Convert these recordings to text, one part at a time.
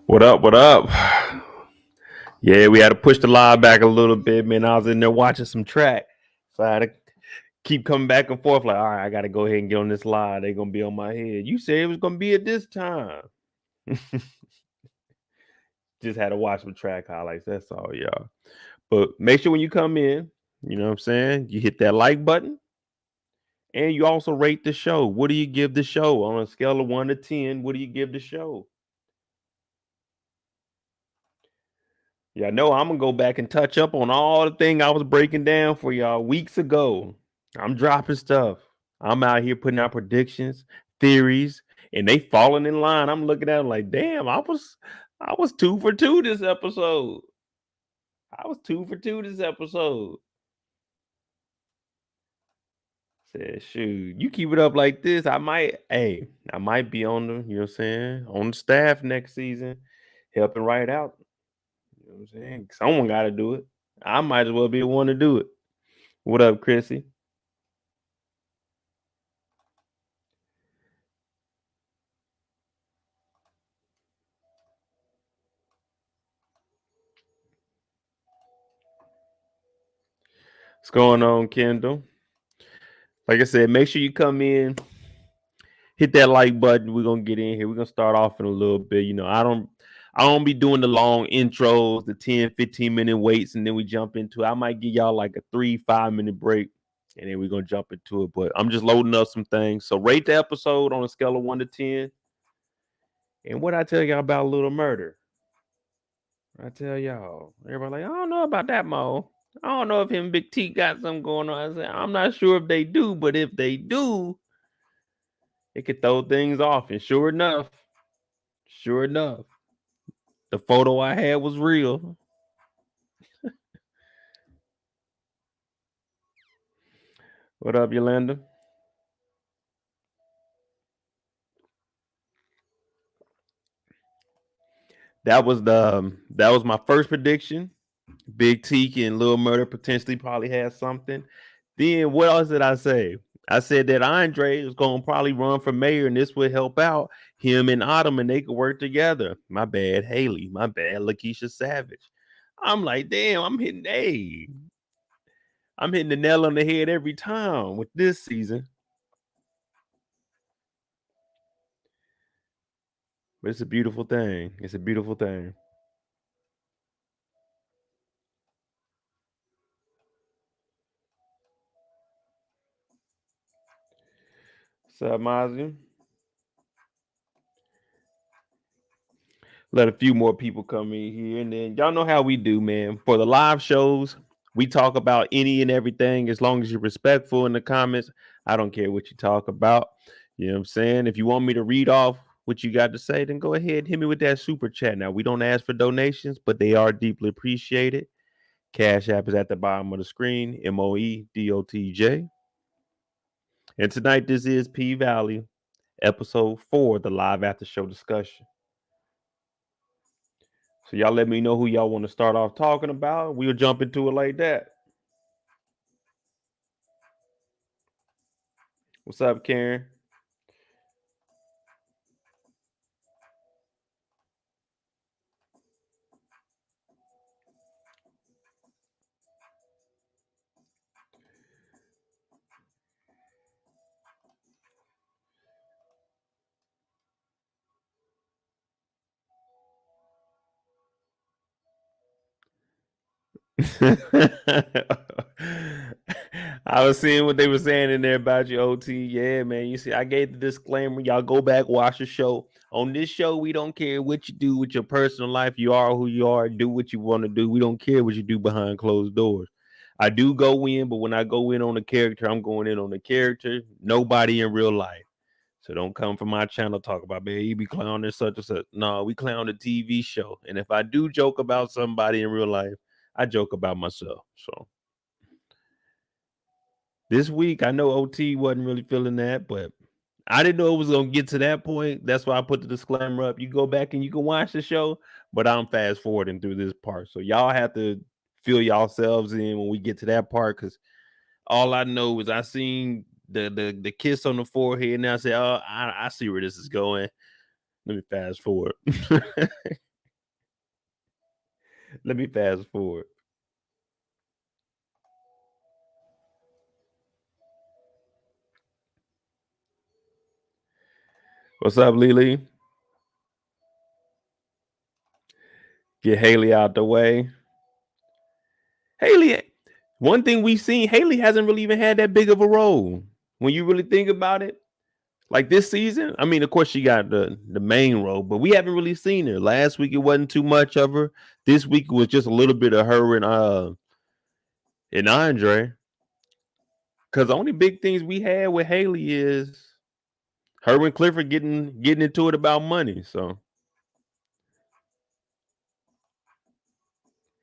What up? What up? Yeah, we had to push the live back a little bit, man. I was in there watching some track, so I had to keep coming back and forth. Like, all right, I got to go ahead and get on this live. They're gonna be on my head. You said it was gonna be at this time. Just had to watch some track highlights. That's all, y'all. But make sure when you come in, you know what I'm saying, you hit that like button, and you also rate the show. What do you give the show on a scale of 1 to 10? What do you give the show? Yeah, I know I'm gonna go back and touch up on all the thing I was breaking down for y'all weeks ago. I'm dropping stuff. I'm out here putting out predictions, theories, and they falling in line. I'm looking at them like, damn, I was 2 for 2 this episode. I was 2 for 2 this episode. Said, shoot, you keep it up like this, I might be on the, you know what I'm saying, on the staff next season, helping write out. You know what I'm saying? Someone got to do it. I might as well be the one to do it. What up, Chrissy? What's going on, Kendall? Like I said, make sure you come in, hit that like button. We're gonna get in here. We're gonna start off in a little bit. I don't be doing the long intros, the 10, 15-minute waits, and then we jump into it. I might give y'all like a 3-5 minute break, and then we're gonna jump into it. But I'm just loading up some things. So rate the episode on a scale of 1 to 10. And what I tell y'all about Little Murder. I tell y'all, everybody like, I don't know about that, Mo. I don't know if him and Big T got something going on. I said, I'm not sure if they do, but if they do, it could throw things off. And sure enough, the photo I had was real. What up, Yolanda? That was my first prediction. Big Teak and Lil Murder potentially probably had something. Then what else did I say? I said that Andre was gonna probably run for mayor, and this would help out him and Autumn, and they could work together. My bad, Hailey. My bad, Lakeisha Savage. I'm like, damn, I'm hitting the nail on the head every time with this season. But it's a beautiful thing. It's a beautiful thing. What's up, Mazia? Let a few more people come in here, and then y'all know how we do, man. For the live shows, we talk about any and everything as long as you're respectful in the comments. I don't care what you talk about. You know what I'm saying? If you want me to read off what you got to say, then go ahead, hit me with that super chat. Now, we don't ask for donations, but they are deeply appreciated. Cash App is at the bottom of the screen, MOEDOTJ. And tonight, this is PValley, episode 4, the live after show discussion. So y'all let me know who y'all want to start off talking about. We'll jump into it like that. What's up, Karen? I was seeing what they were saying in there about your OT. Yeah, man. You see, I gave the disclaimer. Y'all go back, watch the show. On this show, we don't care what you do with your personal life. You are who you are. Do what you want to do. We don't care what you do behind closed doors. I do go in, but when I go in on the character, I'm going in on the character. Nobody in real life. So don't come from my channel talk about, man, you be clowning such and such. No, we clown the TV show. And if I do joke about somebody in real life, I joke about myself. So this week, I know OT wasn't really feeling that, but I didn't know it was gonna get to that point. That's why I put the disclaimer up. You go back and you can watch the show, but I'm fast forwarding through this part. So y'all have to feel yourselves in when we get to that part, because all I know is I seen the kiss on the forehead, and I said, "Oh, I see where this is going." Let me fast forward. Let me fast forward. What's up, Lily? Get Hailey out the way. Hailey, one thing we've seen, Hailey hasn't really even had that big of a role. When you really think about it, like this season, I mean, of course she got the main role, but we haven't really seen her. Last week it wasn't too much of her. This week it was just a little bit of her and Andre. Cause the only big things we had with Hailey is her and Clifford getting into it about money. So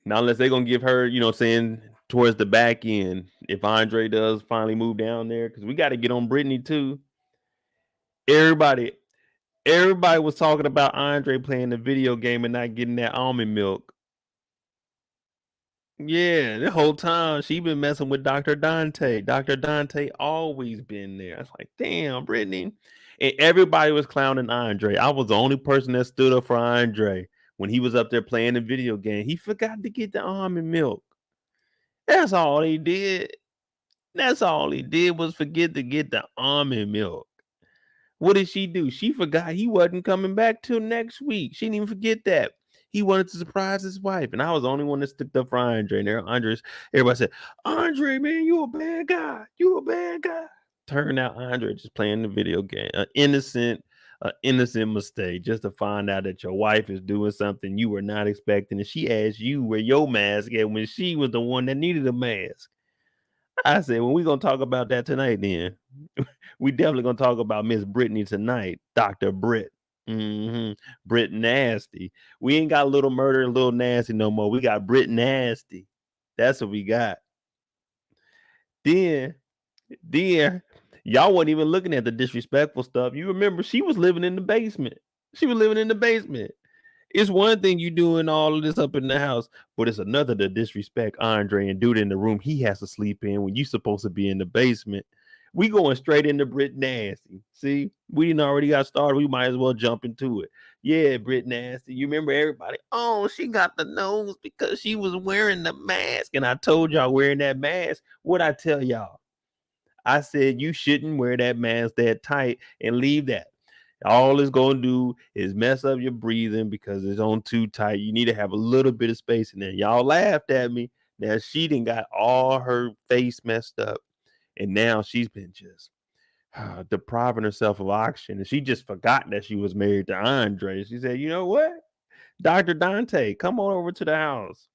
now unless they're gonna give her, saying towards the back end, if Andre does finally move down there, because we got to get on Brittany too. Everybody, everybody was talking about Andre playing the video game and not getting that almond milk. Yeah, the whole time she been messing with Dr. Dante. Dr. Dante always been there. I was like, damn, Brittany. And everybody was clowning Andre. I was the only person that stood up for Andre when he was up there playing the video game. He forgot to get the almond milk. That's all he did. That's all he did was forget to get the almond milk. What did she do? She forgot he wasn't coming back till next week. She didn't even forget that. He wanted to surprise his wife, and I was the only one that stuck up for Andre. And there, everybody said, "Andre, man, you a bad guy. You a bad guy." Turned out Andre just playing the video game, an innocent mistake, just to find out that your wife is doing something you were not expecting, and she asked you where your mask at when she was the one that needed a mask. I said, well, we're gonna talk about that tonight then. We definitely gonna talk about Miss Brittany tonight, Dr. Britt. Britt-nasty. We ain't got little murder and little nasty no more. We got Britt-nasty. That's what we got. Then y'all wasn't even looking at the disrespectful stuff. You remember she was living in the basement. She was living in the basement. It's one thing you doing all of this up in the house, but it's another to disrespect Andre and do it in the room he has to sleep in when you supposed to be in the basement. We going straight into Britt-nasty. See, we didn't already got started. We might as well jump into it. Yeah, Britt-nasty. You remember everybody? Oh, she got the nose because she was wearing the mask. And I told y'all wearing that mask. What I tell y'all? I said you shouldn't wear that mask that tight and leave that. All it's gonna do is mess up your breathing because it's on too tight. You need to have a little bit of space in there. Y'all laughed at me. Now she done got all her face messed up, and now she's been just depriving herself of oxygen. And she just forgot that she was married to Andre. She said, "You know what, Dr. Dante, come on over to the house.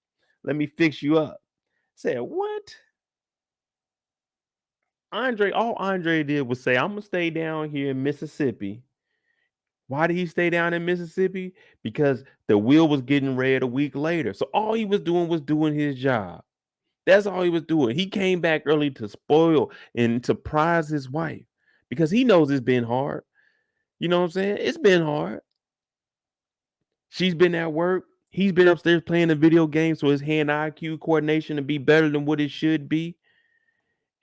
Let me fix you up." I said, "What?" All Andre did was say, "I'm gonna stay down here in Mississippi." Why did he stay down in Mississippi? Because the will was getting read a week later. So all he was doing his job. That's all he was doing. He came back early to spoil and surprise his wife because he knows it's been hard. You know what I'm saying? It's been hard. She's been at work. He's been upstairs playing the video game so his hand IQ coordination to be better than what it should be.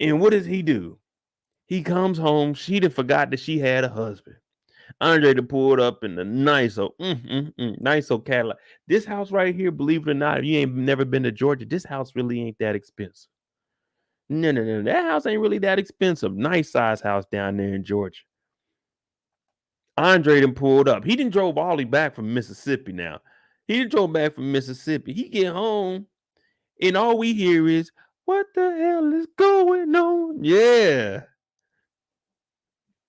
And what does he do? He comes home. She done forgot that she had a husband. Andre to pull it up in the nice old Cadillac. This house right here, believe it or not, if you ain't never been to Georgia, this house really ain't that expensive. No. That house ain't really that expensive. Nice size house down there in Georgia. Andre done pulled up. He done drove all the way back from Mississippi now. He done drove back from Mississippi. He get home, and all we hear is, what the hell is going on? Yeah.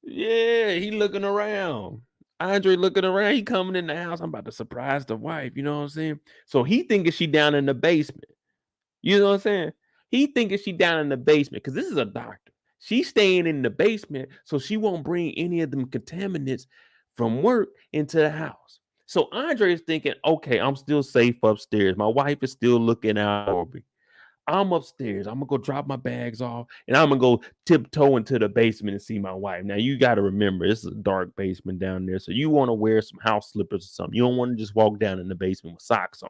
Yeah, he looking around. Andre looking around. He coming in the house. I'm about to surprise the wife. You know what I'm saying? So he thinking she down in the basement. You know what I'm saying? He thinking she down in the basement because this is a doctor. She's staying in the basement so she won't bring any of them contaminants from work into the house. So Andre is thinking, okay, I'm still safe upstairs. My wife is still looking out for me. I'm upstairs. I'm gonna go drop my bags off, and I'm gonna go tiptoe into the basement and see my wife. Now you got to remember, this is a dark basement down there, so you want to wear some house slippers or something. You don't want to just walk down in the basement with socks on.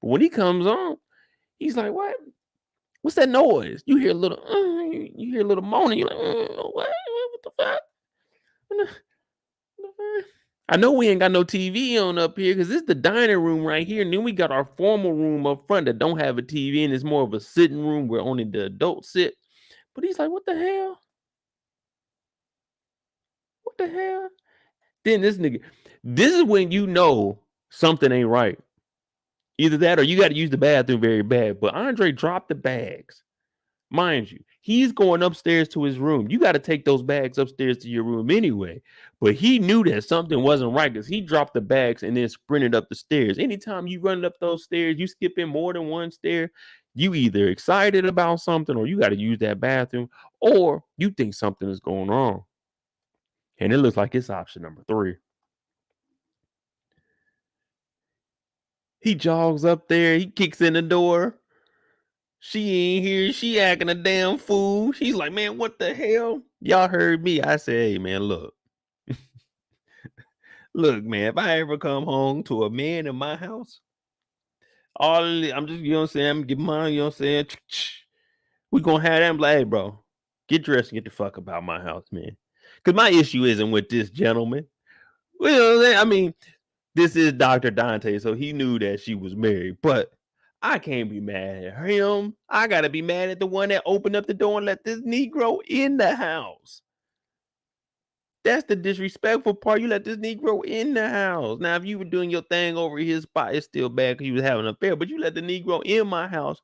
But when he comes on, he's like, "What? What's that noise?" You hear a little, you hear a little moaning. You're like, "What? What the fuck? What the fuck?" I know we ain't got no TV on up here because this is the dining room right here. And then we got our formal room up front that don't have a TV, and it's more of a sitting room where only the adults sit. But he's like, what the hell? What the hell? Then this nigga, this is when you know something ain't right. Either that or you got to use the bathroom very bad. But Andre dropped the bags. Mind you, he's going upstairs to his room. You got to take those bags upstairs to your room anyway. But he knew that something wasn't right because he dropped the bags and then sprinted up the stairs. Anytime you run up those stairs, you skip in more than one stair, you either excited about something or you got to use that bathroom or you think something is going wrong. And it looks like it's option number 3. He jogs up there. He kicks in the door. She ain't here. She acting a damn fool. She's like, man, what the hell? Y'all heard me. I said, hey, man, look. Look, man, if I ever come home to a man in my house, I'm just, you know what I'm saying? I'm getting mine, you know what I'm saying? We gonna have them like, hey, bro, get dressed and get the fuck about my house, man. Because my issue isn't with this gentleman. Well, I mean, this is Dr. Dante, so he knew that she was married, but I can't be mad at him. I gotta be mad at the one that opened up the door and let this Negro in the house. That's the disrespectful part. You let this Negro in the house. Now, if you were doing your thing over his spot, it's still bad because you was having an affair, but you let the Negro in my house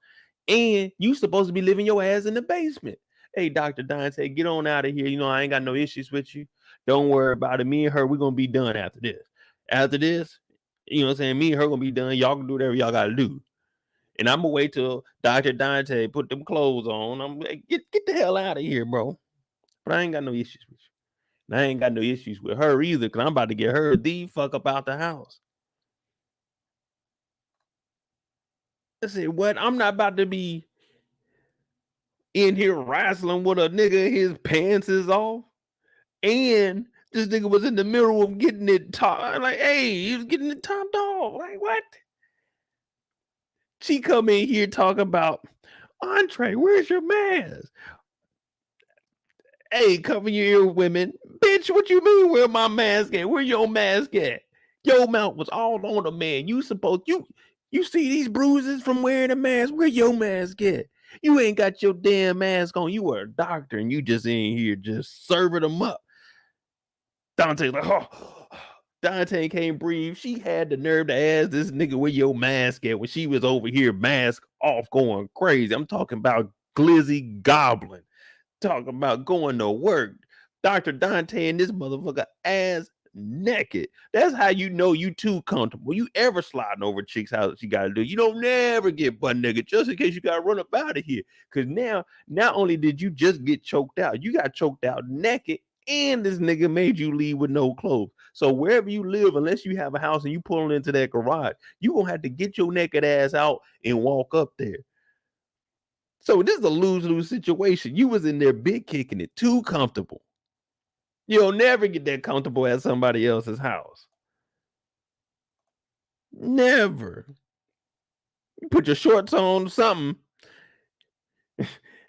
and you supposed to be living your ass in the basement. Hey, Dr. Dante, get on out of here. You know, I ain't got no issues with you. Don't worry about it. Me and her, we're going to be done after this. After this, you know what I'm saying? Me and her going to be done. Y'all can do whatever y'all got to do. And I'm going to wait till Dr. Dante put them clothes on. I'm like, get the hell out of here, bro. But I ain't got no issues with you. And I ain't got no issues with her either because I'm about to get her the fuck up out the house. I said, what? I'm not about to be in here wrestling with a nigga, his pants is off. And this nigga was in the middle of getting it topped. Like, hey, he was getting it topped off. Like, what? She come in here talking about, Andre, where's your mask? Hey, cover your ear, women. Bitch, what you mean where my mask at? Where your mask at? Your mouth was all on the man. You see these bruises from wearing a mask? Where your mask at? You ain't got your damn mask on. You are a doctor and you just in here just serving them up. Dante's like, oh. Dante can't breathe. She had the nerve to ask this nigga where your mask at when she was over here mask off going crazy. I'm talking about glizzy goblin. Talking about going to work. Dr. Dante and this motherfucker ass naked. That's how you know you too comfortable. You ever sliding over chicks, how she got to do. You don't never get butt naked just in case you got to run up out of here. Because now, not only did you just get choked out, you got choked out naked and this nigga made you leave with no clothes. So wherever you live, unless you have a house and you pulling into that garage, you going to have to get your naked ass out and walk up there. So this is a lose-lose situation. You was in there big kicking it, too comfortable. You'll never get that comfortable at somebody else's house. Never. You put your shorts on, something.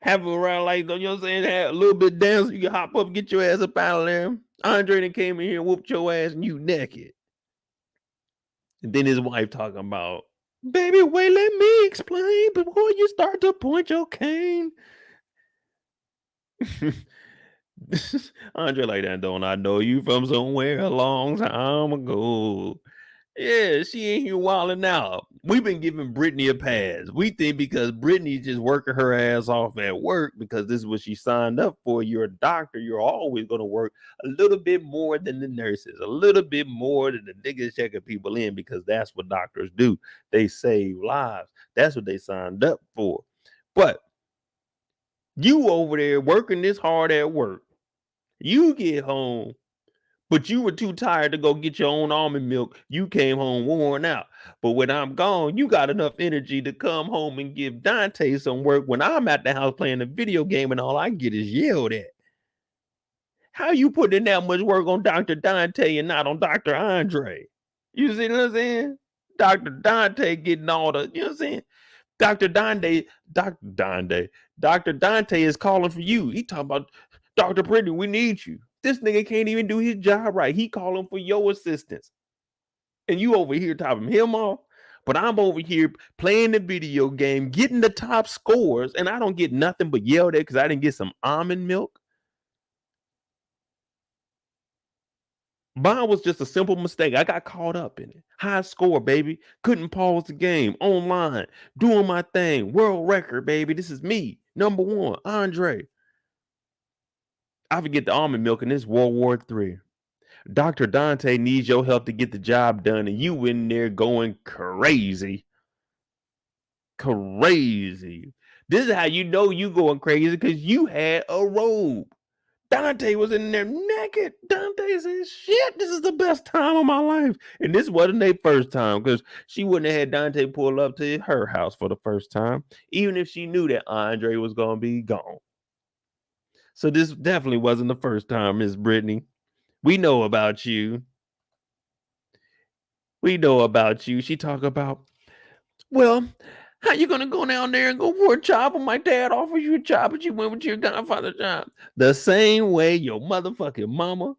Have it around like, you know what I'm saying? Have a little bit down so you can hop up, get your ass up out of there. Andre then came in here and whooped your ass and you naked. And then his wife talking about, baby, wait, let me explain before you start to point your cane. Andre like that, don't I know you from somewhere a long time ago? Yeah, she ain't here wilding out. We've been giving Brittany a pass. We think because Brittany's just working her ass off at work because this is what she signed up for. You're a doctor. You're always going to work a little bit more than the nurses, a little bit more than the niggas checking people in because that's what doctors do. They save lives. That's what they signed up for. But you over there working this hard at work. You get home, but you were too tired to go get your own almond milk. You came home worn out. But when I'm gone, you got enough energy to come home and give Dante some work when I'm at the house playing a video game and all I get is yelled at. How you putting that much work on Dr. Dante and not on Dr. Andre? You see what I'm saying? Dr. Dante getting all the, you know what I'm saying? Dr. Dante is calling for you. He talking about, Dr. Brittany, we need you. This nigga can't even do his job right. He calling for your assistance. And you over here topping him off. But I'm over here playing the video game, getting the top scores, and I don't get nothing but yelled at because I didn't get some almond milk. Mine was just a simple mistake. I got caught up in it. High score, baby. Couldn't pause the game. Online. Doing my thing. World record, baby. This is me. Number 1. Andre. I forget the almond milk in this World War III. Dr. Dante needs your help to get the job done, and you in there going crazy. Crazy. This is how you know you going crazy, because you had a robe. Dante was in there naked. Dante said, shit, this is the best time of my life. And this wasn't their first time, because she wouldn't have had Dante pull up to her house for the first time, even if she knew that Andre was going to be gone. So this definitely wasn't the first time, Miss Brittany. We know about you. We know about you. She talk about, well, how you gonna go down there and go for a job when my dad offers you a job, but you went with your godfather's job? The same way your motherfucking mama,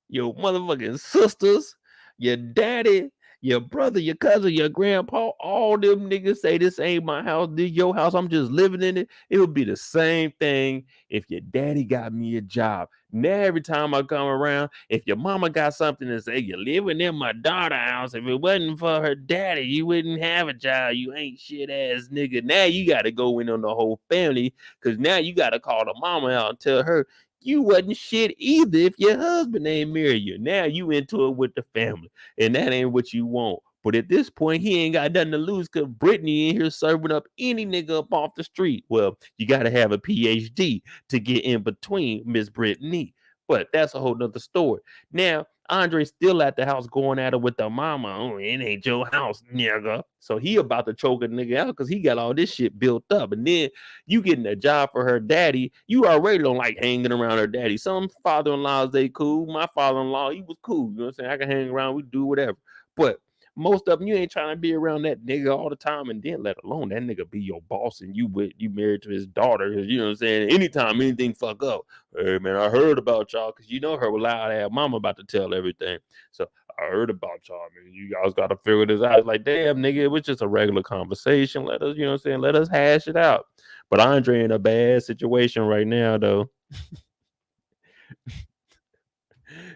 your motherfucking sisters, your daddy, your brother, your cousin, your grandpa, all them niggas say this ain't my house, this your house, I'm just living in it. It would be the same thing if your daddy got me a job. Now every time I come around, if your mama got something to say, you're living in my daughter's house. If it wasn't for her daddy, you wouldn't have a job. You ain't shit ass nigga. Now you got to go in on the whole family, because now you got to call the mama out and tell her you wasn't shit either if your husband ain't marry you. Now you into it with the family, and that ain't what you want. But at this point, he ain't got nothing to lose, because Brittany in here serving up any nigga up off the street. Well, you got to have a PhD to get in between Miss Brittany. But that's a whole nother story. Now, Andre's still at the house going at it with the mama. Oh, it ain't your house, nigga. So he about to choke a nigga out because he got all this shit built up. And then you getting a job for her daddy. You already don't like hanging around her daddy. Some father-in-laws, they cool. My father-in-law, he was cool. You know what I'm saying? I can hang around. We do whatever. But most of them, you ain't trying to be around that nigga all the time, and then let alone that nigga be your boss and you married to his daughter. You know what I'm saying? Anytime anything fuck up, hey man, I heard about y'all, because you know her loud ass mama about to tell everything. So I heard about y'all, man. You guys got to figure this out. Like, damn, nigga, it was just a regular conversation. Let us, you know what I'm saying? Let us hash it out. But Andre in a bad situation right now, though.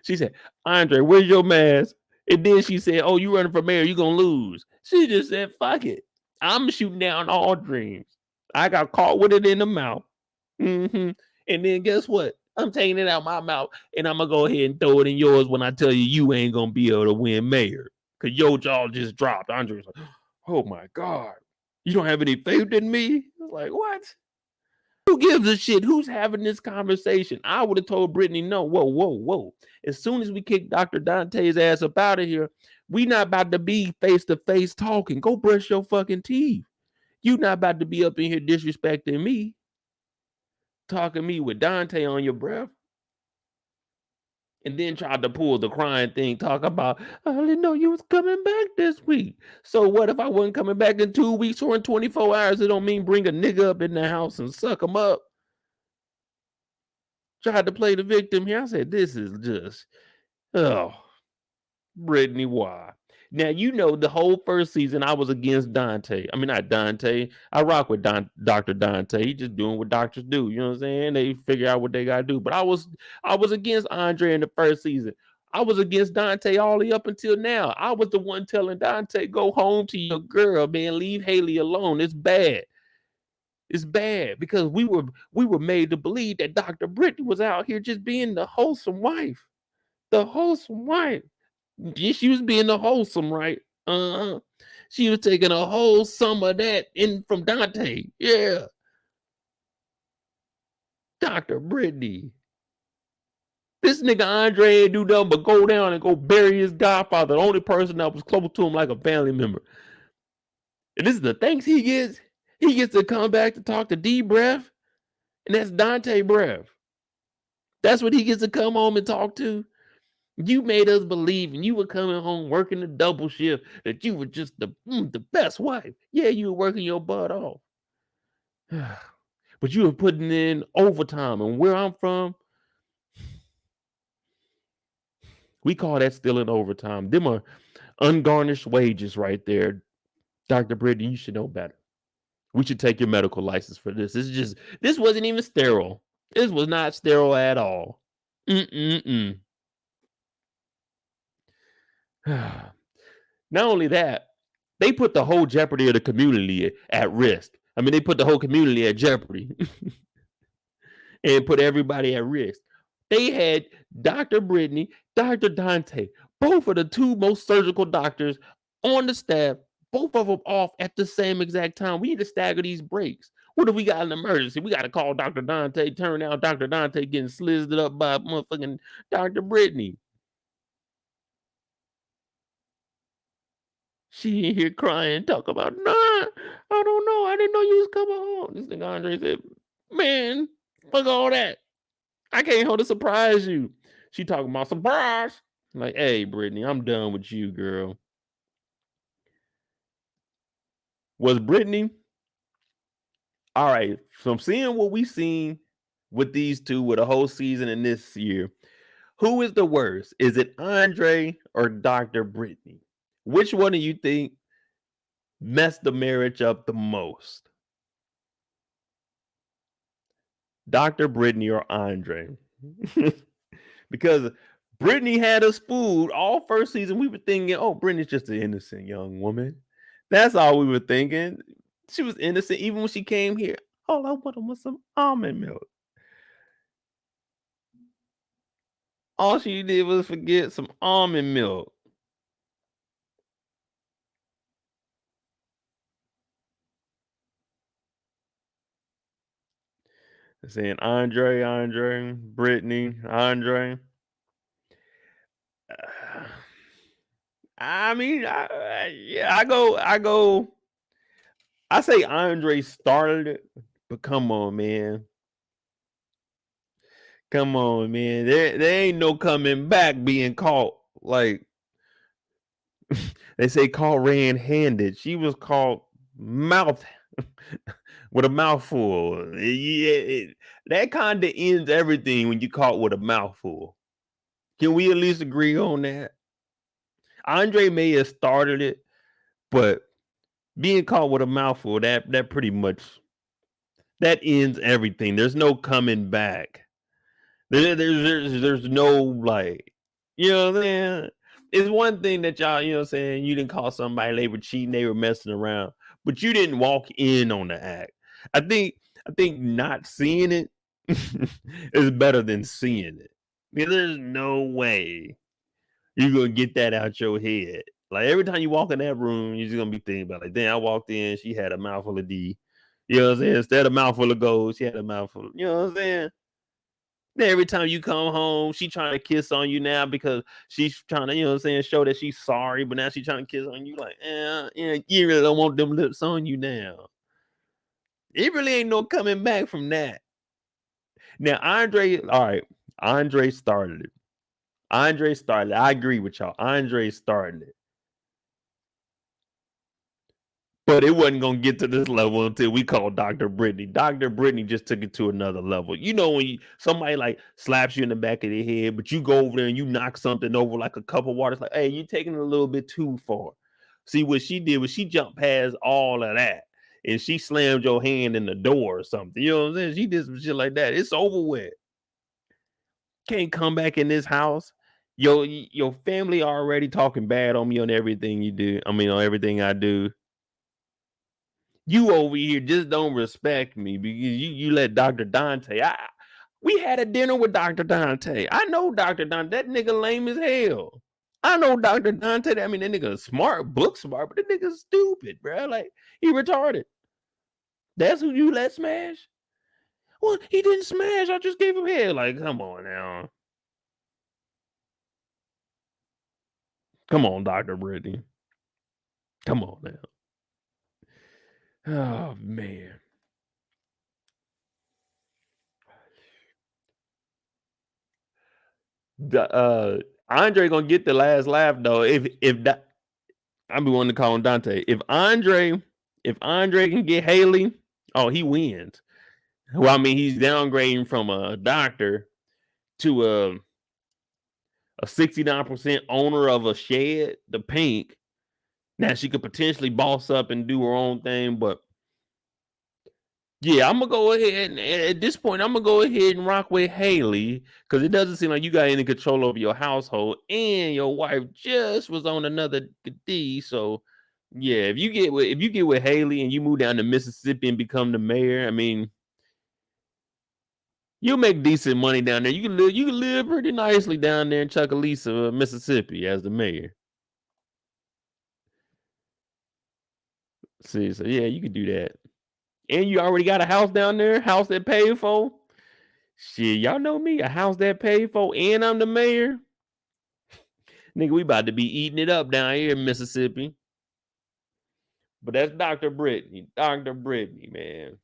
She said, Andre, where's your mask? And then she said, oh, you running for mayor, you gonna lose. She just said, fuck it. I'm shooting down all dreams. I got caught with it in the mouth. And then guess what? I'm taking it out my mouth, and I'm gonna go ahead and throw it in yours when I tell you you ain't gonna be able to win mayor. Cause your jaw just dropped. Andre was like, oh my God. You don't have any faith in me? Like, what? Who gives a shit? Who's having this conversation? I would have told Brittany, no, whoa. As soon as we kick Dr. Dante's ass up out of here, we not about to be face-to-face talking. Go brush your fucking teeth. You not about to be up in here disrespecting me, talking me with Dante on your breath. And then tried to pull the crying thing, talk about, I didn't know you was coming back this week. So what if I wasn't coming back in 2 weeks or in 24 hours? It don't mean bring a nigga up in the house and suck him up. Tried to play the victim here. I said, this is just, oh, Brittany, why? Now, you know, the whole first season, I was against Dante. I mean, not Dante. I rock with Dr. Dante. He just doing what doctors do. You know what I'm saying? They figure out what they got to do. But I was against Andre in the first season. I was against Dante all the way up until now. I was the one telling Dante, go home to your girl, man. Leave Hailey alone. It's bad. It's bad because we were made to believe that Dr. Brittany was out here just being the wholesome wife. The wholesome wife. Yeah, she was being the wholesome, right? She was taking a whole sum of that in from Dante. Yeah. Dr. Brittany. This nigga Andre ain't do nothing but go down and go bury his godfather, the only person that was close to him like a family member. And this is the thanks he gets. He gets to come back to talk to D Breath, and that's Dante Breath. That's what he gets to come home and talk to. You made us believe, and you were coming home working a double shift, that you were just the best wife. Yeah, you were working your butt off. But you were putting in overtime. And where I'm from, We call that stealing overtime. Them are ungarnished wages right there. Dr. Brittany, you should know better. We should take your medical license for this. This wasn't even sterile. This was not sterile at all. Mm-mm-mm. Not only that, they put the whole jeopardy of the community at risk. I mean, they put the whole community at jeopardy and put everybody at risk. They had Dr. Brittany, Dr. Dante, both of the two most surgical doctors on the staff, both of them off at the same exact time. We need to stagger these breaks. What if we got an emergency? We got to call Dr. Dante. Turn out Dr. Dante getting slizzed up by motherfucking Dr. Brittany. She in here crying, talk about, nah, I don't know. I didn't know you was coming home. This nigga Andre said, man, fuck all that. I can't hold to surprise you. She talking about surprise. Like, hey, Brittany, I'm done with you, girl. Was Brittany? All right. From seeing what we seen with these two with a whole season in this year, who is the worst? Is it Andre or Dr. Brittany? Which one do you think messed the marriage up the most? Dr. Brittany or Andre? Because Brittany had us fooled all first season. We were thinking, oh, Brittany's just an innocent young woman. That's all we were thinking. She was innocent even when she came here. All I wanted was some almond milk. All she did was forget some almond milk. Saying Andre, Brittany, Andre. I mean, I go. I say Andre started it, but come on, man. Come on, man. There ain't no coming back being caught. Like they say, caught red-handed. She was caught mouth with a mouthful. That kind of ends everything when you caught with a mouthful. Can we at least agree on that? Andre may have started it, but being caught with a mouthful, that pretty much that ends everything. There's no coming back. There's no like, you know what I'm saying? It's one thing that y'all, you know what I'm saying, you didn't call somebody they were cheating, they were messing around, but you didn't walk in on the act. I think not seeing it is better than seeing it. I mean, there's no way you're gonna get that out your head. Like every time you walk in that room, you're just gonna be thinking about like, damn, I walked in, she had a mouthful of D. You know what I'm saying? Instead of a mouthful of gold, she had a mouthful of, you know what I'm saying? Then every time you come home, she trying to kiss on you now because she's trying to, you know what I'm saying, show that she's sorry, but now she's trying to kiss on you like, you really don't want them lips on you now. It really ain't no coming back from that. Now, Andre, all right, Andre started it. I agree with y'all. Andre started it. But it wasn't going to get to this level until we called Dr. Brittany. Dr. Brittany just took it to another level. You know, when somebody like slaps you in the back of the head, but you go over there and you knock something over like a cup of water. It's like, hey, you're taking it a little bit too far. See, what she did was she jumped past all of that and she slammed your hand in the door or something. You know what I'm saying? She did some shit like that. It's over with. Can't come back in this house. Your family already talking bad on me on everything you do. I mean, on everything I do. You over here just don't respect me because you let Dr. Dante. We had a dinner with Dr. Dante. I know Dr. Dante. That nigga lame as hell. I know Dr. Dante. I mean, that nigga smart, book smart, but that nigga stupid, bro. Like, he retarded. That's who you let smash? Well, he didn't smash. I just gave him head. Like, come on now. Come on, Dr. Brittany. Come on now. Oh, man. Andre gonna get the last laugh though. If that, I be wanting to call him Dante. If Andre can get Hailey, oh, he wins. Well, I mean, he's downgrading from a doctor to a 69% owner of a shed, the Pink. Now she could potentially boss up and do her own thing, but yeah, I'm gonna go ahead and at this point, I'm gonna go ahead and rock with Hailey because it doesn't seem like you got any control over your household, and your wife just was on another D. So, yeah, if you get with Hailey and you move down to Mississippi and become the mayor, I mean, you'll make decent money down there. You can live pretty nicely down there in Chucalissa, Mississippi, as the mayor. See, so yeah, you could do that. And you already got a house down there, house that paid for. Shit, y'all know me, a house that paid for, and I'm the mayor. Nigga, we about to be eating it up down here in Mississippi. But that's Dr. Brittany. Dr. Brittany, man.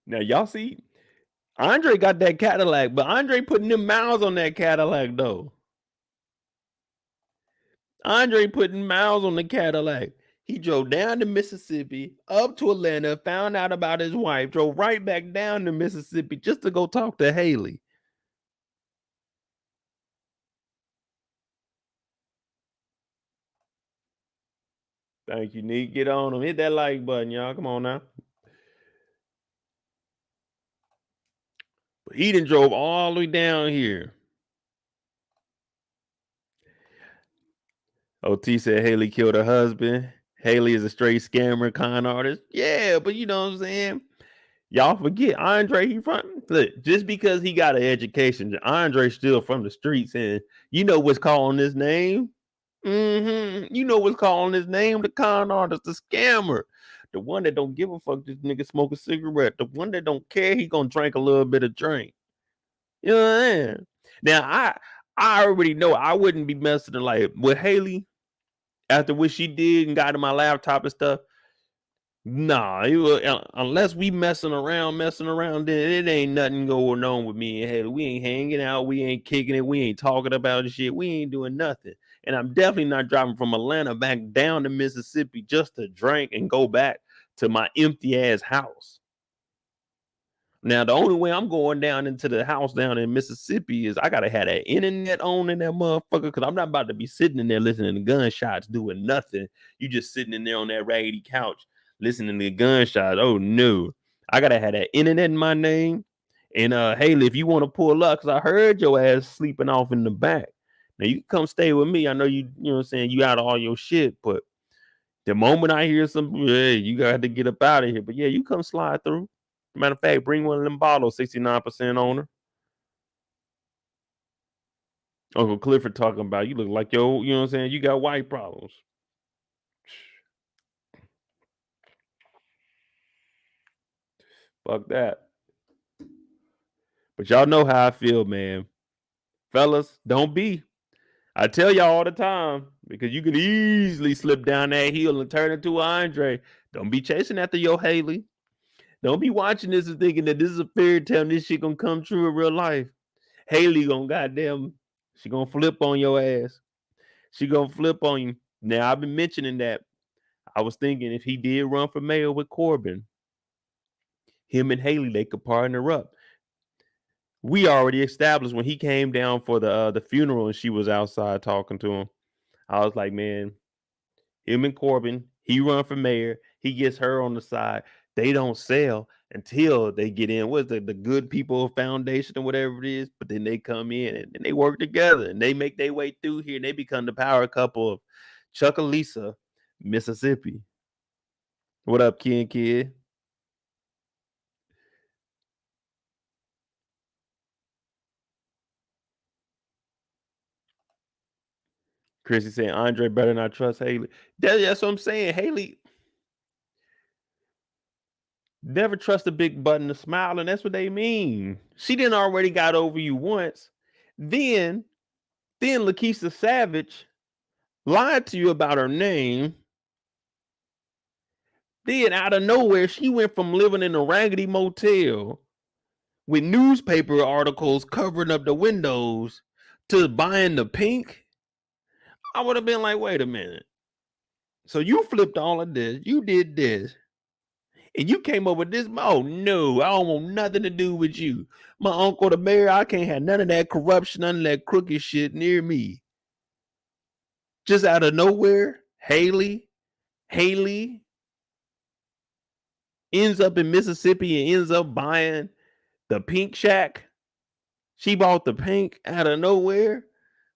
Now, y'all see, Andre got that Cadillac, but Andre putting them miles on that Cadillac, though. Andre putting miles on the Cadillac. He drove down to Mississippi, up to Atlanta, found out about his wife, drove right back down to Mississippi just to go talk to Hailey. Thank you, Neek. Get on him. Hit that like button, y'all. Come on now. But he done drove all the way down here. OT said Hailey killed her husband. Hailey is a straight scammer, con artist. Yeah, but you know what I'm saying? Y'all forget Andre, he from look, just because he got an education, Andre's still from the streets, and you know what's calling his name? You know what's calling his name? The con artist, the scammer. The one that don't give a fuck this nigga smoke a cigarette. The one that don't care, he gonna drink a little bit of drink. You know what I'm saying? Now I already know I wouldn't be messing like with Hailey after what she did and got in my laptop and stuff. Nah, unless we messing around, then it ain't nothing going on with me and Hailey. We ain't hanging out, we ain't kicking it, we ain't talking about shit, we ain't doing nothing. And I'm definitely not driving from Atlanta back down to Mississippi just to drink and go back to my empty ass house. Now, the only way I'm going down into the house down in Mississippi is I gotta have that internet on in that motherfucker because I'm not about to be sitting in there listening to gunshots doing nothing. You just sitting in there on that raggedy couch listening to gunshots. Oh no, I gotta have that internet in my name. And Hailey, if you want to pull up, because I heard your ass sleeping off in the back. Now you can come stay with me. I know you know what I'm saying, you out of all your shit, but the moment I hear some, hey, you got to get up out of here. But yeah, you come slide through. Matter of fact, bring one of them bottles, 69% owner. Uncle Clifford talking about you look like you know what I'm saying? You got white problems. Fuck that. But y'all know how I feel, man. Fellas, don't be. I tell y'all all the time because you can easily slip down that hill and turn into an Andre. Don't be chasing after your Hailey. Don't be watching this and thinking that this is a fairy tale and this shit gonna come true in real life. Hailey gonna goddamn, she gonna flip on your ass. She gonna flip on you. Now I've been mentioning that. I was thinking if he did run for mayor with Corbin, him and Hailey, they could partner up. We already established when he came down for the funeral and she was outside talking to him. I was like, man, him and Corbin, he run for mayor, he gets her on the side. They don't sell until they get in. What's the Good People Foundation or whatever it is? But then they come in and they work together and they make their way through here and they become the power couple of Chucalissa, Mississippi. What up, kid? Chrissy saying Andre better not trust Hailey. That's what I'm saying. Hailey never trust a big button to smile, and that's what they mean. She didn't already got over you once. Then Lakeisha Savage lied to you about her name. Then out of nowhere, she went from living in a raggedy motel with newspaper articles covering up the windows to buying the Pink. I would have been like, wait a minute. So you flipped all of this. You did this. And you came up with this. Oh no, I don't want nothing to do with you. My uncle the mayor, I can't have none of that corruption, none of that crooked shit near me. Just out of nowhere, Hailey ends up in Mississippi and ends up buying the Pink Shack. She bought the Pink out of nowhere.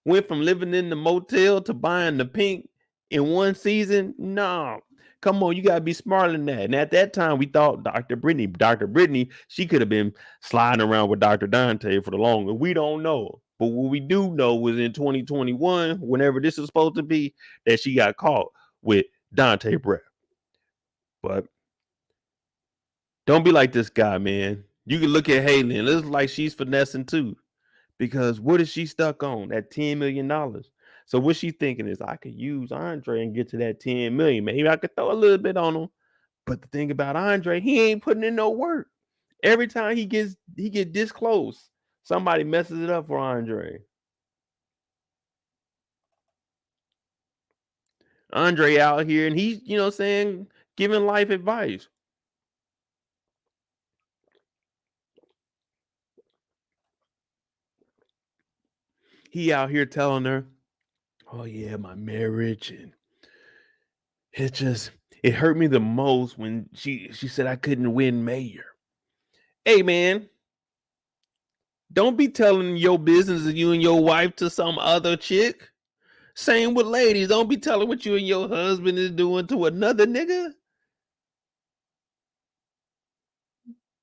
Went from living in the motel to buying the Pink in one season. No, come on, you gotta be smarter than that. And at that time, we thought Dr. Brittany, she could have been sliding around with Dr. Dante for the longer. We don't know. But what we do know was in 2021, whenever this is supposed to be, that she got caught with Dante Brett. But don't be like this guy, man. You can look at Hailey and it looks like she's finessing too. Because what is she stuck on? That $10 million. So what she's thinking is, I could use Andre and get to that 10 million. Maybe I could throw a little bit on him. But the thing about Andre, he ain't putting in no work. Every time he get this close, somebody messes it up for Andre. Andre out here and he's, saying, giving life advice. He out here telling her, oh yeah, my marriage, and it hurt me the most when she said I couldn't win mayor. Hey man, don't be telling your business of you and your wife to some other chick. Same with ladies. Don't be telling what you and your husband is doing to another nigga.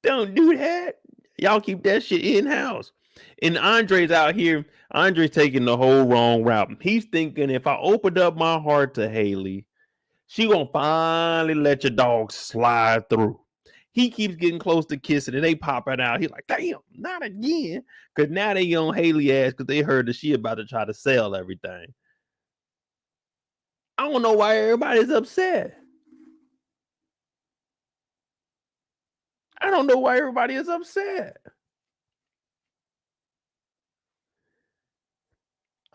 Don't do that. Y'all keep that shit in-house. And Andre's out here. Andre's taking the whole wrong route. He's thinking, if I opened up my heart to Hailey, she gonna finally let your dog slide through. He keeps getting close to kissing and they pop it out. He's like, damn, not again. Because now they on Hailey ass because they heard that she about to try to sell everything. I don't know why everybody's upset. I don't know why everybody is upset.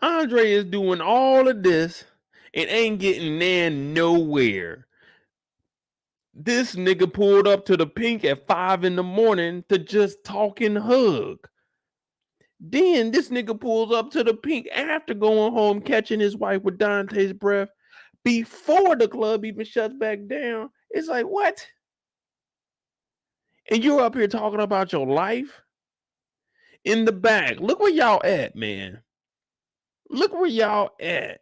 Andre is doing all of this and ain't getting there nowhere. This nigga pulled up to the Pink at 5 a.m. to just talk and hug. Then this nigga pulls up to the Pink after going home, catching his wife with Dante's breath before the club even shuts back down. It's like, what? And you're up here talking about your life? In the back. Look where y'all at, man. Look where y'all at.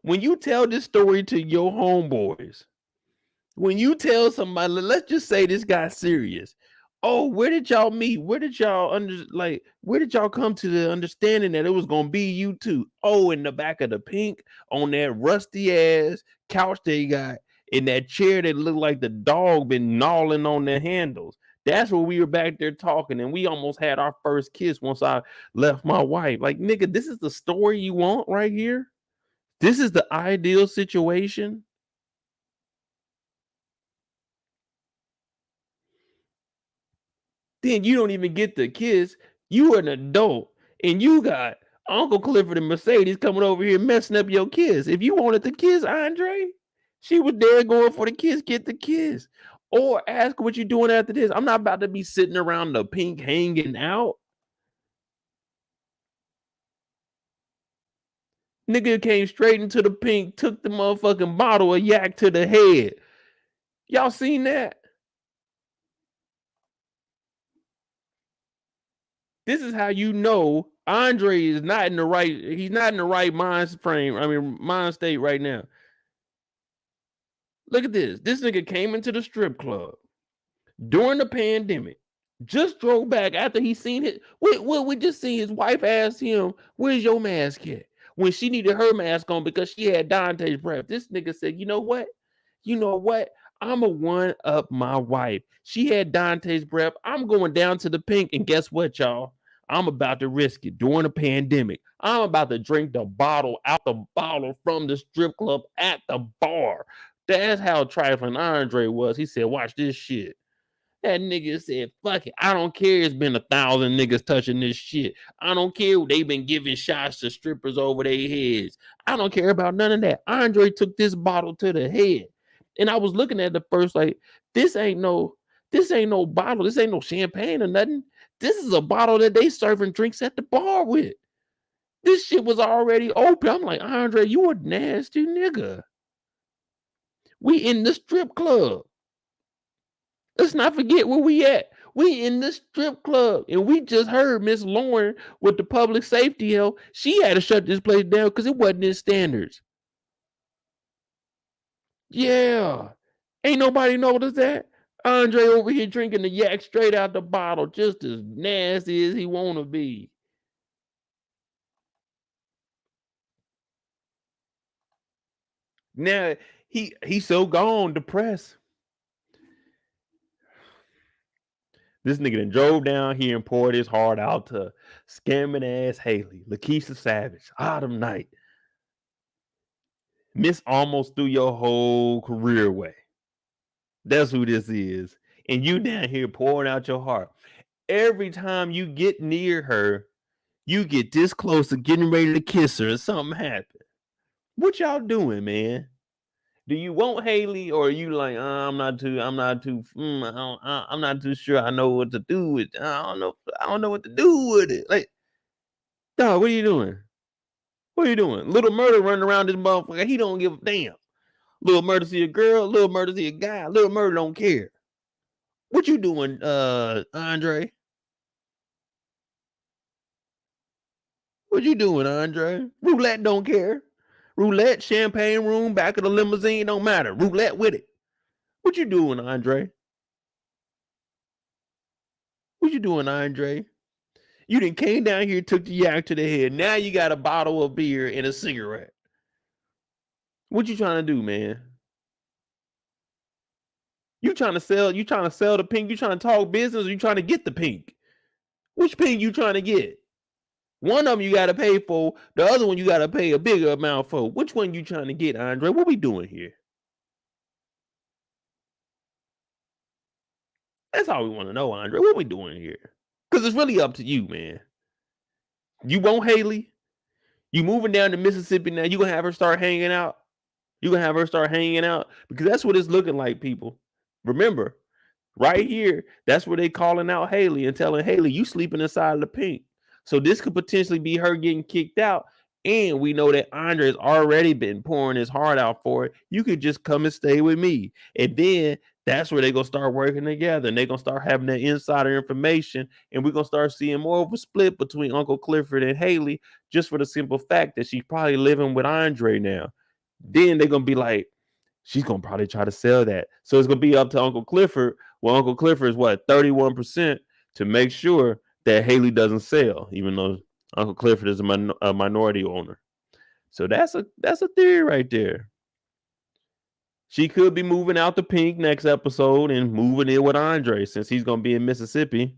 When you tell this story to your homeboys, when you tell somebody, let's just say this guy's serious. Oh, where did y'all meet? Where did y'all where did y'all come to the understanding that it was gonna be you two? Oh, in the back of the Pink on that rusty ass couch they got in that chair that looked like the dog been gnawing on the handles. That's where we were back there talking, and we almost had our first kiss once I left my wife. Like, nigga, this is the story you want right here? This is the ideal situation? Then you don't even get the kiss. You an adult, and you got Uncle Clifford and Mercedes coming over here messing up your kiss. If you wanted the kiss, Andre, she was there going for the kiss, get the kiss. Or ask what you doing after this. I'm not about to be sitting around the Pink hanging out. Nigga came straight into the Pink, took the motherfucking bottle of yak to the head. Y'all seen that? This is how you know Andre is not in the right, he's not in the right mind state right now. Look at this. This nigga came into the strip club during the pandemic. Just drove back after he seen it. We just seen his wife ask him, where's your mask at? When she needed her mask on because she had Dante's breath. This nigga said, you know what? I'm a one up my wife. She had Dante's breath. I'm going down to the Pink, and guess what, y'all? I'm about to risk it during a pandemic. I'm about to drink the bottle out the bottle from the strip club at the bar. That's how trifling Andre was. He said, watch this shit. That nigga said, fuck it. I don't care. It's been 1,000 niggas touching this shit. I don't care. They've been giving shots to strippers over their heads. I don't care about none of that. Andre took this bottle to the head. And I was looking at the first, like, This ain't no bottle. This ain't no champagne or nothing. This is a bottle that they serving drinks at the bar with. This shit was already open. I'm like, Andre, you a nasty nigga. We in the strip club. Let's not forget where we at. We in the strip club. And we just heard Miss Lauren with the public safety help. She had to shut this place down because it wasn't in standards. Yeah. Ain't nobody noticed that. Andre over here drinking the yak straight out the bottle, just as nasty as he want to be. Now, he's so gone, depressed. This nigga done drove down here and poured his heart out to scamming ass Hailey, Lakeisha Savage, Autumn Night. Miss almost threw your whole career away. That's who this is. And you down here pouring out your heart. Every time you get near her, you get this close to getting ready to kiss her and something happens. What y'all doing, man? Do you want Hailey, or are you like, I'm not too sure I know what to do with it. I don't know what to do with it. Like, dog, what are you doing? What are you doing? Little Murda running around this motherfucker. He don't give a damn. Little Murda see a girl, little Murda see a guy, little Murda don't care. What you doing, Andre? What you doing, Andre? Roulette don't care. Roulette, champagne room, back of the limousine, don't matter. Roulette with it. What you doing, Andre? What you doing, Andre? You done came down here, took the yak to the head. Now you got a bottle of beer and a cigarette. What you trying to do, man? You trying to sell the pink? You trying to talk business, or you trying to get the pink? Which pink you trying to get? One of them you got to pay for. The other one you got to pay a bigger amount for. Which one you trying to get, Andre? What we doing here? That's all we want to know, Andre. What we doing here? Because it's really up to you, man. You want Hailey? You moving down to Mississippi now? You gonna have her start hanging out? You gonna have her start hanging out? Because that's what it's looking like, people. Remember, right here, that's where they calling out Hailey and telling Hailey, you sleeping inside of the pink. So this could potentially be her getting kicked out. And we know that Andre has already been pouring his heart out for it. You could just come and stay with me. And then that's where they're going to start working together. And they're going to start having that insider information. And we're going to start seeing more of a split between Uncle Clifford and Hailey, just for the simple fact that she's probably living with Andre now. Then they're going to be like, she's going to probably try to sell that. So it's going to be up to Uncle Clifford. Well, Uncle Clifford is what, 31%, to make sure that Hailey doesn't sell, even though Uncle Clifford is a minority owner. So that's a theory right there. She could be moving out the pink next episode and moving in with Andre, since he's going to be in Mississippi.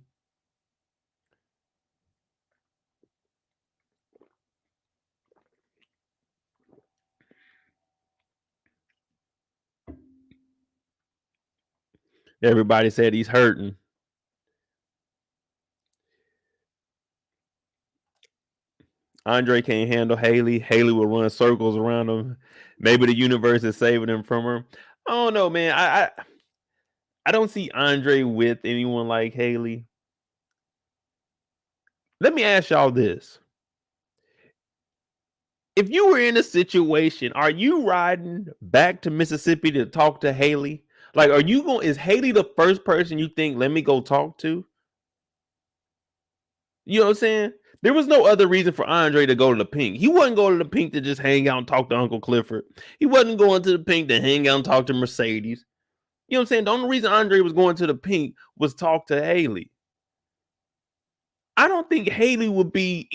Everybody said he's hurting. Andre can't handle Hailey. Hailey will run circles around him. Maybe the universe is saving him from her. I don't know, man. I don't see Andre with anyone like Hailey. Let me ask y'all this. If you were in a situation, are you riding back to Mississippi to talk to Hailey? Like, is Hailey the first person you think, let me go talk to? You know what I'm saying? There was no other reason for Andre to go to the pink. He wasn't going to the pink to just hang out and talk to Uncle Clifford. He wasn't going to the pink to hang out and talk to Mercedes. You know what I'm saying? The only reason Andre was going to the pink was talk to Hailey. I don't think Hailey would be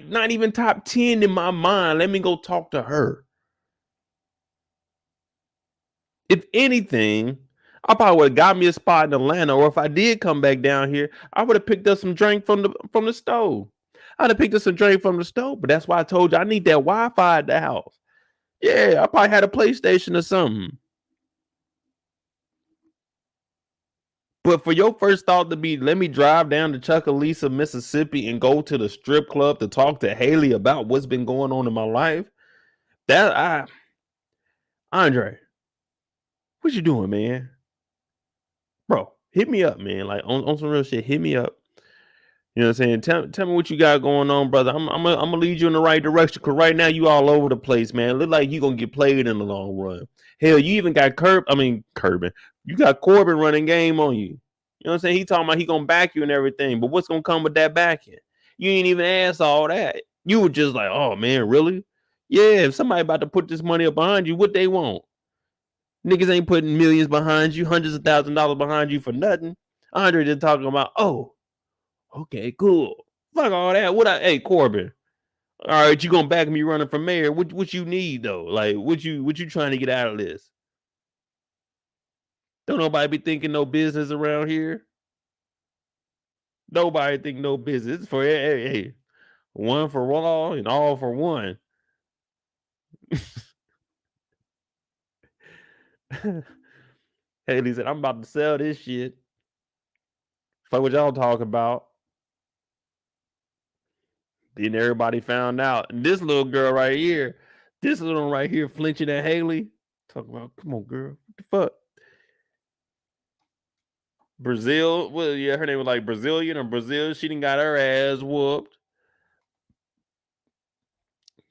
not even top 10 in my mind. Let me go talk to her. If anything, I probably would have got me a spot in Atlanta, or if I did come back down here, I would have picked up some drink from the stove. I'd have picked up some drink from the stove, but that's why I told you I need that Wi-Fi at the house. Yeah, I probably had a PlayStation or something. But for your first thought to be, let me drive down to Chucalissa, Mississippi, and go to the strip club to talk to Hailey about what's been going on in my life, Andre, what you doing, man? bro, hit me up, man. Like on some real shit, hit me up. You know what I'm saying? Tell me what you got going on, brother. I'm gonna lead you in the right direction. Cause right now you all over the place, man. Look like you gonna get played in the long run. Hell, you even got Curbin. You got Corbin running game on you. You know what I'm saying? He talking about he gonna back you and everything. But what's gonna come with that backing? You ain't even asked all that. You were just like, oh man, really? Yeah, if somebody about to put this money up behind you, what they want? Niggas ain't putting millions behind you, hundreds of $1,000s behind you for nothing. Andre just talking about, oh, okay, cool. Fuck all that. Hey, Corbin. All right, you gonna back me running for mayor? What you need though? Like, what you trying to get out of this? Don't nobody be thinking no business around here. Nobody think no business. For hey, one for all and all for one. Hailey said, I'm about to sell this shit. Fuck what y'all talk about. Then everybody found out. And this little girl right here, this little one right here flinching at Hailey. Talking about, come on, girl. What the fuck? Brazil, well, yeah, her name was like Brazilian or Brazil. She didn't got her ass whooped.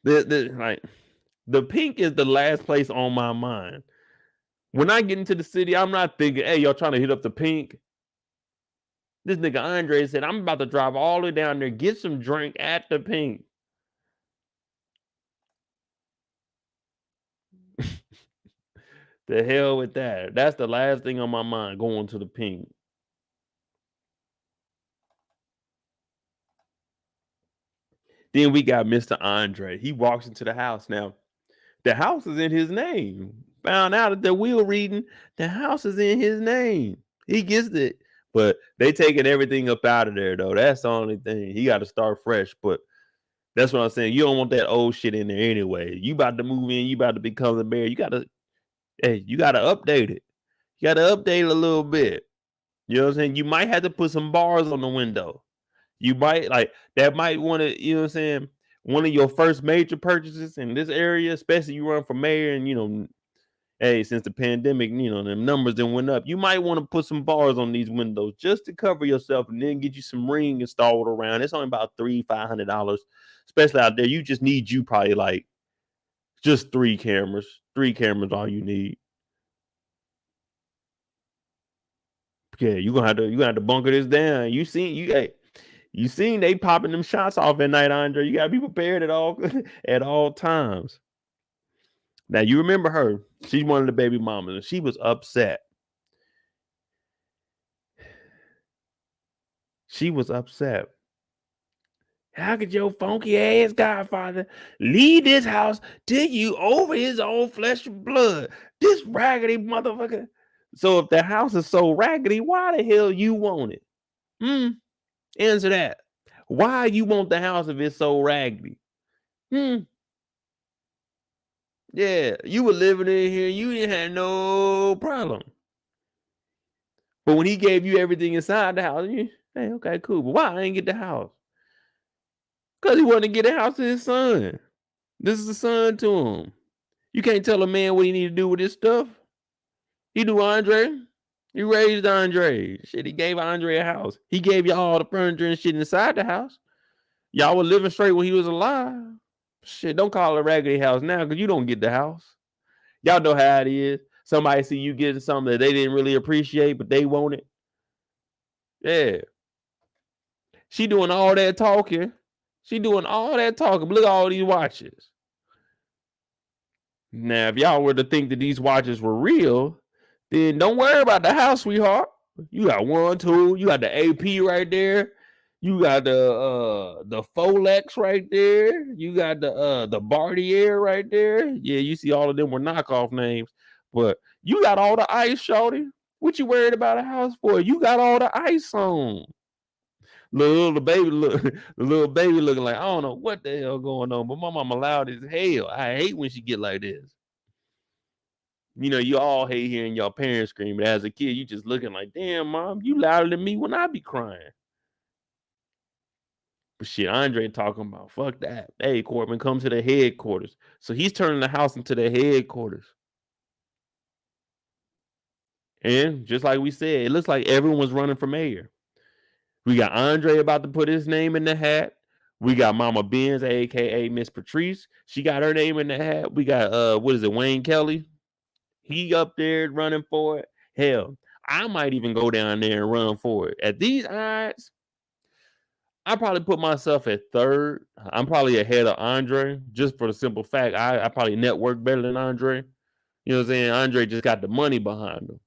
The pink is the last place on my mind. When I get into the city, I'm not thinking, hey, y'all trying to hit up the pink. This nigga Andre said, I'm about to drive all the way down there, get some drink at the pink. The hell with that. That's the last thing on my mind, going to the pink. Then we got Mr. Andre. He walks into the house. Now, the house is in his name. Found out at the wheel reading, the house is in his name. He gets it. But they taking everything up out of there, though. That's the only thing. He got to start fresh. But that's what I'm saying. You don't want that old shit in there anyway. You about to move in. You about to become the mayor. You got to update it. You got to update it a little bit. You know what I'm saying? You might have to put some bars on the window. You might want to, you know what I'm saying? One of your first major purchases in this area, especially you run for mayor and, you know, hey, since the pandemic, you know, the numbers then went up. You might want to put some bars on these windows just to cover yourself and then get you some ring installed around. It's only about $300-$500, especially out there. You just need probably like just 3 cameras. 3 cameras, all you need. Yeah, you're gonna have to bunker this down. You seen they popping them shots off at night, Andre. You gotta be prepared at all times. Now you remember her. She's one of the baby mamas, and she was upset. She was upset. How could your funky ass godfather leave this house till you over his own flesh and blood? This raggedy motherfucker. So if the house is so raggedy, why the hell you want it? Answer that. Why you want the house if it's so raggedy? Yeah, you were living in here. You didn't have no problem. But when he gave you everything inside the house, hey, okay, cool. But why I ain't get the house? Because he wanted to get a house to his son. This is the son to him. You can't tell a man what he need to do with his stuff. He do Andre. He raised Andre. Shit, he gave Andre a house. He gave y'all all the furniture and shit inside the house. Y'all were living straight when he was alive. Shit, don't call it a raggedy house now because you don't get the house. Y'all know how it is. Somebody see you getting something that they didn't really appreciate, but they want it. Yeah. She doing all that talking. Look at all these watches. Now, if y'all were to think that these watches were real, then don't worry about the house, sweetheart. You got 1, 2. You got the AP right there. You got the Folex right there. You got the Bartier right there. Yeah, you see all of them were knockoff names, but you got all the ice, shorty. What you worried about a house for? You got all the ice on. The little baby looking like I don't know what the hell going on, but my mama loud as hell. I hate when she get like this. You know, you all hate hearing your parents scream, but as a kid, you just looking like, damn, mom, you louder than me when I be crying. But shit, Andre talking about, fuck that. Hey, Corbin, come to the headquarters. So he's turning the house into the headquarters. And just like we said, it looks like everyone's running for mayor. We got Andre about to put his name in the hat. We got Mama Benz, aka Miss Patrice. She got her name in the hat. We got Wayne Kelly. He up there running for it. Hell, I might even go down there and run for it. At these odds, I probably put myself at third. I'm probably ahead of Andre, just for the simple fact I probably network better than Andre. You know what I'm saying? Andre just got the money behind him.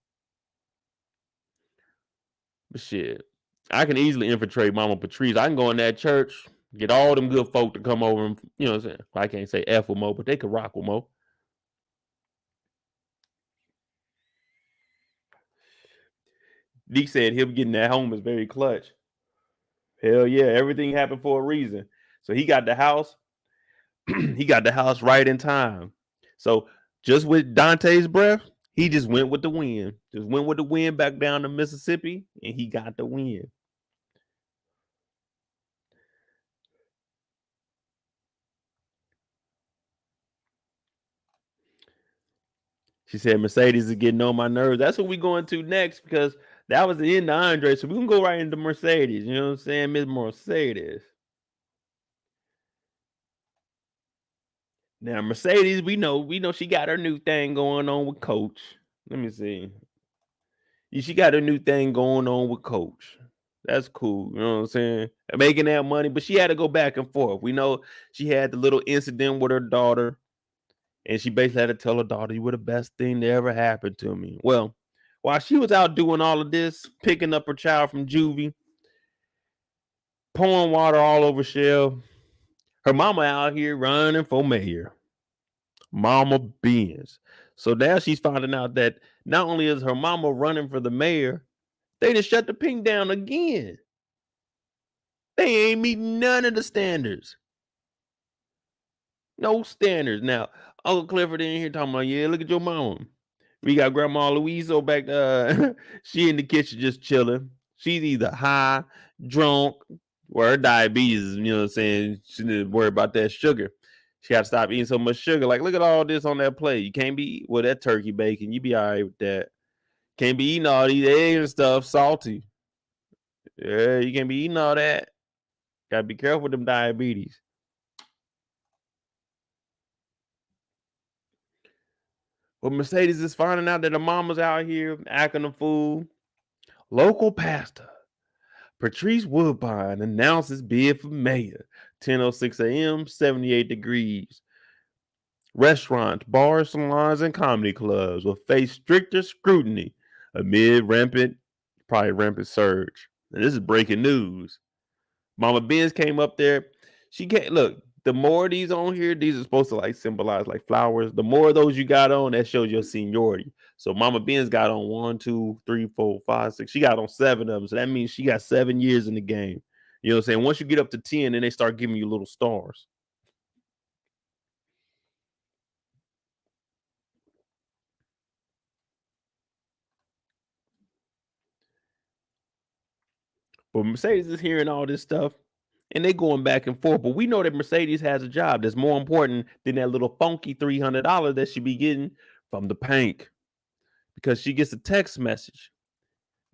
But shit, I can easily infiltrate Mama Patrice. I can go in that church, get all them good folk to come over and, you know what I'm saying? I can't say F with Mo, but they could rock with Mo. Deke said him getting that home is very clutch. Hell yeah, everything happened for a reason. So he got the house. He got the house right in time. So just with Dante's breath, he just went with the wind. Just went with the wind back down to Mississippi, and he got the win. She said Mercedes is getting on my nerves. That's what we're going to next because that was the end of Andre. So we can go right into Mercedes. You know what I'm saying? Miss Mercedes. Now Mercedes, we know she got her new thing going on with Coach. Let me see. She got a new thing going on with Coach. That's cool. You know what I'm saying? Making that money, but she had to go back and forth. We know she had the little incident with her daughter, and she basically had to tell her daughter, "You were the best thing that ever happened to me." Well, while she was out doing all of this, picking up her child from juvie, pouring water all over Shell, her mama out here running for mayor. Mama Benz. So now she's finding out that not only is her mama running for the mayor, they just shut the pink down again. They ain't meeting none of the standards. No standards. Now, Uncle Clifford in here talking about, yeah, look at your mama. We got Grandma Louiso back there. She in the kitchen just chilling. She's either high, drunk, or her diabetes, you know what I'm saying? She didn't worry about that sugar. She got to stop eating so much sugar. Like, look at all this on that plate. You can't be, well, that turkey bacon, you be all right with that. Can't be eating all these eggs and stuff, salty. Yeah, you can't be eating all that. Gotta be careful with them diabetes. But Mercedes is finding out that the mama's out here acting a fool. Local pastor Patrice Woodbine announces bid for mayor. 10:06 a.m., 78 degrees. Restaurants, bars, salons, and comedy clubs will face stricter scrutiny amid rampant surge. And this is breaking news. Mama Benz came up there. She can't look. The more of these on here, these are supposed to like symbolize like flowers. The more of those you got on, that shows your seniority. So Mama Benz got on 1, 2, 3, 4, 5, 6. She got on 7 of them. So that means she got 7 years in the game. You know what I'm saying? Once you get up to 10, then they start giving you little stars. But Mercedes is hearing all this stuff and they going back and forth. But we know that Mercedes has a job that's more important than that little funky $300 that she be getting from the Pank, because she gets a text message,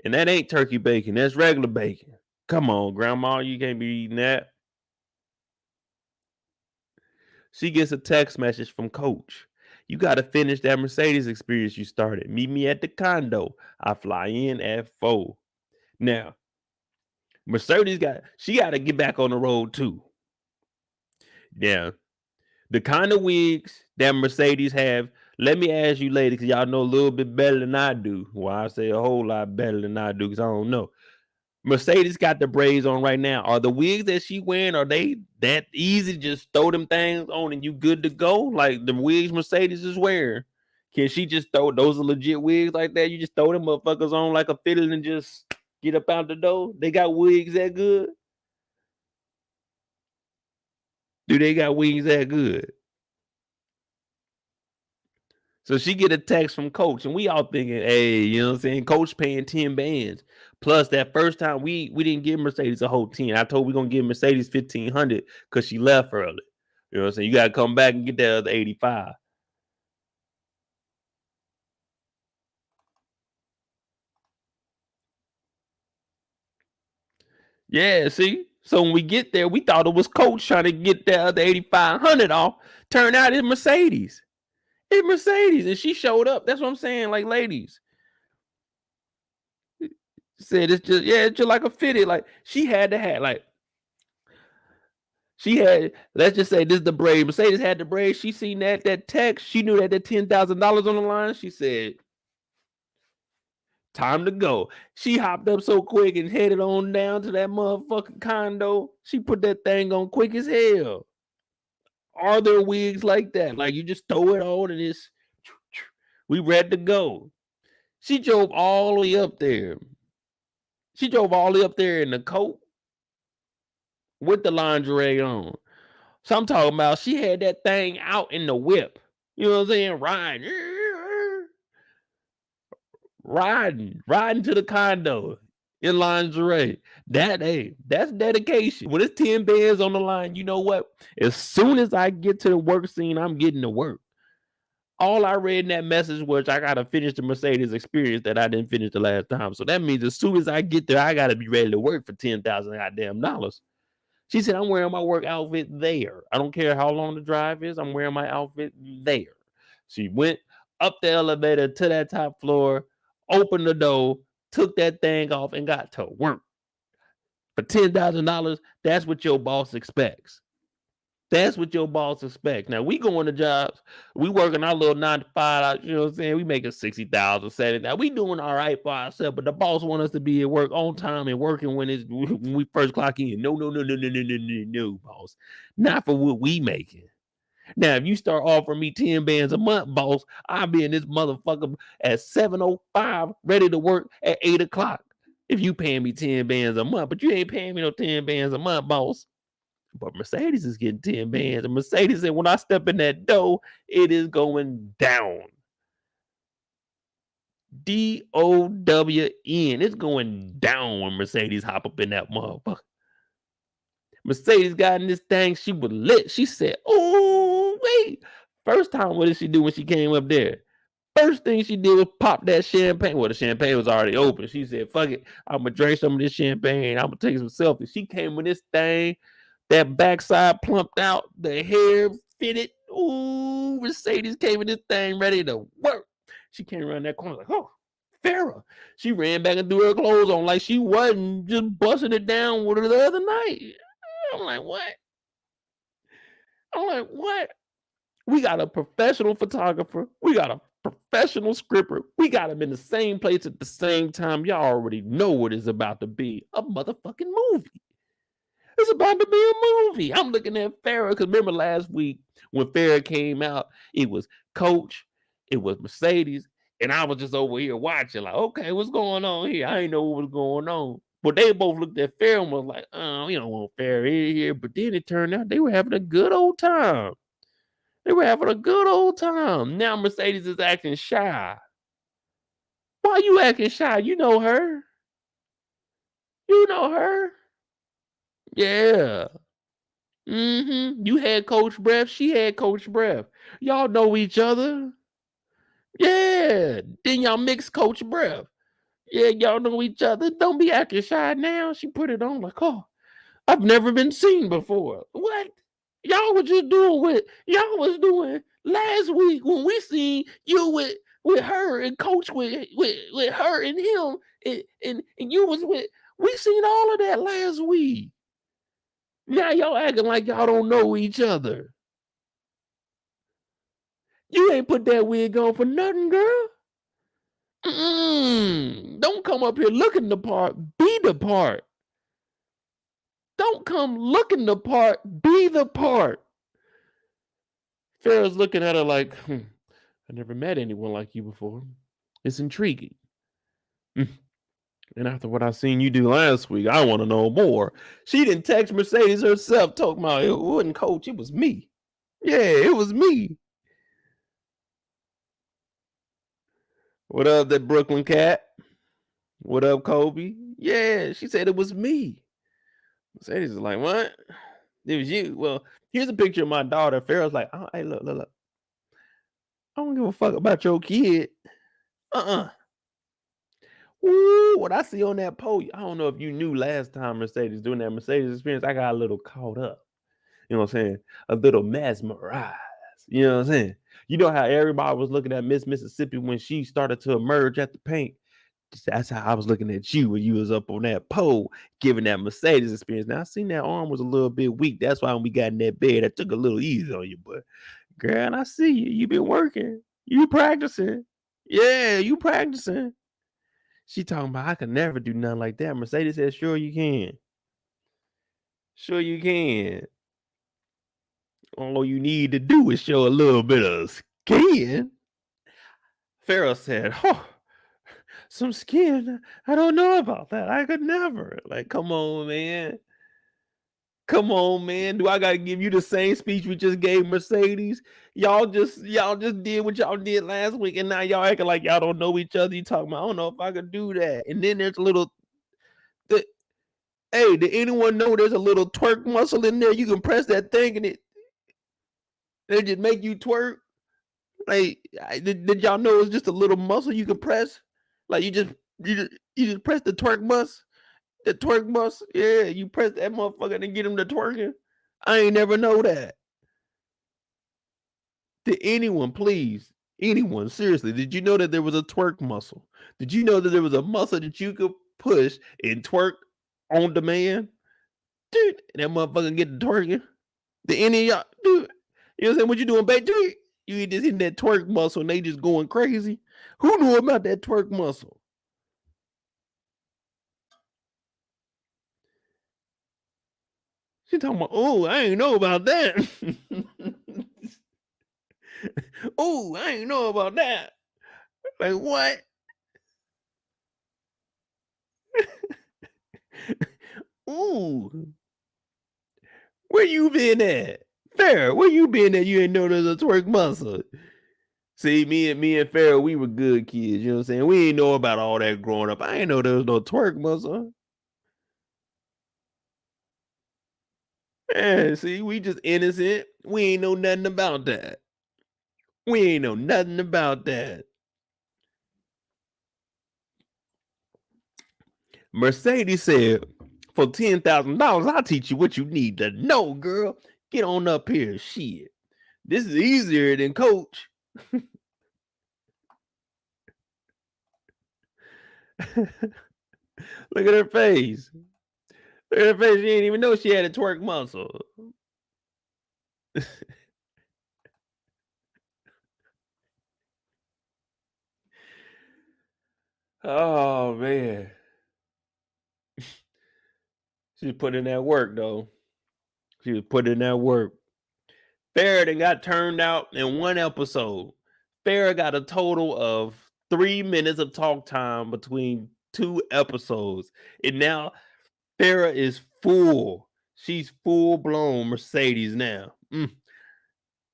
and that ain't turkey bacon. That's regular bacon. Come on, Grandma, you can't be eating that. She gets a text message from Coach. You got to finish that Mercedes experience you started. Meet me at the condo. I fly in at 4. Now, Mercedes got to get back on the road too. Yeah. The kind of wigs that Mercedes have, let me ask you ladies, because y'all know a little bit better than I do. Well, I say a whole lot better than I do because I don't know. Mercedes got the braids on right now. Are the wigs that she wearing, are they that easy? Just throw them things on and you good to go? Like the wigs Mercedes is wearing. Can she just throw those are legit wigs like that? You just throw them motherfuckers on like a fiddle and just get up out the door? They got wigs that good? Do they got wigs that good? So she get a text from Coach, and we all thinking, hey, you know what I'm saying? Coach paying 10 bands. Plus, that first time we didn't give Mercedes a whole 10. I told we gonna give Mercedes 1,500 because she left early. You know what I'm saying? You gotta come back and get that other 85. Yeah, see? So when we get there, we thought it was Coach trying to get that other 8,500 off. Turned out it's Mercedes. It's Mercedes. And she showed up. That's what I'm saying. Like, ladies. Said it's just like a fitted. Like, she had to have, like, she had, let's just say this is the braid. Mercedes had the braid. She seen that text. She knew that $10,000 on the line. She said, time to go. She hopped up so quick and headed on down to that motherfucking condo. She put that thing on quick as hell. Are there wigs like that? Like, you just throw it on and it's, we ready to go. She drove all the way up there. She drove all the way up there in the coat with the lingerie on. So I'm talking about she had that thing out in the whip. You know what I'm saying? Riding to the condo in lingerie. That's dedication. When it's 10 bands on the line, you know what? As soon as I get to the work scene, I'm getting to work. All I read in that message was I gotta finish the Mercedes experience that I didn't finish the last time. So that means as soon as I get there, I gotta be ready to work for $10,000 goddamn dollars. She said, I'm wearing my work outfit there. I don't care how long the drive is. I'm wearing my outfit there. She went up the elevator to that top floor, opened the door, took that thing off, and got to work. For $10,000, that's what your boss expects. That's what your boss expects. Now, we going to jobs. We working our little 9 to 5. You know what I'm saying? We making $60,000, $70,000. We doing all right for ourselves, but the boss want us to be at work on time and working when we first clock in. No, boss. Not for what we making. Now, if you start offering me 10 bands a month, boss, I'll be in this motherfucker at 7:05, ready to work at 8 o'clock. If you paying me 10 bands a month, but you ain't paying me no 10 bands a month, boss. But Mercedes is getting 10 bands. And Mercedes said, when I step in that door, it is going down. DOWN. It's going down when Mercedes hop up in that motherfucker. Mercedes got in this thing. She was lit. She said, oh, wait. First time, what did she do when she came up there? First thing she did was pop that champagne. Well, the champagne was already open. She said, fuck it. I'm going to drink some of this champagne. I'm going to take some selfies. She came with this thing. That backside plumped out, the hair fitted. Ooh, Mercedes came in this thing ready to work. She came around that corner like, oh, Farrah. She ran back and threw her clothes on like she wasn't just busting it down with her the other night. I'm like, what? We got a professional photographer. We got a professional scripper. We got them in the same place at the same time. Y'all already know what it's about to be. A motherfucking movie. It's about to be a movie. I'm looking at Farrah because remember last week when Farrah came out, it was Coach, it was Mercedes, and I was just over here watching like, okay, what's going on here? I didn't know what was going on. But they both looked at Farrah and was like, oh, we don't want Farrah in here. But then it turned out they were having a good old time. Now Mercedes is acting shy. Why you acting shy? You know her. Yeah. You had Coach Breath. She had Coach Breath. Y'all know each other. Yeah. Then y'all mix Coach Breath. Yeah, y'all know each other. Don't be acting shy now. She put it on like, oh, I've never been seen before. What? Y'all was just doing what y'all was doing last week when we seen you with her and Coach with her and him and you was with. We seen all of that last week. Now y'all acting like y'all don't know each other. You ain't put that wig on for nothing, girl. Don't come up here looking the part. Be the part. Don't come looking the part. Be the part. Farrah's looking at her like, I never met anyone like you before. It's intriguing. And after what I seen you do last week, I want to know more. She didn't text Mercedes herself talking about it wasn't Coach, it was me. Yeah, it was me. What up, that Brooklyn cat? What up, Kobe? Yeah, she said it was me. Mercedes is like, what? It was you. Well, here's a picture of my daughter. Farrah's like, oh, hey, look. I don't give a fuck about your kid. Ooh, what I see on that poll, I don't know if you knew last time Mercedes doing that Mercedes experience, I got a little caught up. You know what I'm saying? A little mesmerized. You know what I'm saying? You know how everybody was looking at Miss Mississippi when she started to emerge at the paint? That's how I was looking at you when you was up on that pole, giving that Mercedes experience. Now I seen that arm was a little bit weak. That's why when we got in that bed, I took a little easy on you. But girl, I see you. You been working. You practicing. Yeah, you practicing. She talking about I could never do nothing like that. Mercedes said, sure you can. Sure you can. All you need to do is show a little bit of skin. Pharaoh said, oh, some skin. I don't know about that. I could never. Like, come on, man. Come on, man. Do I gotta give you the same speech we just gave Mercedes? Y'all just did what y'all did last week, and now y'all acting like y'all don't know each other. You talking about, I don't know if I could do that. And then there's a little hey, did anyone know there's a little twerk muscle in there? You can press that thing and it just make you twerk. Like, did y'all know it's just a little muscle you can press? Like you just press the twerk muscle. The twerk muscle, yeah, you press that motherfucker and get him to twerking. I ain't never know that. Did anyone, please, anyone, seriously, did you know that there was a twerk muscle? Did you know that there was a muscle that you could push and twerk on demand? Dude, that motherfucker get the twerking. Did any of y'all, dude, you know what I'm saying? What you doing, back to it? You just hitting that twerk muscle and they just going crazy. Who knew about that twerk muscle? She talking about, oh, I ain't know about that. Oh, I ain't know about that. Like, what? Ooh. Where you been at? Farrah, where you been at? You ain't know there's a twerk muscle. See, me and Farrah, we were good kids. You know what I'm saying? We ain't know about all that growing up. I ain't know there was no twerk muscle. Yeah, see, we just innocent. We ain't know nothing about that. We ain't know nothing about that. Mercedes said, for $10,000, I'll teach you what you need to know, girl. Get on up here. Shit. This is easier than coach. Look at her face. Look at her face. She didn't even know she had a twerk muscle. Oh, man. She was putting in that work, though. She was putting in that work. Farrah got turned out in one episode. Farrah got a total of 3 minutes of talk time between 2 episodes. And now Farrah is full. She's full blown Mercedes now.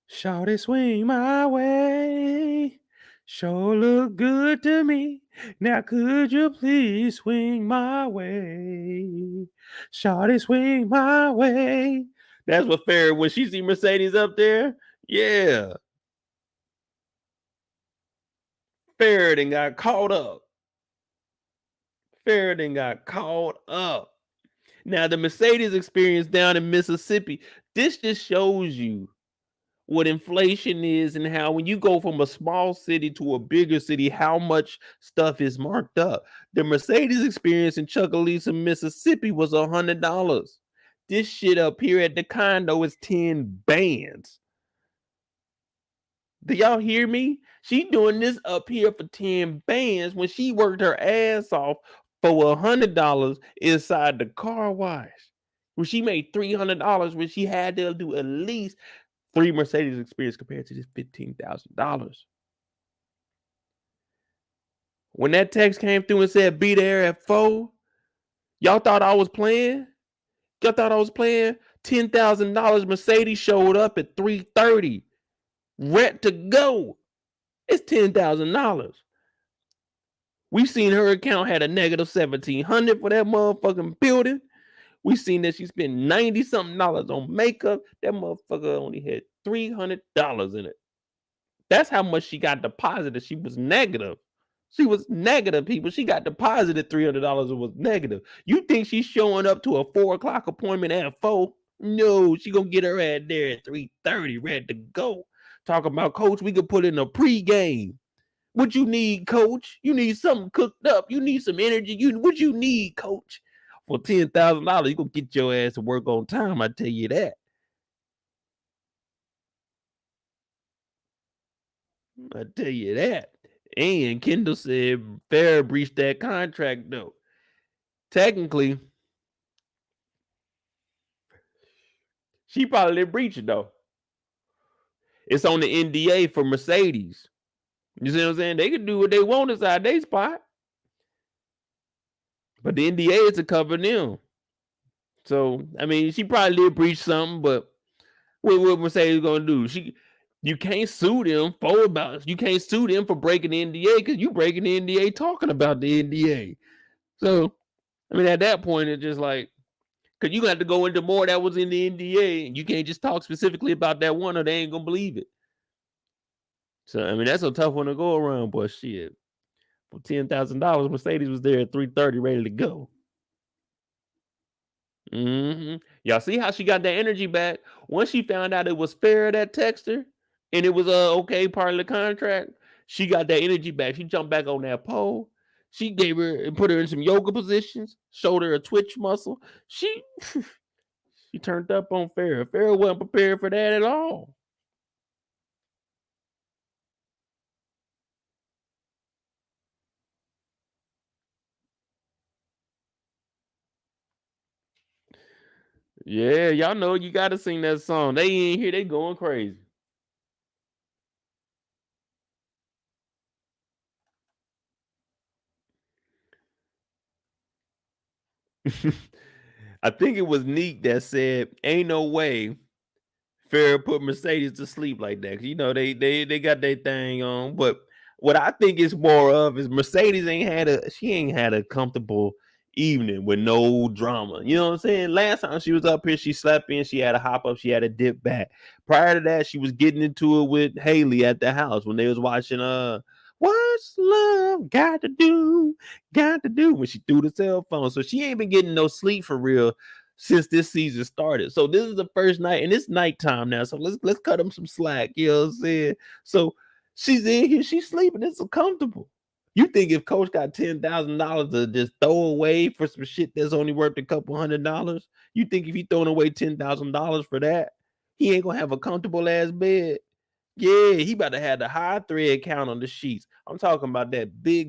Shawty swing my way. Sure look good to me. Now could you please swing my way? Shawty swing my way. That's what Farrah, when she see Mercedes up there, yeah. Farrah got caught up. Farrah got caught up. Now the Mercedes experience down in Mississippi, this just shows you what inflation is and how when you go from a small city to a bigger city, how much stuff is marked up. The Mercedes experience in Chucalissa, Mississippi was $100. This shit up here at the condo is 10 bands. Do y'all hear me? She doing this up here for 10 bands when she worked her ass off for $100 inside the car wash. When she made $300 when she had to do at least 3 Mercedes experience compared to this $15,000. When that text came through and said be there at 4, y'all thought I was playing? Y'all thought I was playing? $10,000 Mercedes showed up at 3:30. Rent to go. It's $10,000. We seen her account had a negative $1,700 for that motherfucking building. We seen that she spent $90-something on makeup. That motherfucker only had $300 in it. That's how much she got deposited. She was negative. She was negative, people. She got deposited $300 and was negative. You think she's showing up to a 4:00 appointment at 4? No, she gonna get her at there at 3:30, ready to go. Talking about, coach, we could put in a pregame. What you need, coach? You need something cooked up. You need some energy. What you need, coach? For $10,000, you gonna get your ass to work on time. I tell you that. I tell you that. And Kendall said Fair breached that contract though. Technically, she probably didn't breach it though. It's on the NDA for Mercedes. You see what I'm saying? They can do what they want inside their spot. But the NDA is to cover them. So, I mean, she probably did breach something, but what Mercedes gonna do? You can't sue them you can't sue them for breaking the NDA because you breaking the NDA talking about the NDA. So, I mean, at that point, it's just like, because you got to go into more that was in the NDA, and you can't just talk specifically about that one or they ain't gonna believe it. So, I mean, that's a tough one to go around, but shit. For $10,000, Mercedes was there at 3:30, ready to go. Y'all see how she got that energy back? Once she found out it was Fair that texted her, and it was okay part of the contract, she got that energy back. She jumped back on that pole. She gave her and put her in some yoga positions, showed her a twitch muscle. She turned up on Fair. Fair wasn't prepared for that at all. Yeah, y'all know you got to sing that song. They ain't here. They going crazy. I think it was Neek that said, "Ain't no way Fair put Mercedes to sleep like that." 'Cause, you know, they got their thing on. But what I think it's more of is Mercedes ain't had a comfortable evening with no drama. You know what I'm saying? Last time she was up here, she slept in, she had a hop up, she had a dip back. Prior to that, she was getting into it with Hailey at the house when they was watching What's Love Got to Do? When she threw the cell phone. So she ain't been getting no sleep for real since this season started. So this is the first night, and it's nighttime now. So let's cut them some slack. You know what I'm saying? So she's in here, she's sleeping. It's so comfortable. You think if coach got $10,000 to just throw away for some shit that's only worth a couple $100, you think if he throwing away $10,000 for that, he ain't gonna have a comfortable ass bed? Yeah, he about to have the high thread count on the sheets. I'm talking about that big,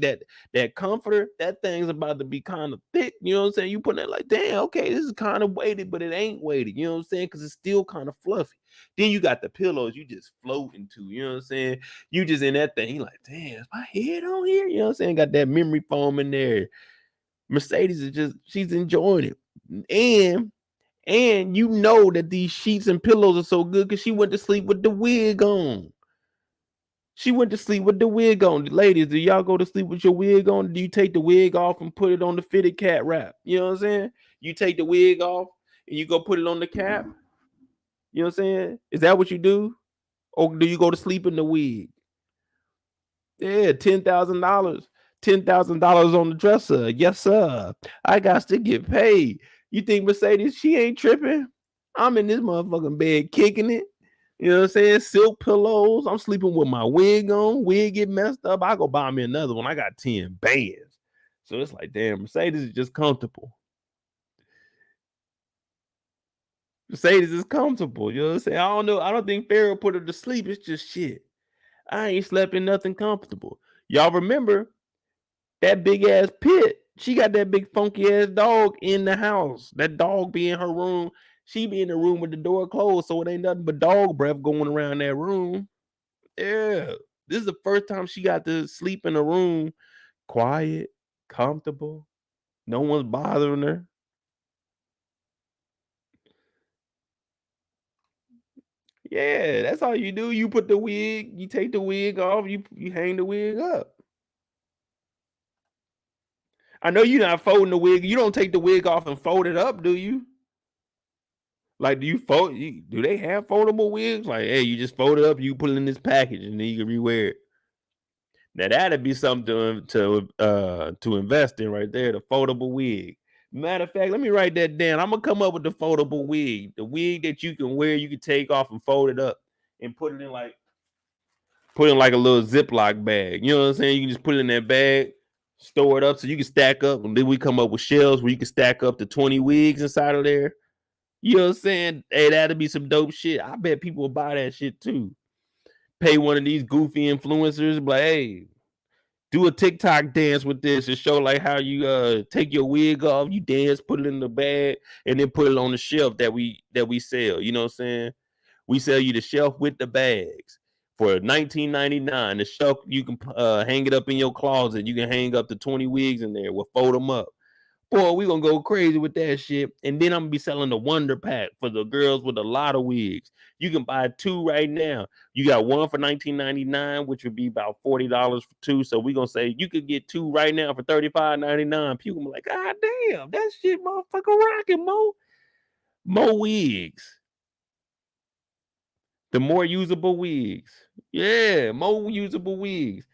that comforter. That thing's about to be kind of thick. You know what I'm saying? You put it like, damn, okay, this is kind of weighted, but it ain't weighted. You know what I'm saying? Because it's still kind of fluffy. Then you got the pillows you just float into. You know what I'm saying? You just in that thing. You like, damn, is my head on here? You know what I'm saying? Got that memory foam in there. Mercedes is she's enjoying it. And you know that these sheets and pillows are so good because she went to sleep with the wig on. She went to sleep with the wig on. Ladies, do y'all go to sleep with your wig on? Do you take the wig off and put it on the fitted cat wrap? You know what I'm saying? You take the wig off and you go put it on the cap. You know what I'm saying? Is that what you do? Or do you go to sleep in the wig? Yeah, $10,000. $10,000 on the dresser. Yes, sir. I got to get paid. You think Mercedes, she ain't tripping? I'm in this motherfucking bed kicking it. You know what I'm saying? Silk pillows. I'm sleeping with my wig on. Wig get messed up. I go buy me another one. I got 10 bands. So it's like, damn, Mercedes is just comfortable. Mercedes is comfortable. You know what I'm saying? I don't know. I don't think Farrah put her to sleep. It's just shit. I ain't slept in nothing comfortable. Y'all remember that big ass pit? She got that big funky ass dog in the house. That dog be in her room. She be in the room with the door closed, so it ain't nothing but dog breath going around that room. Yeah. This is the first time she got to sleep in a room quiet, comfortable. No one's bothering her. Yeah, that's all you do. You put the wig, you take the wig off, you hang the wig up. I know you're not folding the wig. You don't take the wig off and fold it up, do you? Like, do you fold? Do they have foldable wigs? Like, hey, you just fold it up, you put it in this package, and then you can rewear it. Now that'd be something to invest in right there. The foldable wig. Matter of fact, let me write that down. I'm gonna come up with the foldable wig. The wig that you can wear, you can take off and fold it up and put it in like a little Ziploc bag. You know what I'm saying? You can just put it in that bag, store it up so you can stack up, and then we come up with shelves where you can stack up to 20 wigs inside of there. You know what I'm saying? Hey, that'd be some dope shit. I bet people will buy that shit too. Pay one of these goofy influencers, be like, hey, do a TikTok dance with this and show like how you take your wig off, you dance, put it in the bag, and then put it on the shelf that we sell. You know what I'm saying? We sell you the shelf with the bags for $19.99. The shelf you can hang it up in your closet. You can hang up to 20 wigs in there. We'll fold them up. Boy, we gonna go crazy with that shit. And then I'm gonna be selling the Wonder Pack for the girls with a lot of wigs. You can buy two right now. You got one for $19.99, which would be about $40 for two. So we gonna say you could get two right now for $35.99. People be like, God damn, that shit motherfucker rocking, Mo. Mo wigs. The more usable wigs. Yeah, more usable wigs.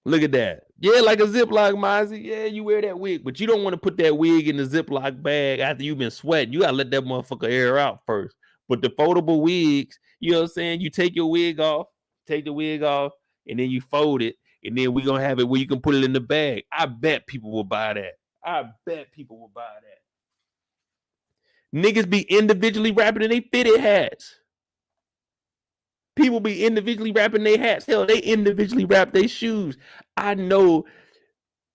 Look at that. Yeah, like a Ziploc, Mozzie. Yeah, you wear that wig, but you don't want to put that wig in the Ziploc bag after you've been sweating. You got to let that motherfucker air out first. But the foldable wigs, you know what I'm saying? You take your wig off, and then you fold it, and then we're going to have it where you can put it in the bag. I bet people will buy that. Niggas be individually wrapping in they fitted hats. People be individually wrapping their hats. Hell, they individually wrap their shoes. I know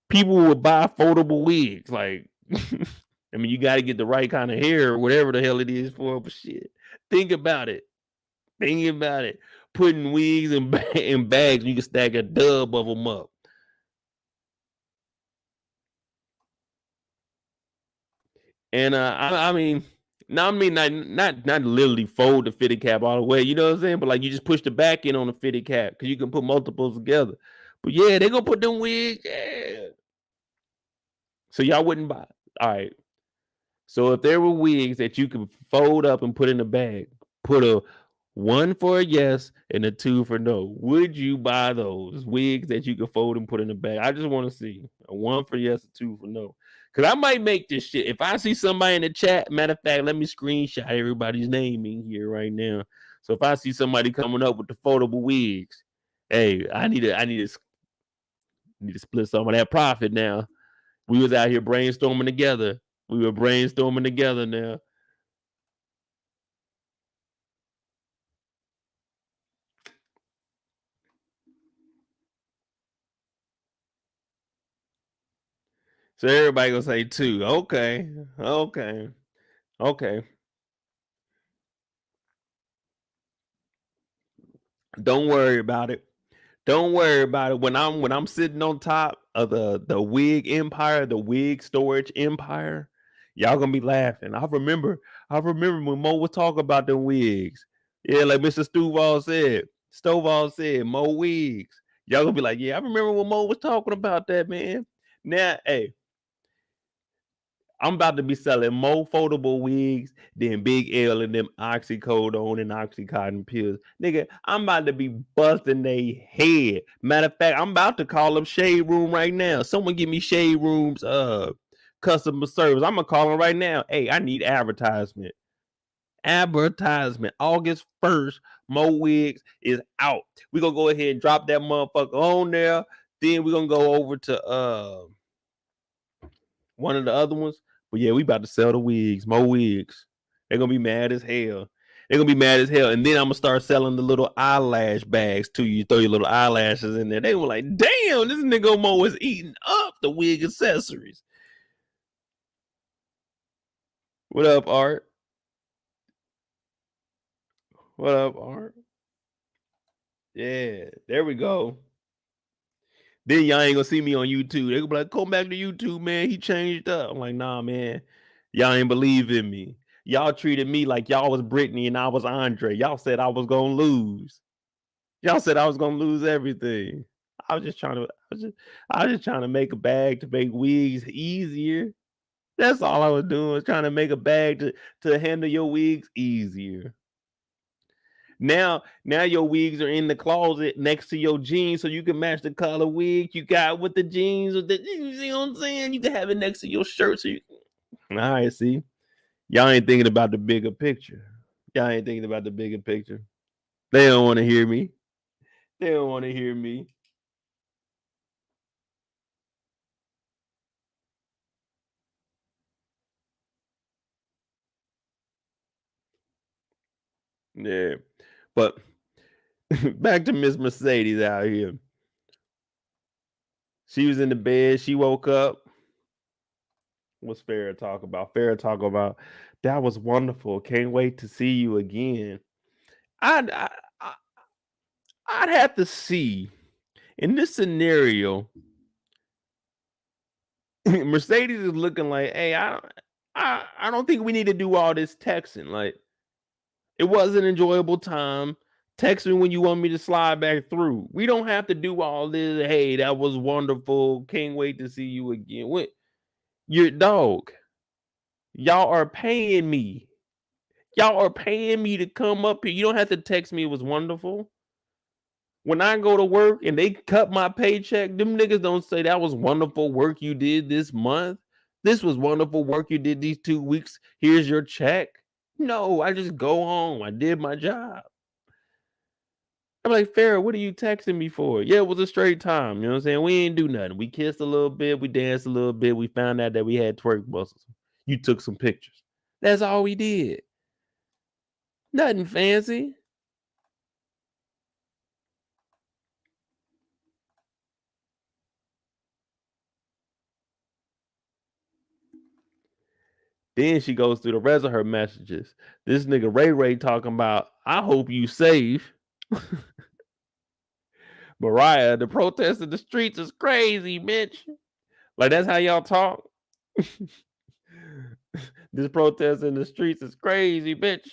people will buy foldable wigs. Like, I mean, you got to get the right kind of hair or whatever the hell it is for. But shit, think about it. Putting wigs in bags, you can stack a dub of them up. And I mean, not literally fold the fitted cap all the way, you know what I'm saying? But like you just push the back in on the fitted cap because you can put multiples together. But yeah, they gonna put them wigs. Yeah. So y'all wouldn't buy. All right. So if there were wigs that you could fold up and put in a bag, put a 1 for a yes and a 2 for no. Would you buy those wigs that you could fold and put in a bag? I just want to see a 1 for yes, a 2 for no. Cause I might make this shit. If I see somebody in the chat, matter of fact, let me screenshot everybody's name in here right now. So if I see somebody coming up with the foldable wigs, hey, I need to split some of that profit now. We was out here brainstorming together. We were brainstorming together now. So everybody gonna say 2. Okay. Don't worry about it. When I'm sitting on top of the wig empire, the wig storage empire, y'all gonna be laughing. I remember when Mo was talking about the wigs. Yeah, like Mr. Stovall said, Mo wigs. Y'all gonna be like, yeah, I remember when Mo was talking about that, man. Now, hey, I'm about to be selling more foldable wigs than Big L and them oxycodone and oxycontin pills. Nigga, I'm about to be busting their head. Matter of fact, I'm about to call up Shade Room right now. Someone give me Shade Room's customer service. I'm gonna call them right now. Hey, I need advertisement. August 1st, Mo Wigs is out. We're gonna go ahead and drop that motherfucker on there. Then we're gonna go over to one of the other ones. But yeah, we about to sell the wigs, Mo wigs. They're gonna be mad as hell. And then I'm gonna start selling the little eyelash bags to you. Throw your little eyelashes in there. They were like, damn, this nigga Mo is eating up the wig accessories. What up, Art? Yeah, there we go. Then y'all ain't gonna see me on YouTube. They gonna be like, come back to YouTube, man. He changed up. I'm like, nah, man. Y'all ain't believe in me. Y'all treated me like y'all was Brittany and I was Andre. Y'all said I was gonna lose. Y'all said I was gonna lose everything. I was just trying to make a bag to make wigs easier. That's all I was doing, was trying to make a bag to handle your wigs easier. Now your wigs are in the closet next to your jeans, so you can match the color wig you got with the jeans. With the, you see what I'm saying? You can have it next to your shirt. So you, all right, see, y'all ain't thinking about the bigger picture. Y'all ain't thinking about the bigger picture. They don't want to hear me. They don't want to hear me. Yeah, but back to Miss Mercedes out here. She was in the bed. She woke up. What's Farrah talk about? Farrah talk about that was wonderful. Can't wait to see you again. I'd I, I'd have to see in this scenario. Mercedes is looking like, hey, I don't think we need to do all this texting. Like, it was an enjoyable time. Text me when you want me to slide back through. We don't have to do all this. Hey, that was wonderful. Can't wait to see you again. What? Your dog. Y'all are paying me. Y'all are paying me to come up here. You don't have to text me. It was wonderful. When I go to work and they cut my paycheck, them niggas don't say that was wonderful work you did this month. This was wonderful work you did these 2 weeks. Here's your check. No, I just go home. I did my job. I'm like, Farrah, what are you texting me for? Yeah, it was a straight time. You know what I'm saying? We ain't do nothing. We kissed a little bit. We danced a little bit. We found out that we had twerk muscles. You took some pictures. That's all we did. Nothing fancy. Then she goes through the rest of her messages. This nigga Ray talking about, I hope you safe. Mariah, the protest in the streets is crazy, bitch. Like, that's how y'all talk. This protest in the streets is crazy, bitch.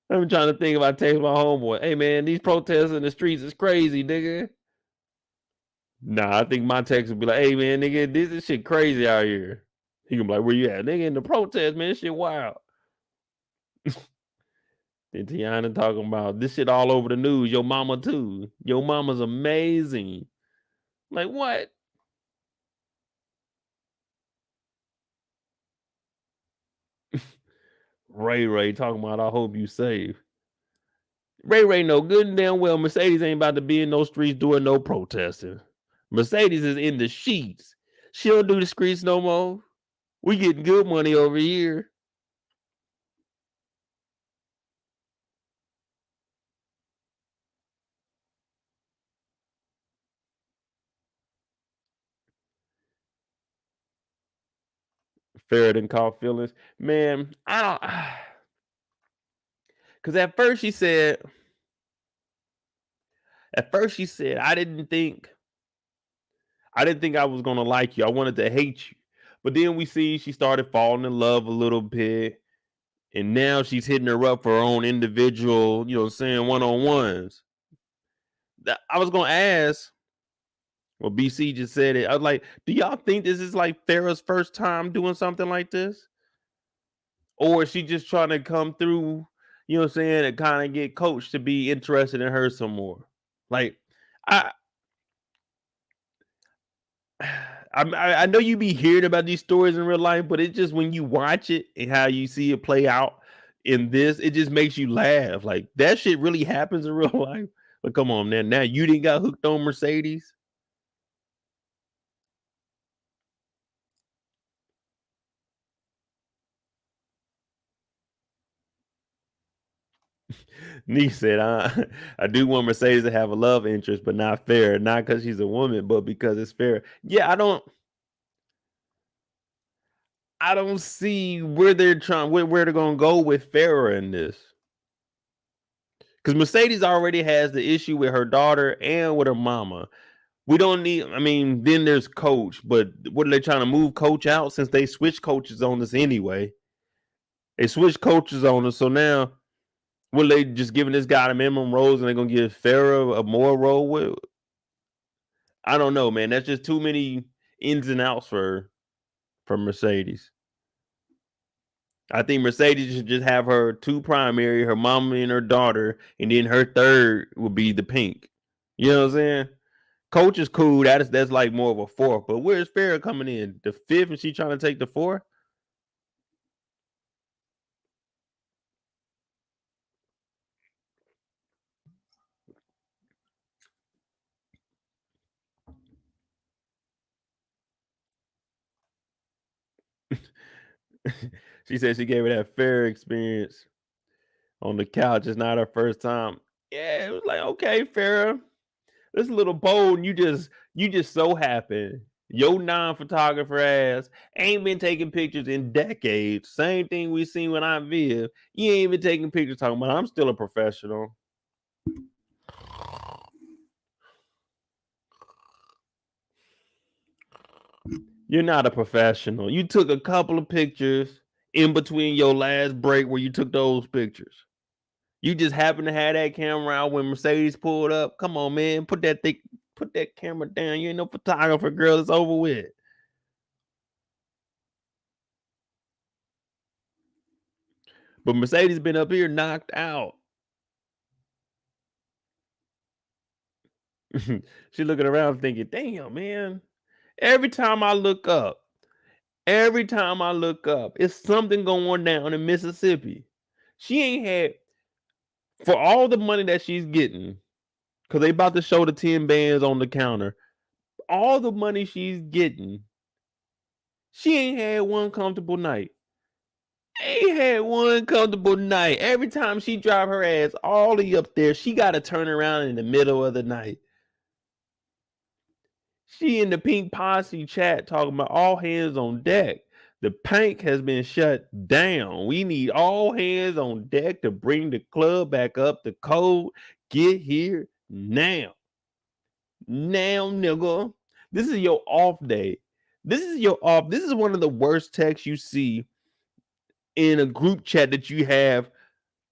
I'm trying to think if I text my homeboy, hey man, these protests in the streets is crazy, nigga. Nah, I think my text would be like, hey man, nigga, this shit crazy out here. He gonna be like, where you at? Nigga, in the protest, man, this shit wild. Then Tiana talking about this shit all over the news. Your mama too. Your mama's amazing. Like what? Ray talking about I hope you safe. Ray know good and damn well Mercedes ain't about to be in those streets doing no protesting. Mercedes is in the sheets. She don't do the streets no more. We getting good money over here. Farrah didn't call feelings. Man, I don't because at first she said I didn't think I was gonna like you. I wanted to hate you. But then we see she started falling in love a little bit. And now she's hitting her up for her own individual, you know, saying one-on-ones. I was gonna ask. Well, BC just said it. I was like, do y'all think this is like Farrah's first time doing something like this? Or is she just trying to come through, you know what I'm saying, and kind of get coached to be interested in her some more? Like, I I know you be hearing about these stories in real life, but it's just when you watch it and how you see it play out in this, it just makes you laugh. Like that shit really happens in real life. But come on, man. Now you didn't got hooked on Mercedes. Nee said, I do want Mercedes to have a love interest, but not fair. Not because she's a woman, but because it's fair. Yeah, I don't see where they're trying where they're gonna go with Farrah in this. Because Mercedes already has the issue with her daughter and with her mama. We don't need, I mean, then there's coach, but what are they trying to move coach out since they switched coaches on us anyway? They switched coaches on us, so now what are they just giving this guy the minimum roles and they're gonna give Farrah a more role with? I don't know, man. That's just too many ins and outs for Mercedes. I think Mercedes should just have her two primary, her mama and her daughter, and then her third will be the pink. You know what I'm saying? Coach is cool. That's like more of a fourth. But where's Farrah coming in? The fifth, and she trying to take the fourth? She said she gave her that fair experience on the couch. It's not her first time. Yeah, it was like, okay, Farrah, it's a little bold. And you just so happen your non-photographer ass ain't been taking pictures in decades. Same thing we seen when I'm Viv. You ain't been taking pictures talking about I'm still a professional. You're not a professional. You took a couple of pictures in between your last break where you took those pictures. You just happened to have that camera out when Mercedes pulled up. Come on, man. Put that camera down. You ain't no photographer, girl. It's over with. But Mercedes been up here knocked out. She looking around thinking, damn, man. Every time I look up, it's something going down in Mississippi. She ain't had for all the money that she's getting, because they about to show the 10 bands on the counter. All the money she's getting, she ain't had one comfortable night. Ain't had one comfortable night. Every time she drive her ass all the way up there, she got to turn around in the middle of the night. She in the Pink Posse chat talking about all hands on deck. The Pink has been shut down. We need all hands on deck to bring the club back up. The code, get here now. Now, nigga. This is your off day. This is one of the worst texts you see in a group chat that you have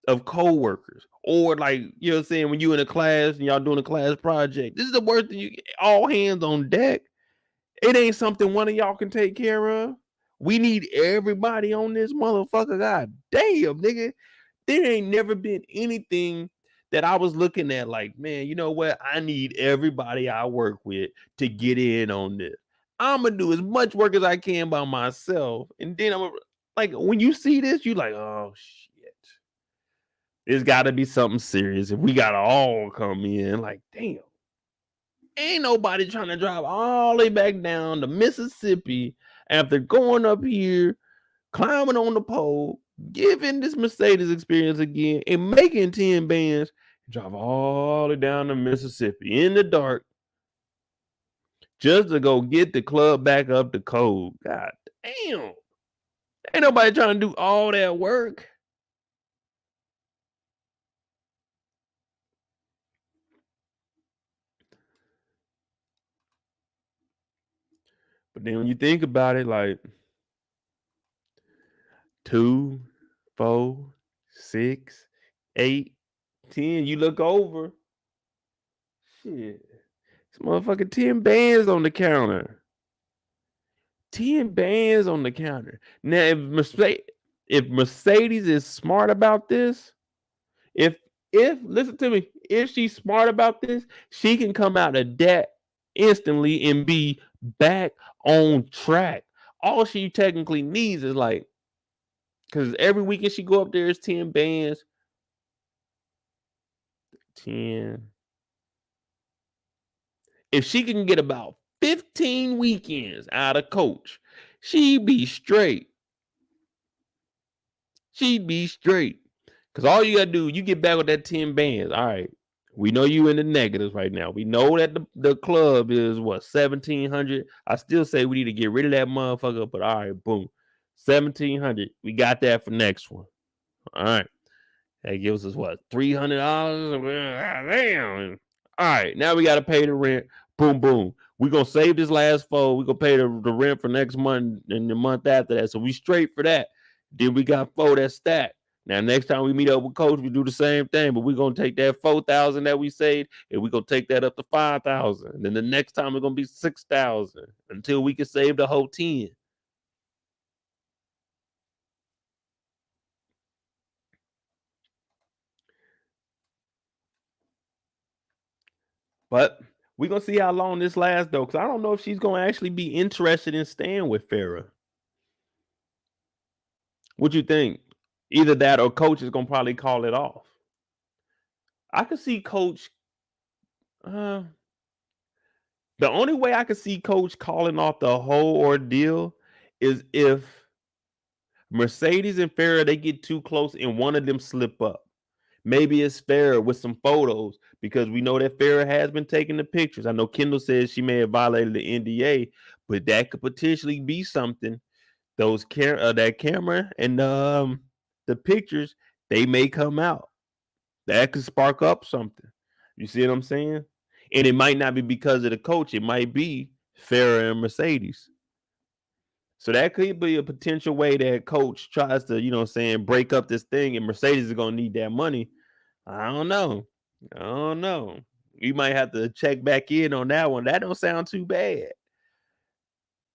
of co-workers. Or like, you know what I'm saying, when you in a class and y'all doing a class project. This is the worst thing. All hands on deck. It ain't something one of y'all can take care of. We need everybody on this motherfucker. God damn, nigga. There ain't never been anything that I was looking at like, man, you know what? I need everybody I work with to get in on this. I'm gonna do as much work as I can by myself. And then I'm like, when you see this, you like, oh shit. It's gotta be something serious. If we gotta all come in, like, damn. Ain't nobody trying to drive all the way back down to Mississippi after going up here, climbing on the pole, giving this Mercedes experience again, and making 10 bands, drive all the way down to Mississippi in the dark just to go get the club back up to code. God damn. Ain't nobody trying to do all that work. But then when you think about it, like 2, 4, 6, 8, 10, you look over. Shit. It's motherfucking 10 bands on the counter. 10 bands on the counter. Now, if Mercedes is smart about this, if listen to me, if she's smart about this, she can come out of debt instantly and be back on track. All she technically needs is like, because every weekend she go up there is 10 bands. 10. If she can get about 15 weekends out of coach, she'd be straight. She'd be straight. Because all you gotta do, you get back with that 10 bands. All right. We know you in the negatives right now. We know that the club is what, 1,700. I still say we need to get rid of that motherfucker, but all right, boom. 1,700. We got that for next one. All right. That gives us what, $300? Damn. All right, now we gotta pay the rent. Boom, boom. We're gonna save this last four. We're gonna pay the rent for next month and the month after that. So we straight for that. Then we got four that stack. Now, next time we meet up with coach, we do the same thing, but we're gonna take that 4,000 that we saved and we're gonna take that up to 5,000. And then the next time it's gonna be 6,000 until we can save the whole 10. But we're gonna see how long this lasts though, because I don't know if she's gonna actually be interested in staying with Farrah. What you think? Either that or Coach is gonna probably call it off. I could see Coach. Uh, the only way I could see Coach calling off the whole ordeal is if Mercedes and Farrah they get too close and one of them slip up. Maybe it's Farrah with some photos because we know that Farrah has been taking the pictures. I know Kendall says she may have violated the NDA, but that could potentially be something. Those that camera and the pictures they may come out. That could spark up something. You see what I'm saying? And it might not be because of the coach. It might be Farrah and Mercedes. So that could be a potential way that coach tries to, break up this thing, and Mercedes is gonna need that money. I don't know. You might have to check back in on that one. That don't sound too bad.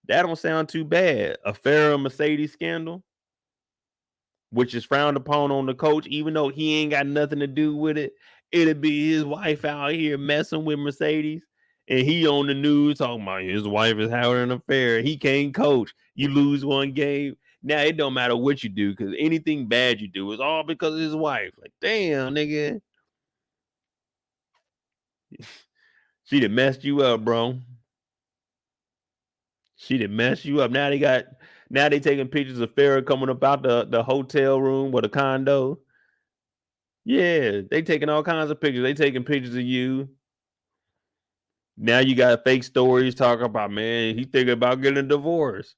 A Farrah Mercedes scandal, which is frowned upon on the coach, even though he ain't got nothing to do with it. It'd be his wife out here messing with Mercedes, and he on the news talking about his wife is having an affair. He can't coach. You lose one game. Now it don't matter what you do, because anything bad you do is all because of his wife. Like, damn, nigga. She done messed you up, bro. She done messed you up. Now they taking pictures of Farrah coming up out the hotel room or the condo. Yeah, they taking all kinds of pictures. They taking pictures of you. Now you got fake stories talking about, man, he thinking about getting a divorce.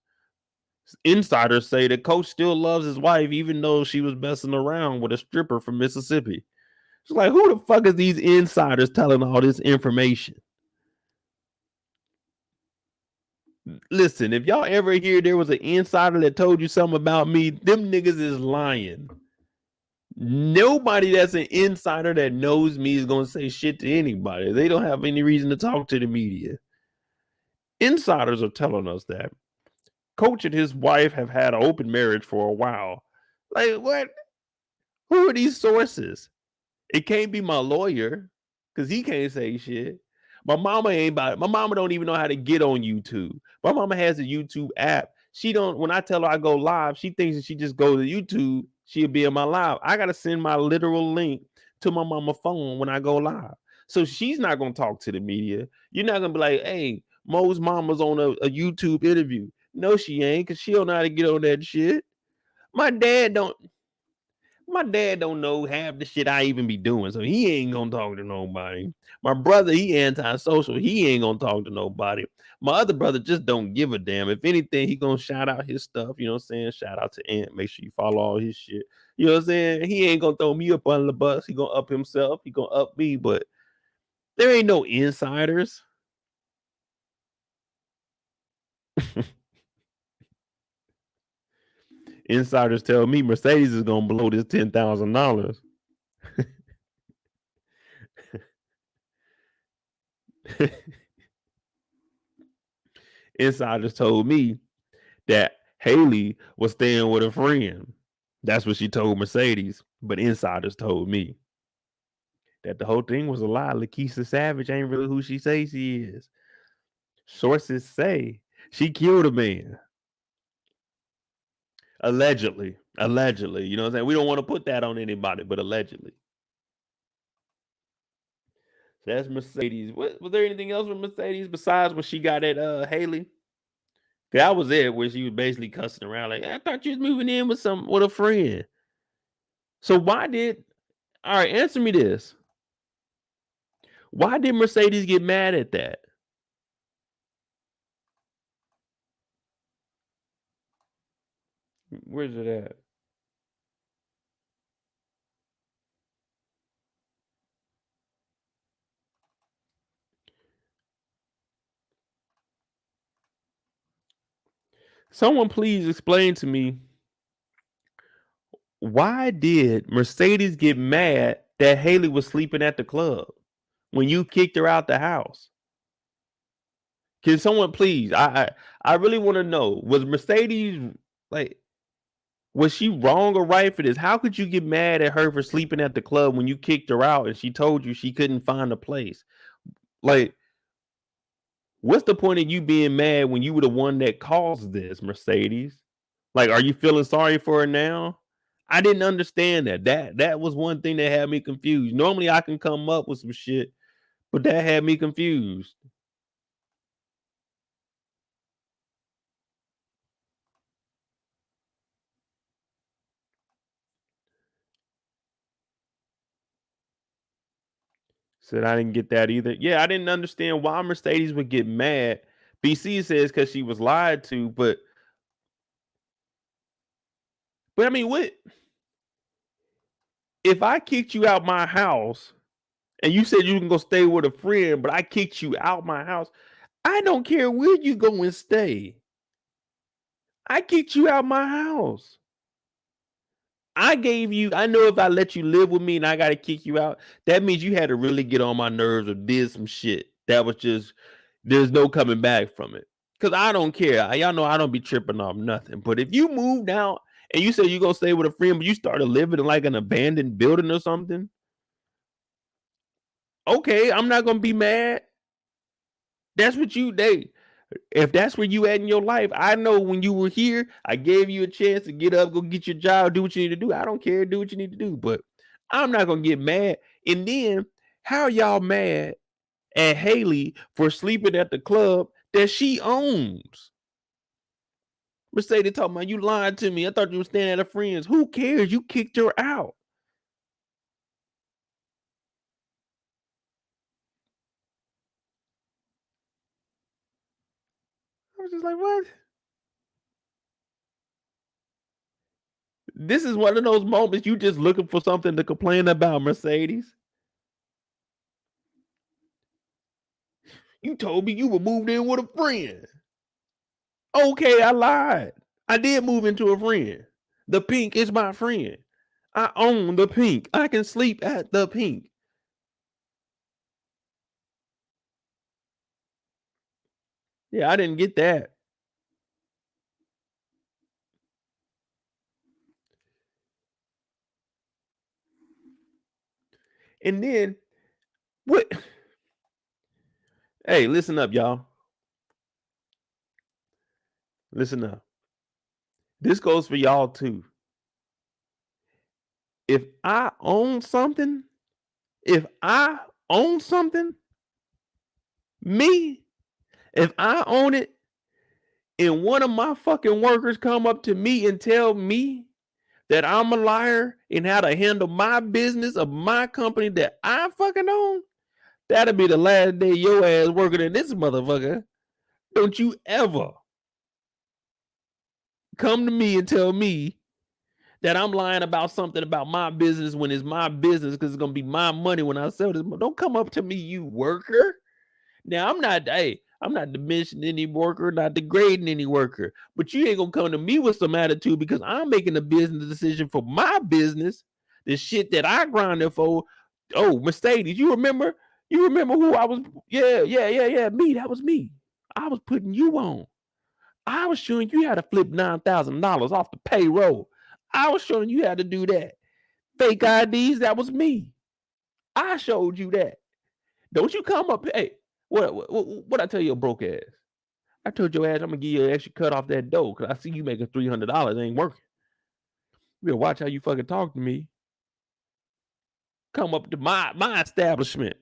Insiders say the coach still loves his wife, even though she was messing around with a stripper from Mississippi. It's like, who the fuck is these insiders telling all this information? Listen, if y'all ever hear there was an insider that told you something about me, them niggas is lying. Nobody that's an insider that knows me is going to say shit to anybody. They don't have any reason to talk to the media. Insiders are telling us that Coach and his wife have had an open marriage for a while. Like, what? Who are these sources? It can't be my lawyer, because he can't say shit. My mama ain't about it. My mama don't even know how to get on YouTube. My mama has a YouTube app. She don't, when I tell her I go live, she thinks that she just go to YouTube, she'll be in my live. I gotta send my literal link to my mama phone when I go live. So she's not gonna talk to the media. You're not gonna be like, hey, Mo's mama's on a YouTube interview. No, she ain't, because she don't know how to get on that shit. My dad don't know half the shit I even be doing, so he ain't gonna talk to nobody. My brother, he antisocial. He ain't gonna talk to nobody. My other brother just don't give a damn. If anything, he gonna shout out his stuff. You know what I'm saying? Shout out to Ant. Make sure you follow all his shit. You know what I'm saying? He ain't gonna throw me up under the bus. He gonna up himself. He gonna up me, but there ain't no insiders. Insiders tell me Mercedes is gonna blow this $10,000. Insiders told me that Hailey was staying with a friend. That's what she told Mercedes. But insiders told me that the whole thing was a lie. Lakeisha Savage ain't really who she says she is. Sources say she killed a man. Allegedly. You know what I'm saying? We don't want to put that on anybody, but allegedly. So that's Mercedes. Was there anything else with Mercedes besides when she got at Hailey? That was it, where she was basically cussing around like, I thought you was moving in with a friend. So answer me this. Why did Mercedes get mad at that? Where's it at? Someone please explain to me, why did Mercedes get mad that Hailey was sleeping at the club when you kicked her out the house? Can someone please? I really want to know. Was Mercedes was she wrong or right for this? How could you get mad at her for sleeping at the club when you kicked her out and she told you she couldn't find a place? Like, what's the point of you being mad when you were the one that caused this, Mercedes? Like, are you feeling sorry for her now? I didn't understand that. That was one thing that had me confused. Normally I can come up with some shit, but that had me confused. Said I didn't get that either. Yeah, I didn't understand why Mercedes would get mad. BC says because she was lied to, but I mean, what if I kicked you out my house and you said you can go stay with a friend, but I kicked you out my house? I don't care where you go and stay. I kicked you out my house. I know if I let you live with me and I got to kick you out, that means you had to really get on my nerves or did some shit. That was just, there's no coming back from it. Because I don't care. Y'all know I don't be tripping off nothing. But if you moved out and you said you going to stay with a friend, but you started living in like an abandoned building or something, okay, I'm not going to be mad. That's what if that's where you at in your life, I know when you were here, I gave you a chance to get up, go get your job, do what you need to do. I don't care, do what you need to do, but I'm not gonna get mad. And then how y'all mad at Hailey for sleeping at the club that she owns? Mercedes talking about you lied to me. I thought you were staying at a friend's. Who cares? You kicked her out. I was just like, what? This is one of those moments you just looking for something to complain about, Mercedes. You told me you were moved in with a friend. Okay, I lied. I did move into a friend. The pink is my friend. I own the pink. I can sleep at the pink. Yeah, I didn't get that. And then what? Hey, listen up, y'all. Listen up. This goes for y'all too. If I own something, me, if I own it, and one of my fucking workers come up to me and tell me that I'm a liar and how to handle my business of my company that I fucking own, that'll be the last day your ass working in this motherfucker. Don't you ever come to me and tell me that I'm lying about something about my business when it's my business because it's gonna be my money when I sell this. Don't come up to me, you worker. Now I'm not diminishing any worker, not degrading any worker, but you ain't gonna come to me with some attitude because I'm making a business decision for my business, the shit that I grinded for. Oh, Mercedes, you remember? You remember who I was? Yeah. Me, that was me. I was putting you on. I was showing you how to flip $9,000 off the payroll. I was showing you how to do that. Fake IDs, that was me. I showed you that. Don't you come up, hey, what I tell your broke ass? I told your ass I'm gonna give you an extra cut off that dough because I see you making $300. It ain't working. You better watch how you fucking talk to me. Come up to my establishment.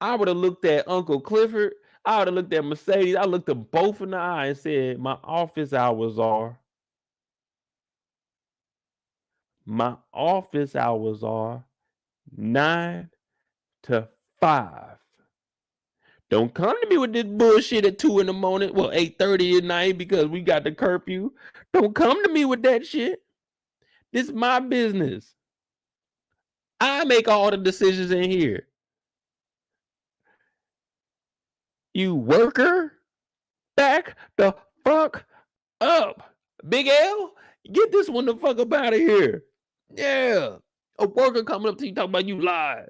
I would have looked at Uncle Clifford. I would have looked at Mercedes. I looked them both in the eye and said, my office hours are 9 to 5. Don't come to me with this bullshit at 2 in the morning. Well, 8:30 at night because we got the curfew. Don't come to me with that shit. This is my business. I make all the decisions in here. You worker, back the fuck up. Big L, get this one the fuck up out of here. Yeah. A worker coming up to you talking about you lied.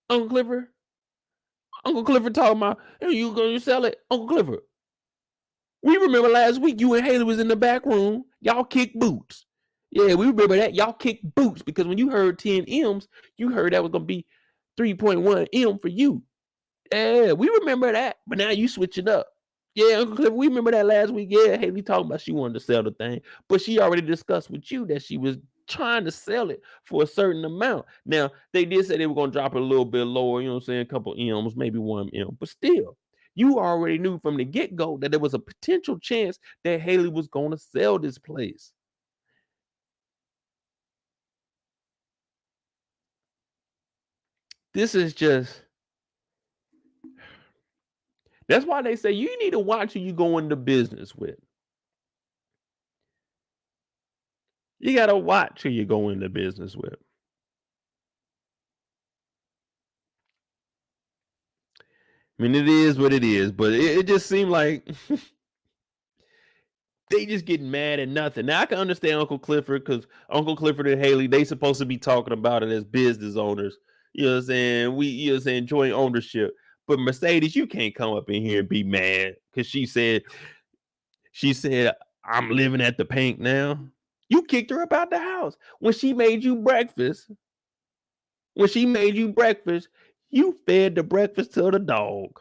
Uncle Clifford talking about, hey, you gonna sell it? Uncle Clifford. We remember last week you and Hailey was in the back room. Y'all kicked boots. Yeah, we remember that. Y'all kicked boots because when you heard 10 M's, you heard that was gonna be 3.1 M for you. Yeah, we remember that. But now you switch it up. Yeah, Uncle Clifford, we remember that last week. Yeah, Hailey talking about she wanted to sell the thing, but she already discussed with you that she was trying to sell it for a certain amount. Now, they did say they were going to drop it a little bit lower, you know what I'm saying? A couple M's, maybe 1 M, but still, you already knew from the get-go that there was a potential chance that Hailey was going to sell this place. This is just, that's why they say you need to watch who you go into business with. You got to watch who you go into business with. I mean, it is what it is, but it just seemed like they just getting mad at nothing. Now I can understand Uncle Clifford because Uncle Clifford and Hailey, they supposed to be talking about it as business owners. You know what I'm saying? You know what I'm saying, joint ownership. But Mercedes, you can't come up in here and be mad because she said, I'm living at the Pink now. You kicked her up out the house. When she made you breakfast, you fed the breakfast to the dog.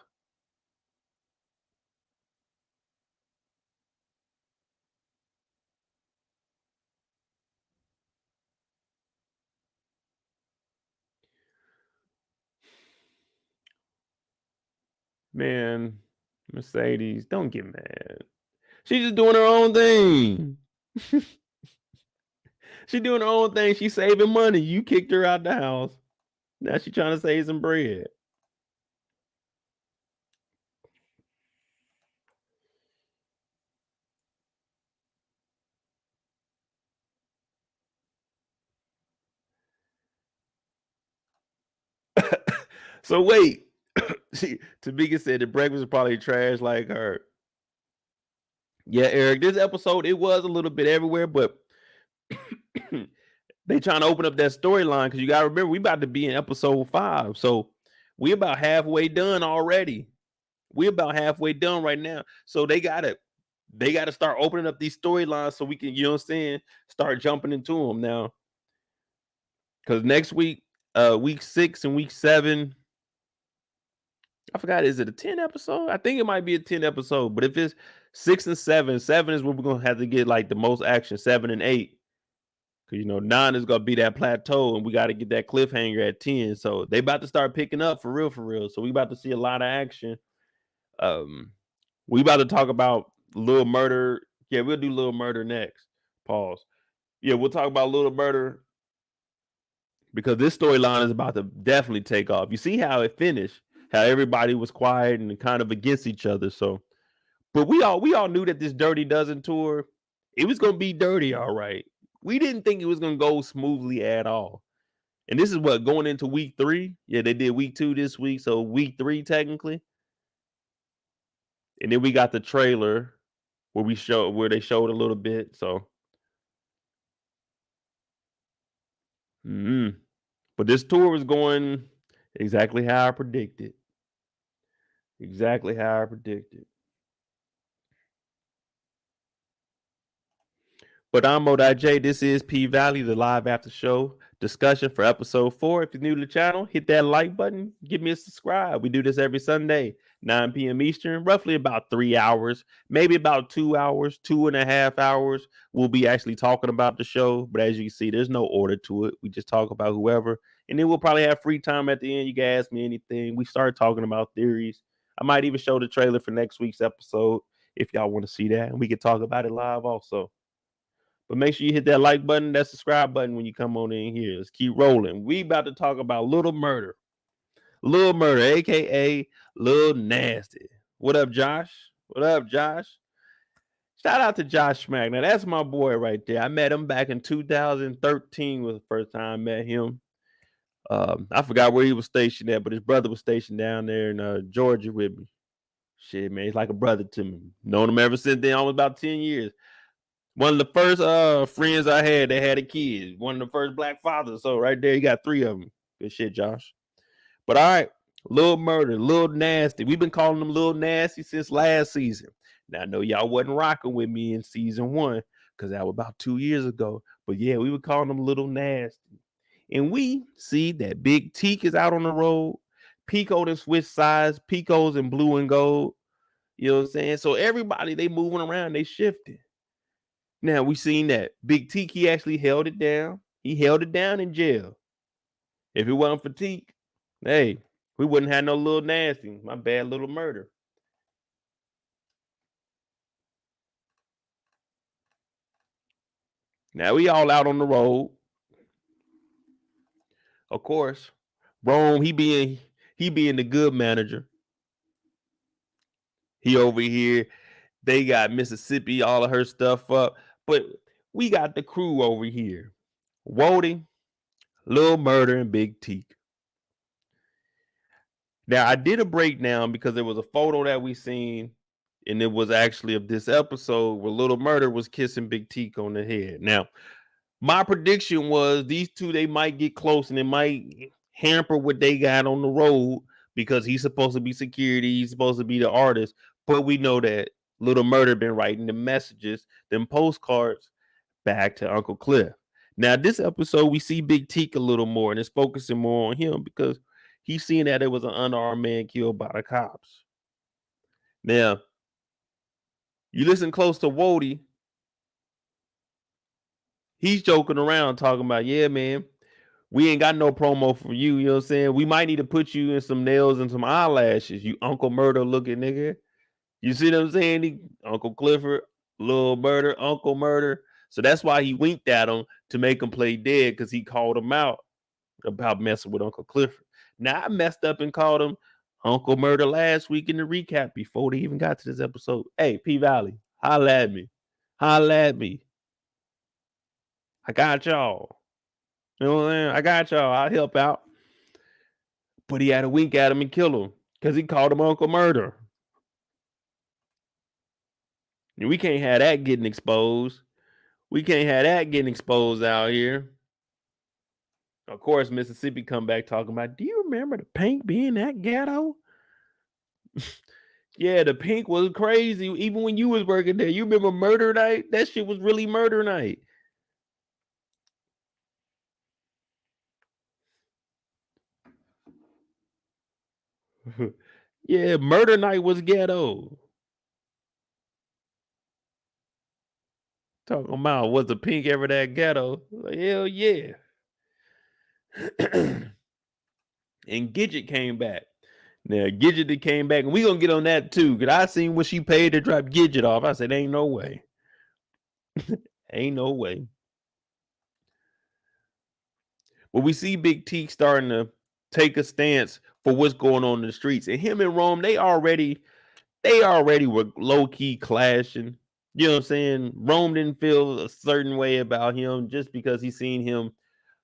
Man, Mercedes, don't get mad. She's just doing her own thing. She doing her own thing. She saving money. You kicked her out the house. Now she trying to save some bread. So wait. Tamika said the breakfast is probably trash like her. Yeah, Eric, this episode, it was a little bit everywhere, but they trying to open up that storyline because you got to remember, we about to be in episode 5. So we about halfway done already. We about halfway done right now. So they got to start opening up these storylines so we can, you know what I'm saying, start jumping into them now. Because next week, week 6 and week 7, I forgot, is it a 10 episode? I think it might be a 10 episode, but if it's 6 and 7, 7 is where we're gonna have to get like the most action, 7 and 8. Cause you know, 9 is gonna be that plateau, and we got to get that cliffhanger at 10. So they about to start picking up for real, for real. So we about to see a lot of action. We about to talk about Little Murder. Yeah, we'll do Little Murder next. Pause. Yeah, we'll talk about Little Murder because this storyline is about to definitely take off. You see how it finished, how everybody was quiet and kind of against each other. So, but we all knew that this Dirty Dozen tour, it was gonna be dirty, all right. We didn't think it was gonna go smoothly at all. And this is what, going into week 3. Yeah, they did week 2 this week, so week 3 technically. And then we got the trailer where they showed a little bit. So, but this tour was going exactly how I predicted. Exactly how I predicted. But I'm Mo.J. This is PValley, the live after show discussion for episode 4. If you're new to the channel, hit that like button. Give me a subscribe. We do this every Sunday, 9 p.m. Eastern, roughly about 3 hours, maybe about 2 hours, 2.5 hours. We'll be actually talking about the show. But as you can see, there's no order to it. We just talk about whoever. And then we'll probably have free time at the end. You can ask me anything. We start talking about theories. I might even show the trailer for next week's episode if y'all want to see that. And we can talk about it live also. But make sure you hit that like button, that subscribe button when you come on in here. Let's keep rolling. We about to talk about Little Murda. Little Murda, a.k.a. Lil Nasty. What up, Josh? What up, Josh? Shout out to Josh Smack. Now, that's my boy right there. I met him back in 2013 was the first time I met him. I forgot where he was stationed at, but his brother was stationed down there in Georgia with me. Shit, man, he's like a brother to me. Known him ever since then, almost about 10 years. One of the first friends I had that had a kid. One of the first black fathers. So right there, you got 3 of them. Good shit, Josh. But all right, Little Murda, Little Nasty. We've been calling them Little Nasty since last season. Now I know y'all wasn't rocking with me in season 1, because that was about 2 years ago. But yeah, we were calling him Little Nasty. And we see that Big Teak is out on the road. Pico done switch sides. Pico's in blue and gold. You know what I'm saying? So everybody, they moving around, they shifting. Now we seen that Big Teak, he actually held it down. He held it down in jail. If it wasn't for Teak, hey, we wouldn't have no Little Nasty. My bad, Little Murda. Now we all out on the road. Of course, Rome, he being the good manager. He over here. They got Mississippi, all of her stuff up. But we got the crew over here. Wody, Lil Murda, and Big Teak. Now, I did a breakdown because there was a photo that we seen, and it was actually of this episode where Little Murda was kissing Big Teak on the head. Now, my prediction was these two, they might get close and it might hamper what they got on the road because he's supposed to be security, he's supposed to be the artist. But we know that Little Murda been writing the messages, them postcards back to Uncle Cliff. Now, this episode, we see Big Teak a little more, and it's focusing more on him because he's seeing that it was an unarmed man killed by the cops. Now, you listen close to Wody, he's joking around talking about, yeah, man, we ain't got no promo for you. You know what I'm saying? We might need to put you in some nails and some eyelashes, you Uncle Murda looking nigga. You see what I'm saying? Uncle Clifford, Little Murda, Uncle Murda. So that's why he winked at him to make him play dead, because he called him out about messing with Uncle Clifford. Now, I messed up and called him Uncle Murda last week in the recap before they even got to this episode. Hey, PValley, holla at me. Holla at me. I got y'all. You know what I'm saying? I got y'all. I'll help out. But he had to wink at him and kill him because he called him Uncle Murda. And we can't have that getting exposed. We can't have that getting exposed out here. Of course, Mississippi come back talking about, do you remember the Pink being that ghetto? Yeah, the Pink was crazy. Even when you was working there, you remember Murder Night? That shit was really Murder Night. Yeah, Murder Night was ghetto. Talking about, was the Pink ever that ghetto? Like, hell yeah. And Gidget came back. Now, Gidget came back, and we gonna get on that too, because I seen when she paid to drop Gidget off. I said, ain't no way. Ain't no way. But we see Big Teak starting to take a stance for what's going on in the streets. And him and Rome, they already were low-key clashing. You know what I'm saying? Rome didn't feel a certain way about him just because he seen him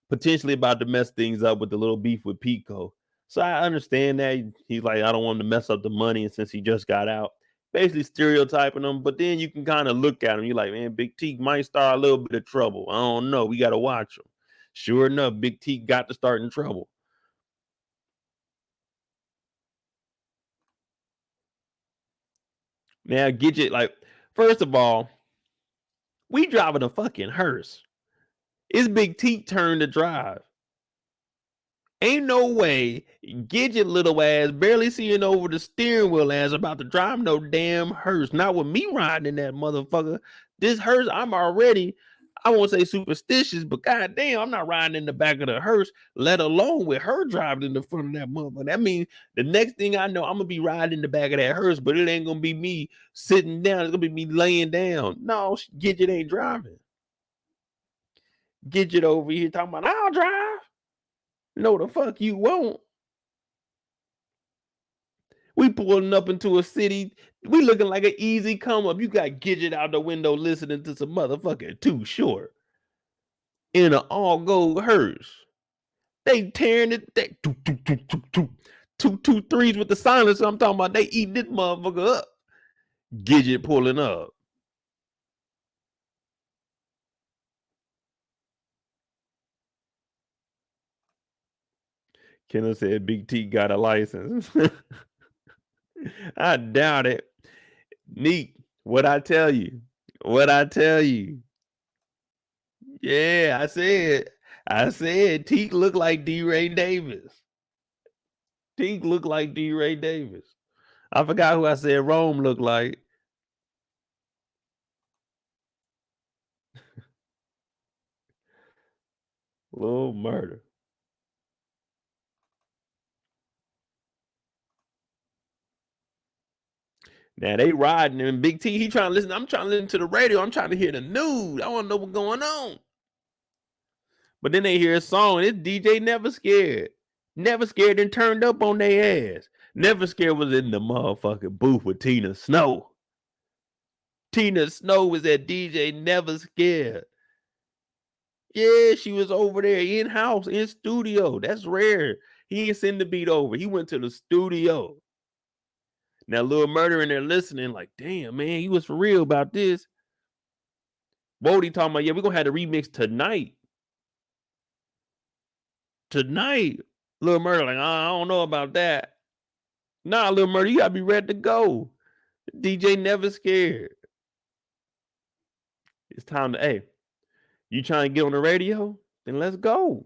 potentially about to mess things up with the little beef with Pico. So I understand that. He's like, I don't want him to mess up the money, and since he just got out, basically stereotyping him. But then you can kind of look at him. You're like, man, Big Teak might start a little bit of trouble. I don't know. We got to watch him. Sure enough, Big Teak got to start in trouble. Now, Gidget, like, first of all, we driving a fucking hearse. It's Big Teak turn to drive. Ain't no way Gidget little ass barely seeing over the steering wheel ass about to drive no damn hearse. Not with me riding in that motherfucker. This hearse, I'm already, I won't say superstitious, but goddamn, I'm not riding in the back of the hearse, let alone with her driving in the front of that motherfucker. That means the next thing I know, I'm gonna be riding in the back of that hearse, but it ain't gonna be me sitting down. It's gonna be me laying down. No, Gidget ain't driving. Gidget over here talking about, I'll drive. No, the fuck you won't. We pulling up into a city. We looking like an easy come up. You got Gidget out the window listening to some motherfucking Too Short in an all gold hearse. They tearing it. They two threes with the silencer. I'm talking about. They eating this motherfucker up. Gidget pulling up. Kendall said Big T got a license. I doubt it. Neat. What I tell you. Yeah, I said Teak looked like D-Ray Davis. Teak looked like D-Ray Davis. I forgot who I said Rome looked like. Little Murda. Now they riding and Big T, he trying to listen. I'm trying to listen to the radio. I'm trying to hear the news. I want to know what's going on. But then they hear a song, and it's DJ Never Scared. Never Scared and turned up on their ass. Never Scared was in the motherfucking booth with Tina Snow. Tina Snow was at DJ Never Scared. Yeah, she was over there in-house, in studio. That's rare. He ain't send the beat over. He went to the studio. Now, Lil Murda in there listening, like, damn, man, he was for real about this. Bodie talking about, yeah, we're going to have the remix tonight. Tonight. Lil Murda like, I don't know about that. Nah, Lil Murda, you got to be ready to go. DJ Never Scared. It's time to, hey, you trying to get on the radio? Then let's go.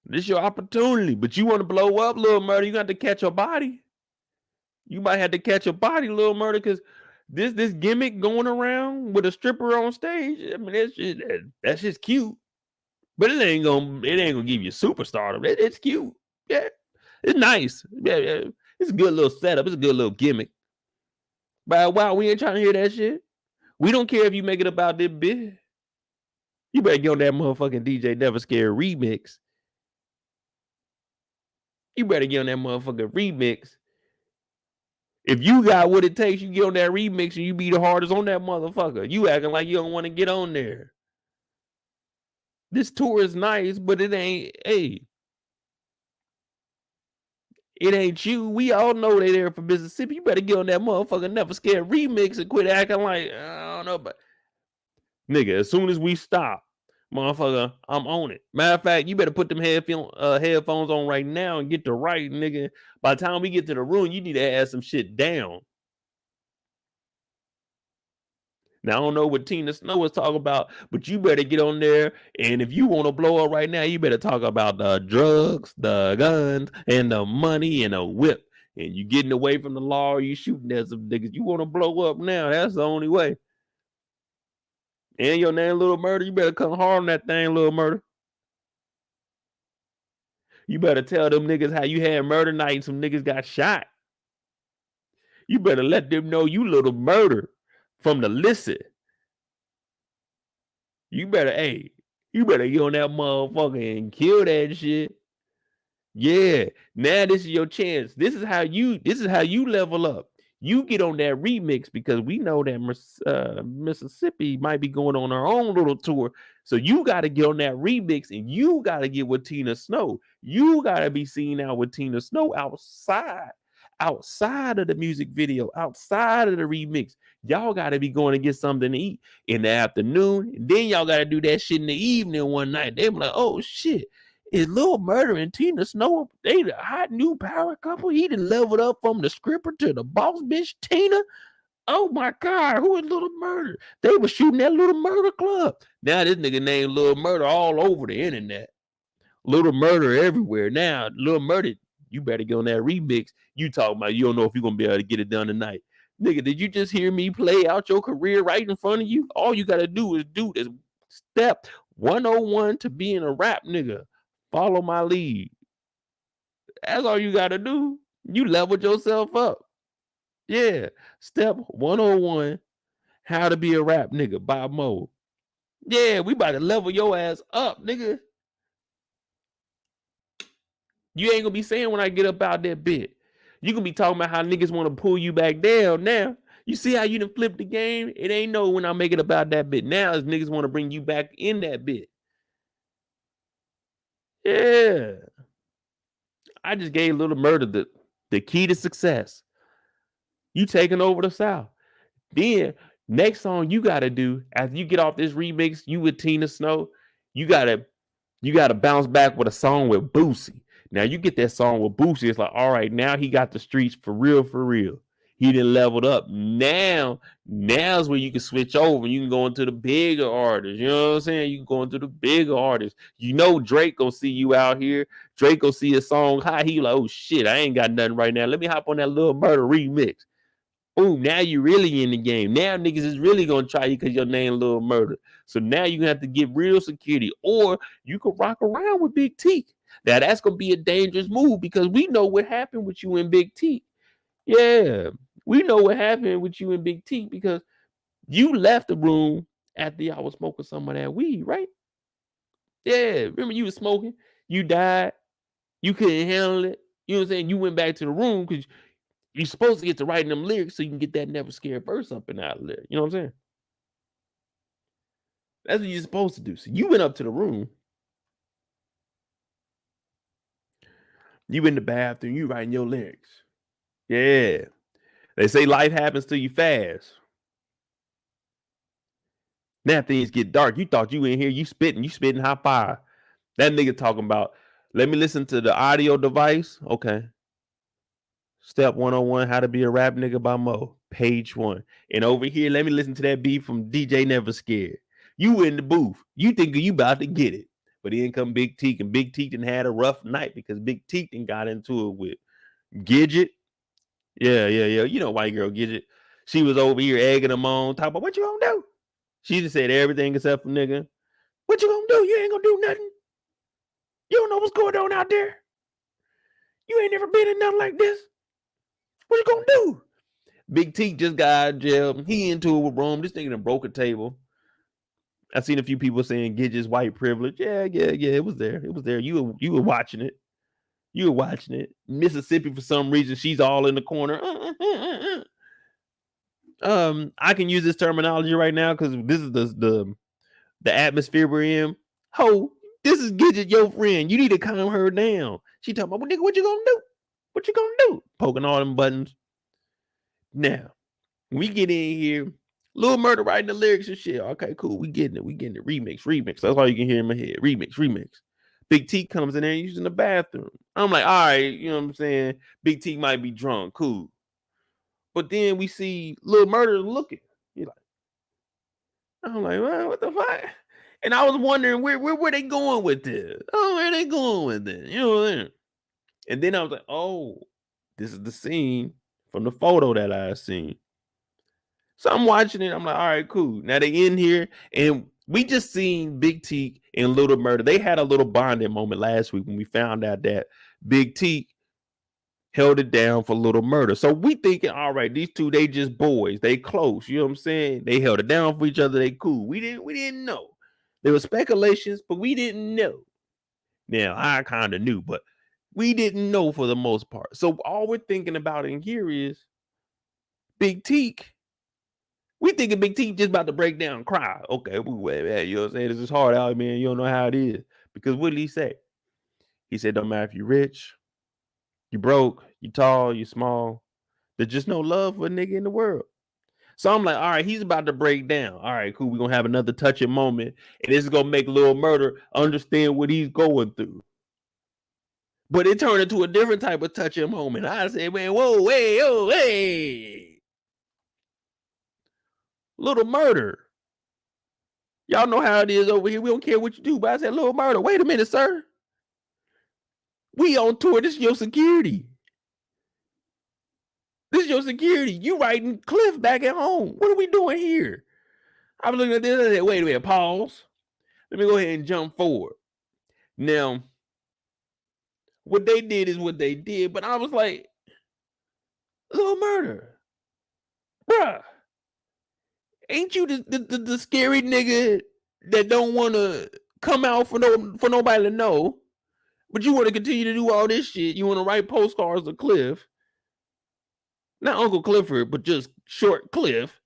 This is your opportunity. But you want to blow up, Lil Murda, you got to catch your body. You might have to catch your body, Lil Murda, because this gimmick going around with a stripper on stage, I mean, that's just cute. But it ain't gonna give you superstardom. It's cute. Yeah. It's nice. Yeah. It's a good little setup. It's a good little gimmick. But wow, we ain't trying to hear that shit. We don't care if you make it about this bit. You better get on that motherfucking DJ Never Scared remix. You better get on that motherfucking remix. If you got what it takes, you get on that remix and you be the hardest on that motherfucker. You acting like you don't want to get on there. This tour is nice, but it ain't, hey. It ain't you. We all know they there for Mississippi. You better get on that motherfucker Never Scared remix and quit acting like, I don't know, but nigga, as soon as we stop, motherfucker, I'm on it. Matter of fact, you better put them headphones on right now and get to right, nigga. By the time we get to the room, you need to add some shit down. Now, I don't know what Tina Snow was talking about, but you better get on there. And if you want to blow up right now, you better talk about the drugs, the guns, and the money and a whip. And you getting away from the law, or you shooting at some niggas. You want to blow up now. That's the only way. And your name, Little Murda, you better come hard on that thing, Little Murda. You better tell them niggas how you had murder night and some niggas got shot. You better let them know you Little Murda from the listen. You better get on that motherfucker and kill that shit. Yeah. Now this is your chance. This is how you level up. You get on that remix because we know that Mississippi might be going on our own little tour. So you got to get on that remix and you got to get with Tina Snow. You got to be seen out with Tina Snow outside of the music video, outside of the remix. Y'all got to be going to get something to eat in the afternoon. And then y'all got to do that shit in the evening one night. They be like, oh shit, is Lil Murda and Tina Snow, they the hot new power couple? He done leveled up from the stripper to the boss bitch Tina. Oh my God, who is Lil Murda? They were shooting that Lil Murda club. Now this nigga named Lil Murda all over the internet. Lil Murda everywhere. Now, Lil Murda, you better get on that remix. You talking about you don't know if you're going to be able to get it done tonight. Nigga, did you just hear me play out your career right in front of you? All you got to do is do this step 101 to being a rap nigga. Follow my lead. That's all you got to do. You leveled yourself up. Yeah. Step 101, how to be a rap nigga by Mo. Yeah, we about to level your ass up, nigga. You ain't gonna be saying when I get up out that bit. You gonna be talking about how niggas want to pull you back down now. You see how you done flipped the game? It ain't no when I make it about that bit. Now is niggas want to bring you back in that bit. Yeah. I just gave Lil Murda the key to success. You taking over the South. Then next song you gotta do after you get off this remix, you with Tina Snow, you gotta bounce back with a song with Boosie. Now you get that song with Boosie, it's like, all right, now he got the streets for real, for real. He done leveled up. Now's where you can switch over. You can go into the bigger artists. You know what I'm saying? You can go into the bigger artists. You know Drake gonna see you out here. Drake gonna see a song high. He like, oh shit, I ain't got nothing right now. Let me hop on that Lil Murda remix. Boom, now you really in the game. Now niggas is really gonna try you because your name Lil Murda. So now you have to get real security, or you can rock around with Big Teak. Now that's gonna be a dangerous move because we know what happened with you and Big Teak. Yeah, we know what happened with you and Big Teak because you left the room after y'all was smoking some of that weed, right? Yeah, remember you was smoking, you died, you couldn't handle it. You know what I'm saying? You went back to the room because you're supposed to get to writing them lyrics so you can get that never scared verse up and out of there. You know what I'm saying? That's what you're supposed to do. So you went up to the room. You in the bathroom, you writing your lyrics. Yeah. They say life happens to you fast. Now things get dark. You thought you in here, you spitting hot fire. That nigga talking about, let me listen to the audio device. Okay. Step 101, how to be a rap nigga by Mo. Page 1. And over here, let me listen to that beat from DJ Never Scared. You in the booth. You think you about to get it. But then come Big Teak, and Big Teak done had a rough night because Big Teak done got into it with Gidget. Yeah. You know white girl Gidget. She was over here egging him on, talking about, what you gonna do? She just said everything except for nigga. What you gonna do? You ain't gonna do nothing. You don't know what's going on out there. You ain't never been in nothing like this. What you gonna do? Big Teak just got out of jail. He into it with Rome. This nigga done broke a table. I seen a few people saying Gidget's white privilege. Yeah. It was there. You were watching it. Mississippi, for some reason, she's all in the corner. I can use this terminology right now because this is the atmosphere we're in. Ho, this is Gidget, your friend. You need to calm her down. She talking about, nigga, what you gonna do? What you gonna do? Poking all them buttons. Now, we get in here. Lil Murda writing the lyrics and shit. Okay, cool. We getting it. Remix. That's all you can hear in my head. Remix. Big T comes in there and using the bathroom. I'm like, all right, you know what I'm saying? Big T might be drunk. Cool. But then we see Lil Murda looking. He's like, I'm like, well, what the fuck? And I was wondering where they going with this? Oh, where they going with this? You know what I'm saying? And then I was like, oh, this is the scene from the photo that I seen. So I'm watching it. I'm like, all right, cool. Now they in here, and we just seen Big Teak and Lil Murda. They had a little bonding moment last week when we found out that Big Teak held it down for Lil Murda. So we thinking, all right, these two, they just boys. They close. You know what I'm saying? They held it down for each other. They cool. We didn't know. There were speculations, but we didn't know. Now, I kind of knew, but we didn't know for the most part. So all we're thinking about in here is Big Teak. We thinking Big Teak just about to break down and cry. Okay, you know what I'm saying? This is hard out, man. You don't know how it is. Because what did he say? He said, don't matter if you're rich, you broke, you tall, you small. There's just no love for a nigga in the world. So I'm like, all right, he's about to break down. All right, cool. We're going to have another touching moment. And this is going to make Lil Murda understand what he's going through. But it turned into a different type of touching moment. I said, man, whoa, hey, oh, hey. Lil Murda. Y'all know how it is over here. We don't care what you do. But I said, Lil Murda, wait a minute, sir. We on tour. This is your security. You writing Cliff back at home. What are we doing here? I was looking at this and I said, wait a minute, pause. Let me go ahead and jump forward. Now, what they did is what they did, but I was like, Lil Murda, bruh, ain't you the scary nigga that don't want to come out for nobody to know, but you want to continue to do all this shit? You want to write postcards to Cliff, not Uncle Clifford, but just short Cliff.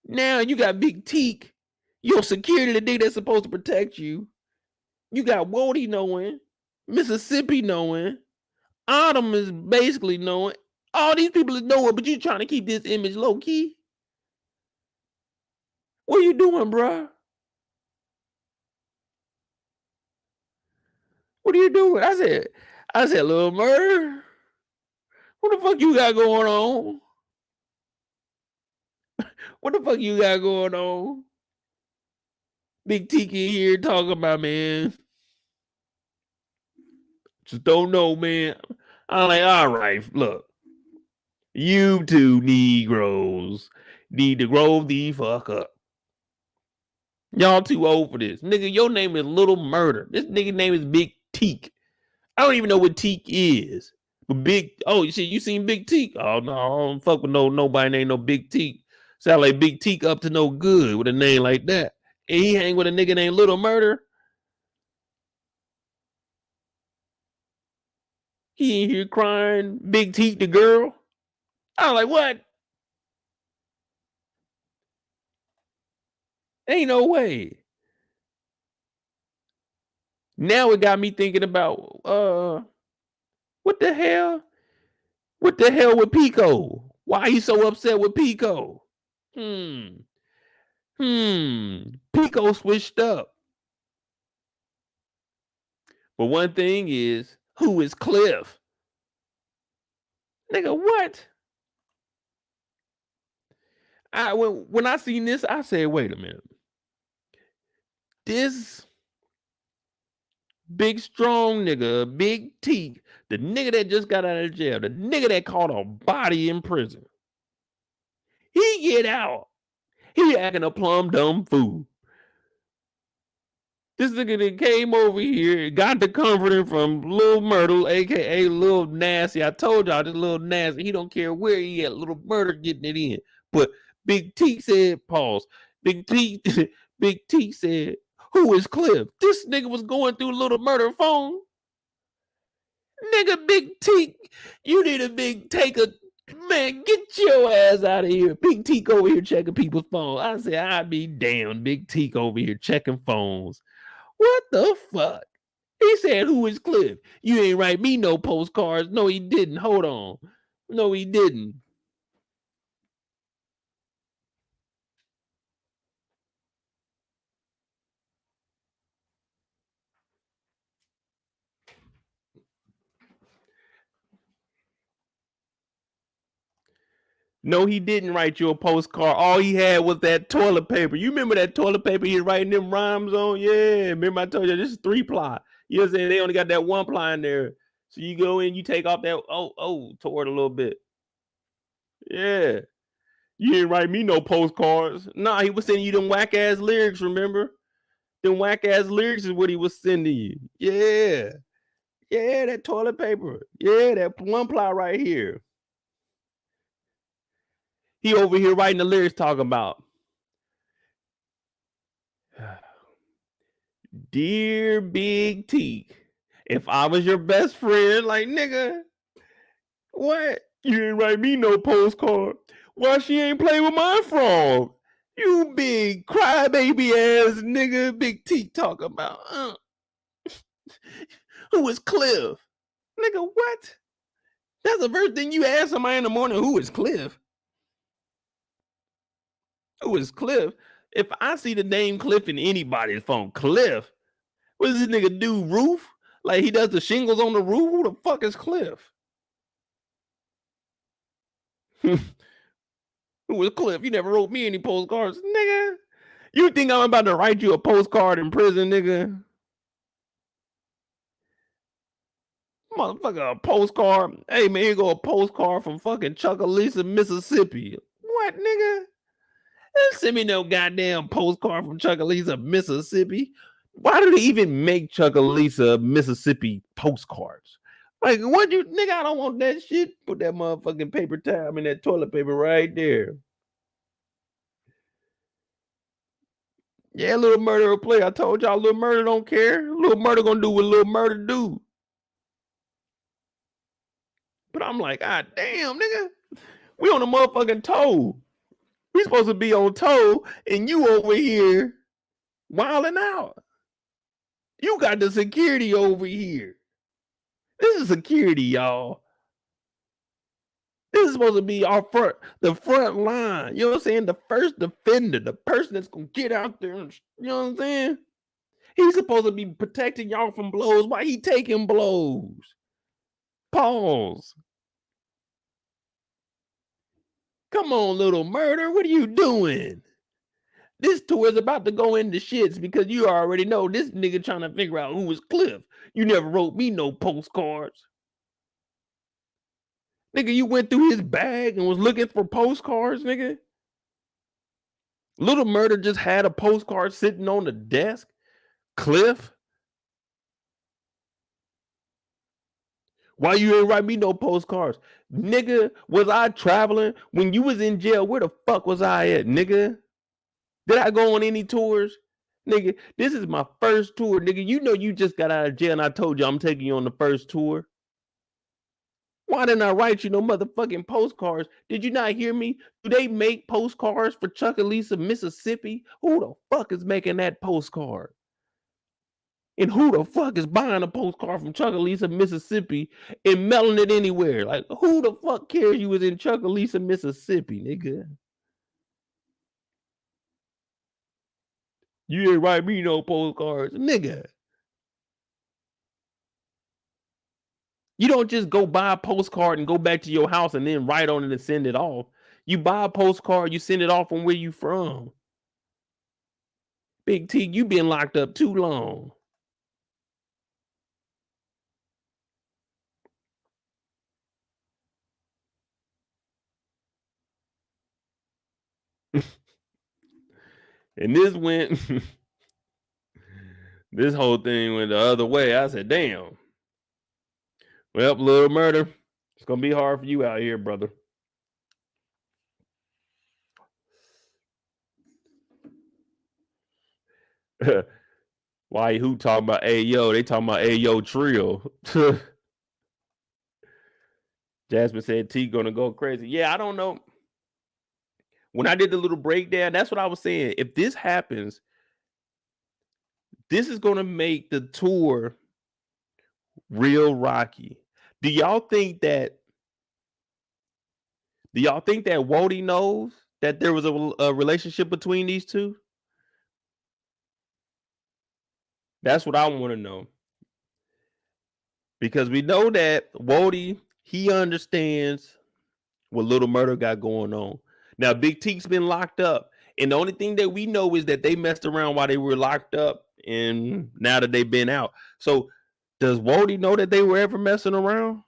Now you got Big Teak, your security, the nigga that's supposed to protect you. You got Wody knowing, Mississippi knowing, Autumn is basically knowing. All these people is knowing, but you trying to keep this image low key. What are you doing, bruh? What are you doing? I said, Lil Murda, what the fuck you got going on? What the fuck you got going on? Big Teak in here talking about, man. Just don't know, man. I'm like, all right, look. You two Negroes need to grow the fuck up. Y'all too old for this. Nigga, your name is Little Murda. This nigga name is Big Teak. I don't even know what Teak is. But shit, you seen Big Teak? Oh, no, I don't fuck with nobody named no Big Teak. Sound like Big Teak up to no good with a name like that. And he hang with a nigga named Little Murda. He ain't here crying, Big Teak the girl. I was like, what? Ain't no way. Now it got me thinking about what the hell? What the hell with Pico? Why he so upset with Pico? Pico switched up. But one thing is, who is Cliff? Nigga, what? When I seen this, I said, wait a minute. This big strong nigga, Big Teak, the nigga that just got out of jail, the nigga that caught a body in prison. He get out. He acting a plumb dumb fool. This nigga that came over here, got the comforting from Lil Murda, aka Lil Nasty. I told y'all this Lil Nasty. He don't care where he at. Little Murda getting it in. But Big T said, pause. Big T said, who is Cliff? This nigga was going through Little Murda phone. Nigga, Big T, you need a big take a man, get your ass out of here. Big Teak over here checking people's phones. I said, I'd be damned. Big Teak over here checking phones. What the fuck? He said, who is Cliff? You ain't write me no postcards. No, he didn't. Hold on. No, he didn't. No, he didn't write you a postcard. All he had was that toilet paper. You remember that toilet paper he was writing them rhymes on? Yeah. Remember I told you this is 3-ply. You know what I'm saying? They only got that 1-ply in there. So you go in, you take off that toward a little bit. Yeah. You didn't write me no postcards. Nah, he was sending you them whack ass lyrics, remember? Them whack ass lyrics is what he was sending you. Yeah. Yeah, that toilet paper. Yeah, that 1-ply right here. He over here writing the lyrics talking about. Dear Big Teak, if I was your best friend, like nigga, what? You didn't write me no postcard. Why she ain't play with my frog? You big crybaby ass nigga, Big Teak talking about. Who is Cliff? Nigga, what? That's the first thing you ask somebody in the morning. Who is Cliff? Who is Cliff? If I see the name Cliff in anybody's phone, Cliff, what does this nigga do? Roof? Like he does the shingles on the roof? Who the fuck is Cliff? Who is Cliff? You never wrote me any postcards, nigga. You think I'm about to write you a postcard in prison, nigga? Motherfucker, a postcard. Hey man, here go a postcard from fucking Chuckalisa, Mississippi. What, nigga? Send me no goddamn postcard from Chuckalisa, Mississippi. Why do they even make Chuckalisa, Mississippi postcards? Like, what you, nigga, I don't want that shit. Put that motherfucking paper towel in that toilet paper right there. Yeah, Little Murda will play. I told y'all Little Murda don't care. Little Murda gonna do what Little Murda do. But I'm like, ah, damn, nigga. We on a motherfucking toe. We supposed to be on toe, and you over here wilding out. You got the security over here. This is security, y'all. This is supposed to be the front line. You know what I'm saying? The first defender, the person that's gonna get out there. You know what I'm saying? He's supposed to be protecting y'all from blows. Why he taking blows? Pause. Come on, little Murda. What are you doing? This tour is about to go into shits because you already know this nigga trying to figure out who was Cliff. You never wrote me no postcards. Nigga, you went through his bag and was looking for postcards, nigga. Little Murda just had a postcard sitting on the desk. Cliff? Why you ain't write me no postcards? Nigga, was I traveling? When you was in jail, where the fuck was I at, nigga? Did I go on any tours? Nigga, this is my first tour, nigga. You know you just got out of jail and I told you I'm taking you on the first tour. Why didn't I write you no motherfucking postcards? Did you not hear me? Do they make postcards for Chucalissa, Mississippi? Who the fuck is making that postcard? And who the fuck is buying a postcard from Chucalissa, Mississippi and mailing it anywhere? Like, who the fuck cares you was in Chucalissa, Mississippi, nigga? You ain't write me no postcards, nigga. You don't just go buy a postcard and go back to your house and then write on it and send it off. You buy a postcard, you send it off from where you from. Big T, you been locked up too long. And this went, this whole thing went the other way. I said, damn. Well, little Murda, it's gonna be hard for you out here, brother. Why who talking about Ayo? They talking about Ayo Trio. Jasmine said Teak gonna go crazy. Yeah, I don't know. When I did the little breakdown, that's what I was saying. If this happens, this is gonna make the tour real rocky. Do y'all think that Wody knows that there was a relationship between these two? That's what I want to know. Because we know that Wody, he understands what Little Murda got going on. Now, Big Teak's been locked up. And the only thing that we know is that they messed around while they were locked up. And now that they've been out. So does Wody know that they were ever messing around?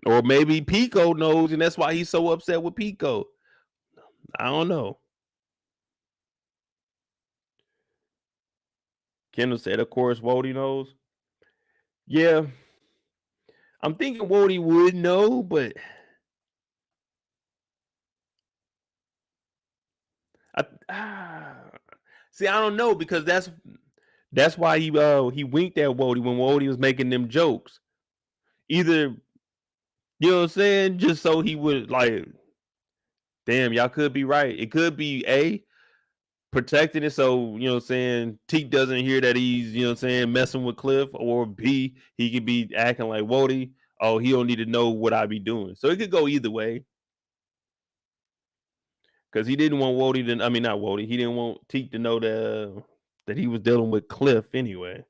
Or maybe Pico knows, and that's why he's so upset with Pico. I don't know. Kendall said, of course, Wody knows. Yeah. I'm thinking Wody would know, but see, I don't know, because that's why he winked at Wody when Wody was making them jokes. Either, you know what I'm saying, just so he would like, damn, y'all could be right. It could be A, protecting it so, you know what I'm saying, Teak doesn't hear that he's, you know what I'm saying, messing with Cliff, or B, he could be acting like Wody, oh, he don't need to know what I be doing. So it could go either way. Because he didn't want Wody to, I mean, not Wody, he didn't want Teak to know that he was dealing with Cliff anyway.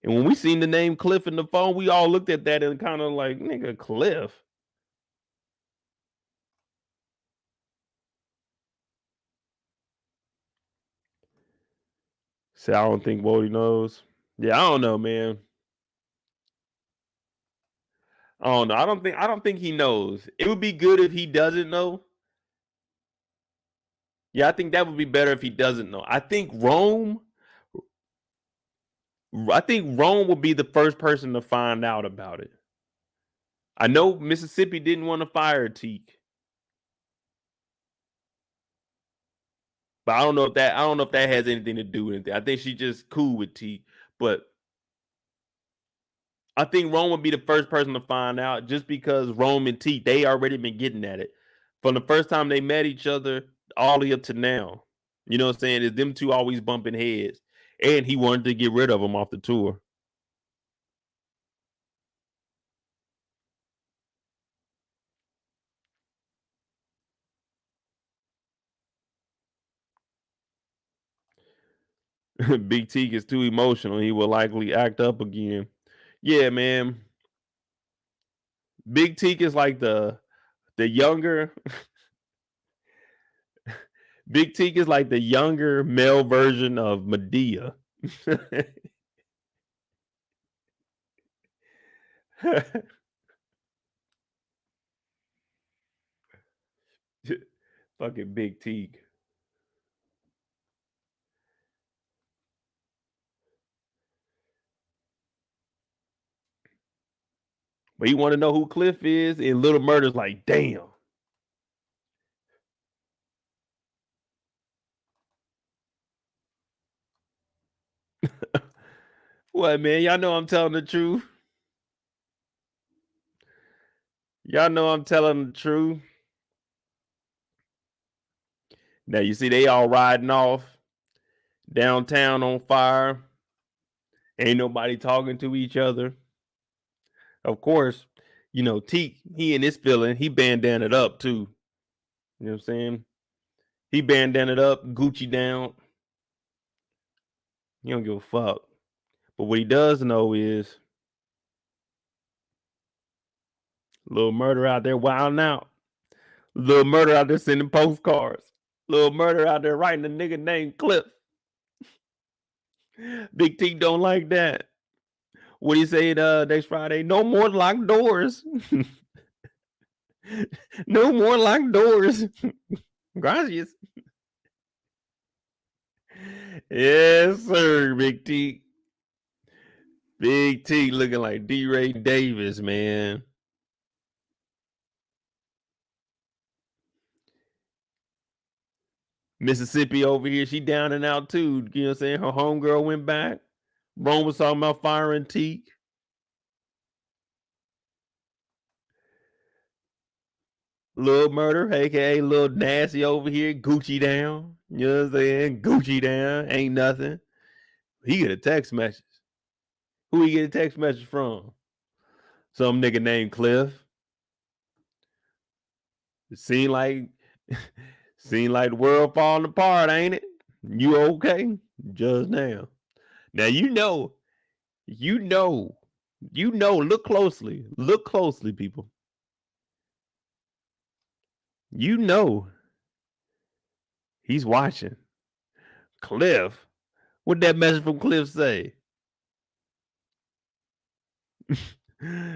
And when we seen the name Cliff in the phone, we all looked at that and kind of like, nigga, Cliff. So I don't think Wody knows. Yeah, I don't know, man. I don't know. I don't think he knows. It would be good if he doesn't know. Yeah, I think that would be better if he doesn't know. I think Rome will be the first person to find out about it. I know Mississippi didn't want to fire Teak. But I don't know if that has anything to do with it. I think she's just cool with Teak. But I think Rome would be the first person to find out, just because Rome and Teak, they already been getting at it. From the first time they met each other all the way up to now. You know what I'm saying? Is them two always bumping heads. And he wanted to get rid of them off the tour. Big T gets too emotional. He will likely act up again. Yeah, man. Big Teak is like the younger. Big Teak is like the younger male version of Medea. Fucking Big Teak. But he want to know who Cliff is, and Little Murda's like, damn. What, man? Y'all know I'm telling the truth. Y'all know I'm telling the truth. Now you see they all riding off downtown on fire. Ain't nobody talking to each other. Of course, you know, Teak, he in his feeling, he bandanaed up too. You know what I'm saying? He bandanaed up, Gucci down. He don't give a fuck. But what he does know is little Murda out there wilding out. Little Murda out there sending postcards. Little Murda out there writing a nigga named Cliff. Big T don't like that. What do you say next Friday? No more locked doors. No more locked doors. Gracias. Yes, sir, Big T. Big T looking like D. Ray Davis, man. Mississippi over here, she down and out too. You know what I'm saying? Her homegirl went back. Rome was talking about firing Teak. Little Murder, aka Little Nasty over here, Gucci down. You know what I'm saying? Gucci down, ain't nothing. He get a text message. Who he get a text message from? Some nigga named Cliff. It seemed like the world falling apart, ain't it? You okay? Just now. Now you know. Look closely. Look closely, people. You know he's watching. Cliff. What that message from Cliff say?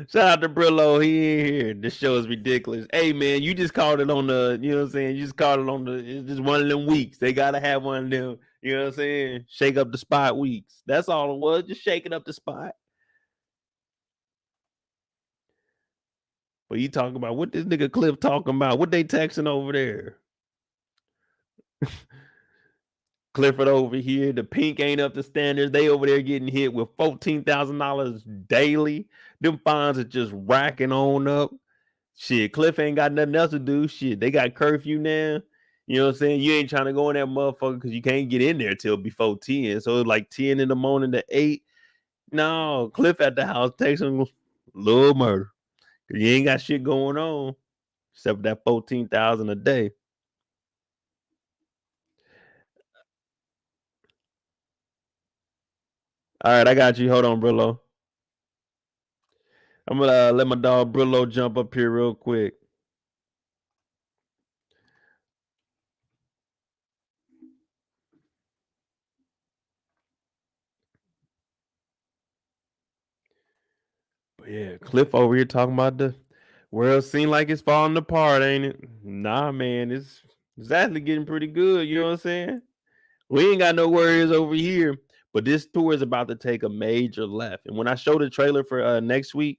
Shout out to Brillo. He ain't here. This show is ridiculous. Hey man, you just called it on the, you know what I'm saying? You just called it on the, it's just one of them weeks. They gotta have one of them, you know what I'm saying? Shake up the spot weeks. That's all it was. Just shaking up the spot. But you talking about what this nigga Cliff talking about? What they texting over there? Clifford over here, the pink ain't up to standards. They over there getting hit with $14,000 daily. Them fines are just racking on up. Shit, Cliff ain't got nothing else to do. Shit, they got curfew now. You know what I'm saying? You ain't trying to go in that motherfucker because you can't get in there till before 10. So it's like 10 in the morning to 8. No, Cliff at the house texting Little Murda. Cause you ain't got shit going on except for that 14,000 a day. All right, I got you. Hold on, Brillo. I'm gonna let my dog Brillo jump up here real quick. But yeah, Cliff over here talking about the world seem like it's falling apart, ain't it? Nah, man, it's actually getting pretty good. You know what I'm saying? We ain't got no worries over here, but this tour is about to take a major left. And when I show the trailer for next week,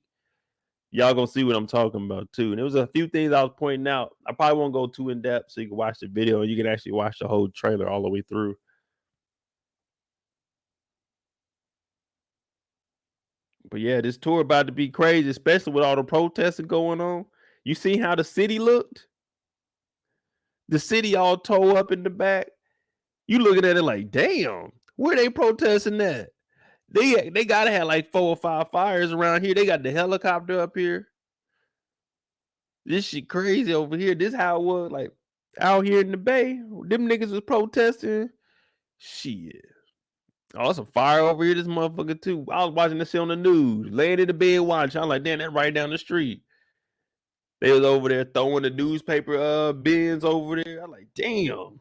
y'all gonna see what I'm talking about too. And there was a few things I was pointing out. I probably won't go too in depth, so you can watch the video and you can actually watch the whole trailer all the way through. But yeah, this tour about to be crazy, especially with all the protesting going on. You see how the city looked? The city all tore up in the back. You looking at it like, damn, where they protesting at? They gotta have like 4 or 5 fires around here. They got the helicopter up here. This shit crazy over here. This how it was like out here in the Bay. Them niggas was protesting. Shit. Oh, it's a fire over here, this motherfucker too. I was watching this shit on the news, laying in the bed watching. I'm like, damn, that right down the street. They was over there throwing the newspaper bins over there. I'm like, damn.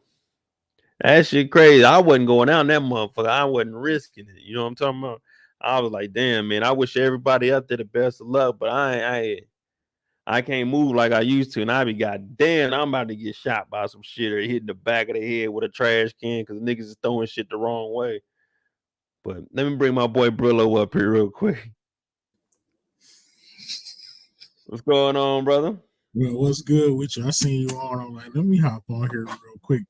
That shit crazy. I wasn't going out in that motherfucker. I wasn't risking it. You know what I'm talking about? I was like, damn, man. I wish everybody out there the best of luck, but I can't move like I used to. And I be goddamn, I'm about to get shot by some shit or hitting the back of the head with a trash can because niggas is throwing shit the wrong way. But let me bring my boy Brillo up here real quick. What's going on, brother? Well, what's good with you? I seen you on. I'm like, let me hop on here real quick,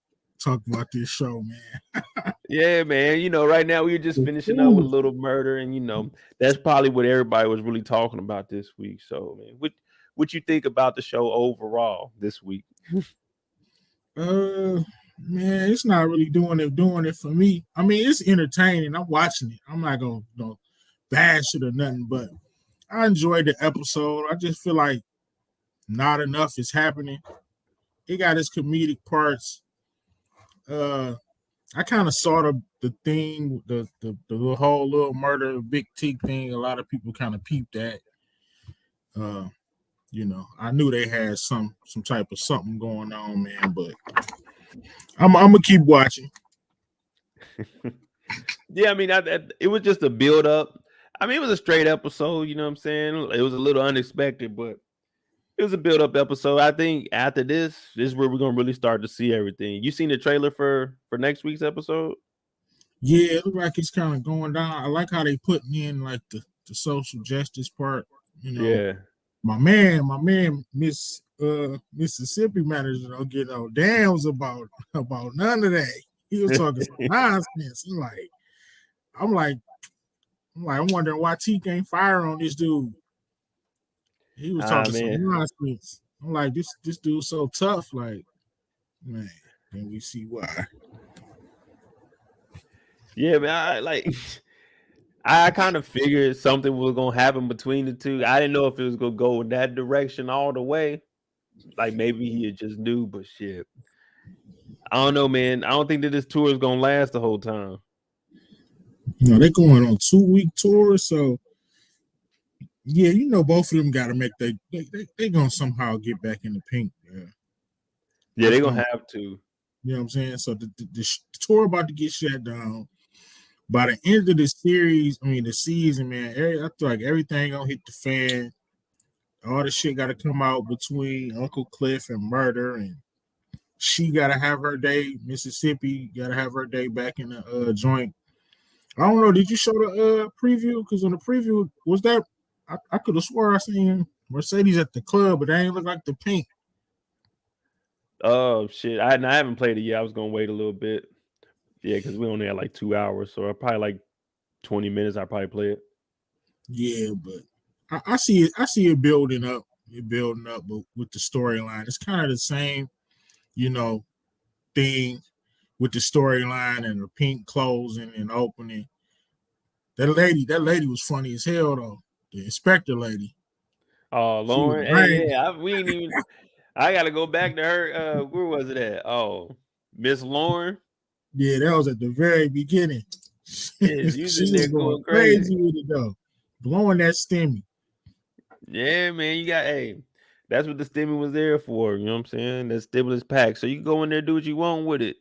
talk about this show, man. Yeah, man. You know, right now we were just finishing up with a little murder, and you know, that's probably what everybody was really talking about this week. So, man, what you think about the show overall this week? Man, it's not really doing it for me. I mean, it's entertaining. I'm watching it. I'm not gonna bash it or nothing, but I enjoyed the episode. I just feel like not enough is happening. It got its comedic parts. I kind of saw the thing, the whole little murder, big Teak thing. A lot of people kind of peeped that. I knew they had some type of something going on, man. But I'm gonna keep watching. Yeah, I mean, it was just a build up. I mean, it was a straight episode. You know what I'm saying? It was a little unexpected, but it was a build up episode. I think after this is where we're gonna really start to see everything. You seen the trailer for next week's episode? Yeah, it looks like it's kind of going down. I like how they putting in like the social justice part. You know, Yeah. my man, Mississippi manager don't get no damns about none of that. He was talking some nonsense. I'm wondering why Teak ain't fire on this dude. He was talking some nonsense. I'm like, this dude's so tough. Like, man, can we see why? Yeah, man. I kind of figured something was gonna happen between the two. I didn't know if it was gonna go in that direction all the way. Like maybe he just knew, but shit. I don't know, man. I don't think that this tour is gonna last the whole time. They're going on 2-week tours, so yeah, both of them got to make they gonna somehow get back in the pink. Yeah, they're gonna have to. You know what I'm saying? So the tour about to get shut down. By the end of the series, the season, man, I feel like everything gonna hit the fan. All the shit got to come out between Uncle Cliff and Murda, and she got to have her day. Mississippi got to have her day back in the joint. I don't know. Did you show the preview? Because on the preview, was that I could have swore I seen Mercedes at the club, but they ain't look like the pink. Oh shit! I haven't played it yet. I was gonna wait a little bit. Yeah, because we only had like 2 hours, so probably like 20 minutes. I probably play it. Yeah, but I see it. I see it building up. But with the storyline, it's kind of the same, thing with the storyline and the pink closing and opening. That lady was funny as hell though. The inspector lady. Oh, Lauren. Hey, yeah, we ain't even. I gotta go back to her. Where was it at? Oh, Miss Lauren. Yeah, that was at the very beginning. Yeah, she was going crazy with it though, blowing that stimmy. Yeah, man, you got that's what the stimmy was there for. You know what I'm saying? That stimulus pack, so you can go in there do what you want with it.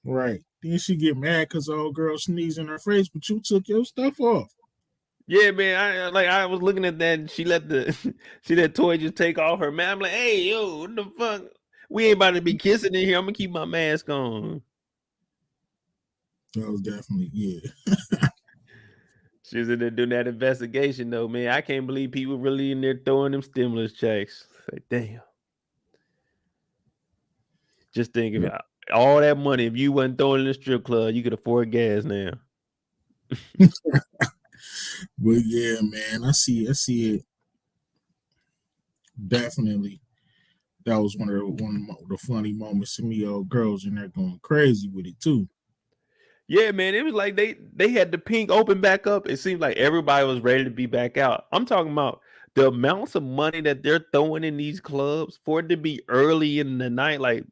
Right. Then she get mad because the old girl sneezed in her face, but you took your stuff off. Yeah, man. I was looking at that and she let that toy just take off her mask. I'm like, hey, yo, what the fuck? We ain't about to be kissing in here. I'm gonna keep my mask on. That was definitely, yeah. She was in there doing that investigation though, man. I can't believe people really in there throwing them stimulus checks. Like, damn. Just think about all that money. If you wasn't throwing in the strip club, you could afford gas now. But yeah, man, I see it. Definitely, that was one of the funny moments to me. Old girls in there going crazy with it too. Yeah, man, it was like they had the pink open back up. It seemed like everybody was ready to be back out. I'm talking about the amounts of money that they're throwing in these clubs for it to be early in the night. Like,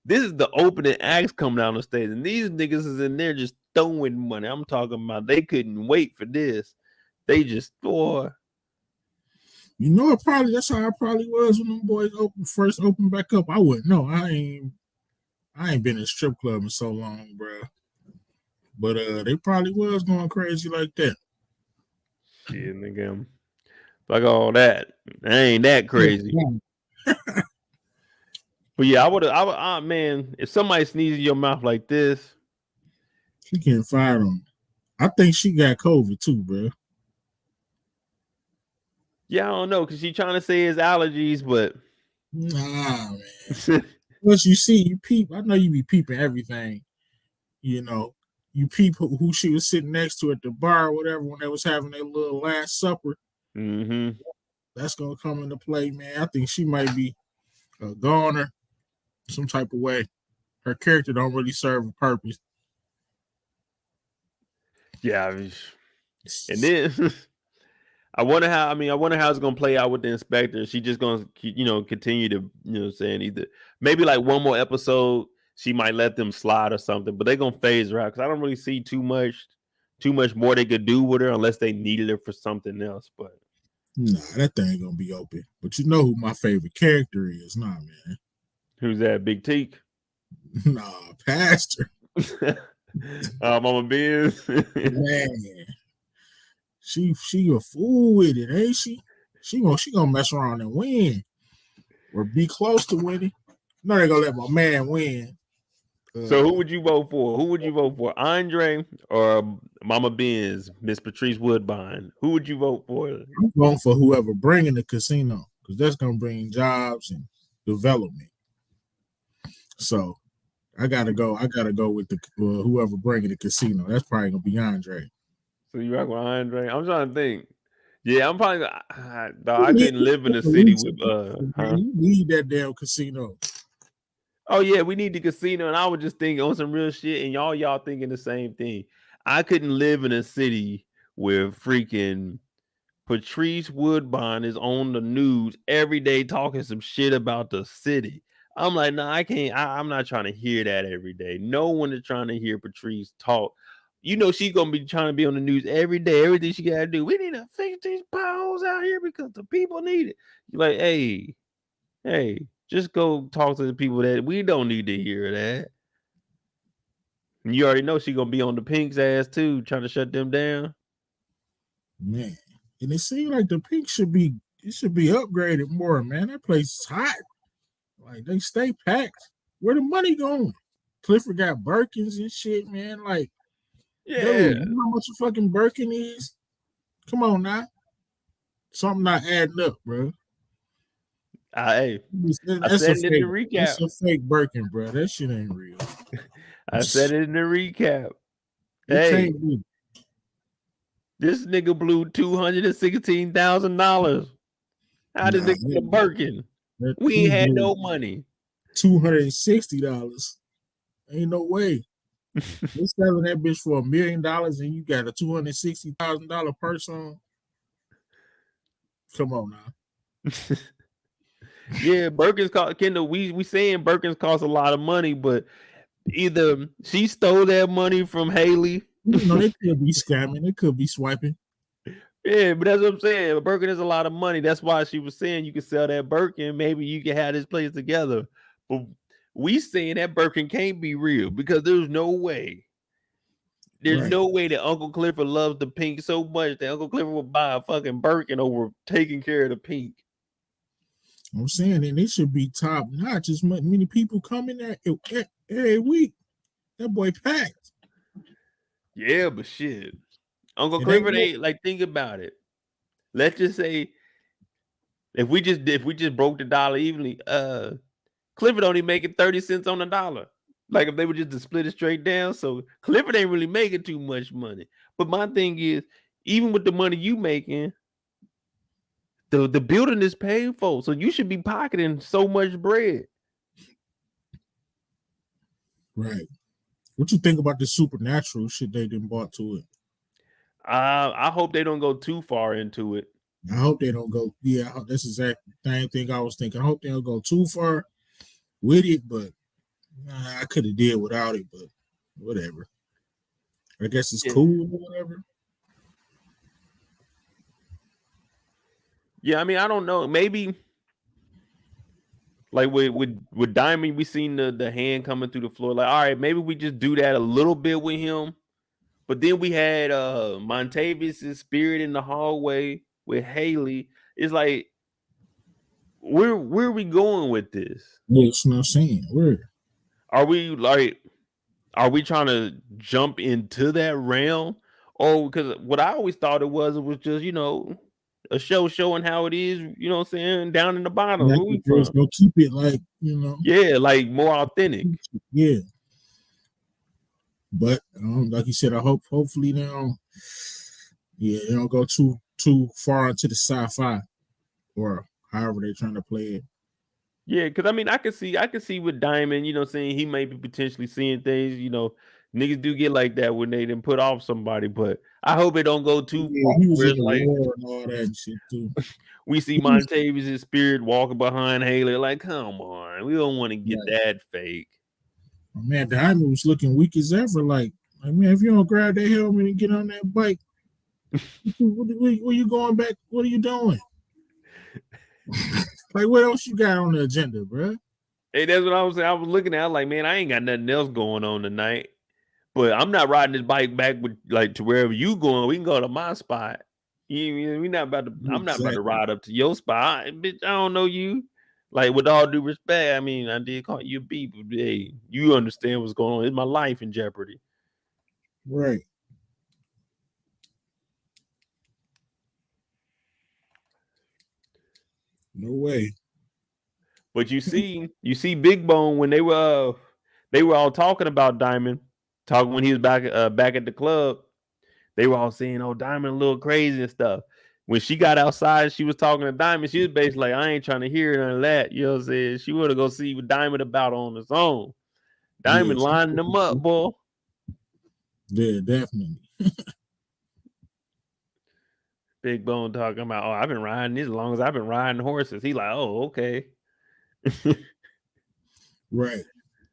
this is the opening acts coming down the stage, and these niggas is in there just throwing money. I'm talking about they couldn't wait for this. They just Yeah, You know, that's how I probably was when them boys first opened back up. I wouldn't know. I ain't been in a strip club in so long, bro. But they probably was going crazy like that. Shit, nigga. Like all that. I ain't that crazy. But yeah, man, if somebody sneezes in your mouth like this, she getting fired on. I think she got COVID too, bro. Yeah, I don't know, because she's trying to say it's allergies, but nah, man. Plus, you see, you peep. I know you be peeping everything. You know, you peep who she was sitting next to at the bar or whatever when they was having their little last supper. Mm-hmm. That's gonna come into play, man. I think she might be a goner some type of way. Her character don't really serve a purpose. Yeah, and then I wonder how it's gonna play out with the inspector. She just gonna continue to saying either maybe like one more episode she might let them slide or something, but they're gonna phase her out because I don't really see too much more they could do with her unless they needed her for something else. But nah, that thing gonna be open. But you know who my favorite character is, nah, man. Who's that? Big Teak? Nah, Pastor. Mama Benz. Man, she a fool with it, ain't she? She gonna mess around and win, or be close to winning. No, they gonna let my man win. So who would you vote for? Who would you vote for? Andre or Mama Benz, Miss Patrice Woodbine? Who would you vote for? I'm voting for whoever bringing the casino, because that's gonna bring jobs and development. So I gotta go with the whoever bringing the casino. That's probably gonna be Andre. So you rock with Andre? I'm trying to think. Yeah, I'm probably. I couldn't live in a city with. You need that damn casino. Oh yeah, we need the casino, and I was just thinking on some real shit, and y'all thinking the same thing. I couldn't live in a city where freaking Patrice Woodbine is on the news every day talking some shit about the city. I'm like, no, I can't. I'm not trying to hear that every day. No one is trying to hear Patrice talk. You know she's gonna be trying to be on the news every day. Everything she gotta do. We need to fix these potholes out here because the people need it. You're like, hey, just go talk to the people that we don't need to hear that. And you already know she's gonna be on the Pink's ass too, trying to shut them down. Man, and it seems like the Pink should be upgraded more, man. That place is hot. Like they stay packed. Where the money going? Clifford got Birkins and shit, man. Like, yeah, dude, you know how much a fucking Birkin is? Come on now. Something not adding up, bro. I That's said a it in fake. the recap. That's a fake Birkin, bro. That shit ain't real. I said it in the recap. It can't be. This nigga blew $216,000. How did they get a Birkin? We ain't had no money. $260. Ain't no way. They're selling that bitch for $1 million and you got a $260,000 purse on. Come on now. Yeah, Birkins cost Kendall. We saying Birkins cost a lot of money, but either she stole that money from Hailey. You know, they could be scamming, they could be swiping. Yeah, but that's what I'm saying. A Birkin is a lot of money. That's why she was saying you can sell that Birkin. Maybe you can have this place together. But we saying that Birkin can't be real because there's no way. There's no way that Uncle Clifford loves the Pink so much that Uncle Clifford would buy a fucking Birkin over taking care of the Pink. I'm saying, and it should be top notch. As many people coming there every week. That boy packed. Yeah, but shit. Uncle Clifford ain't like, think about it. Let's just say if we just broke the dollar evenly, Clifford only making 30 cents on the dollar. Like if they were just to split it straight down. So Clifford ain't really making too much money. But my thing is, even with the money you making, the building is paid for. So you should be pocketing so much bread. Right. What you think about the supernatural shit they done bought to it? I hope they don't go too far into it. I hope they don't go. Yeah, that's exactly the same thing I was thinking. I hope they don't go too far with it, but I could have did without it, but whatever. I guess it's cool or whatever. Yeah, I mean, I don't know. Maybe like with Diamond, we seen the hand coming through the floor. Like, all right, maybe we just do that a little bit with him. But then we had Montavious' spirit in the hallway with Hailey. It's like, where are we going with this? Yes, no saying. Where? Are we trying to jump into that realm? Or because what I always thought it was just, a show showing how it is, you know what I'm saying, down in the bottom. Like Where we first, from? go keep it like, you know. Yeah, like more authentic. Yeah. But like you said, hopefully they don't go too far into the sci-fi or however they're trying to play it. Yeah, because I mean, I can see with Diamond, you know, saying he may be potentially seeing things, niggas do get like that when they didn't put off somebody, but I hope it don't go too Yeah, far he was where in it's the like war and all that shit too. we see Montavious' spirit walking behind Hailey, like, come on, we don't want to get that fake. Man, Diamond was looking weak as ever. Like, man, if you don't grab that helmet and get on that bike, where you going back? What are you doing? Like, what else you got on the agenda, bro? Hey, that's what I was saying. I was looking at, like, man, I ain't got nothing else going on tonight, but I'm not riding this bike back with like to wherever you going. We can go to my spot. We not about to. I'm not about to ride up to your spot, bitch. I don't know you. Like, with all due respect, I mean, I did call you a B, but hey, you understand what's going on. It's my life in jeopardy. Right. No way. But you see Big Bone when they were all talking about Diamond, talking when he was back at the club. They were all saying, "Oh, Diamond a little crazy and stuff." When she got outside, she was talking to Diamond. She was basically like, "I ain't trying to hear none of that." You know what I'm saying? She would have go see what Diamond about on his own. Diamond lining them up, boy. Yeah, definitely. Big Bone talking about, "Oh, I've been riding this as long as I've been riding horses." He like, "Oh, okay." Right.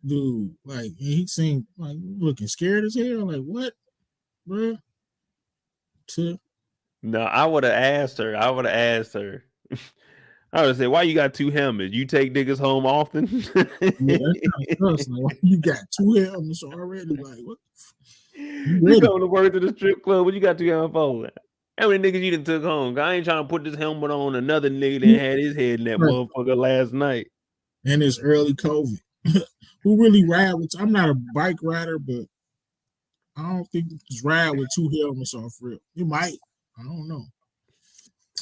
Dude, like he seemed like looking scared as hell. Like, what, bro? No, I would have asked her. I would have said, "Why you got two helmets? You take niggas home often?" Yeah, that's kind of sus. Like, you got two helmets already. Like, what? You going to work to the strip club? What you got two helmets for? How many niggas you done took home? I ain't trying to put this helmet on another nigga that had his head in that motherfucker last night. And it's early COVID. Who really ride with? I'm not a bike rider, but I don't think just ride with two helmets off real. You might. I don't know.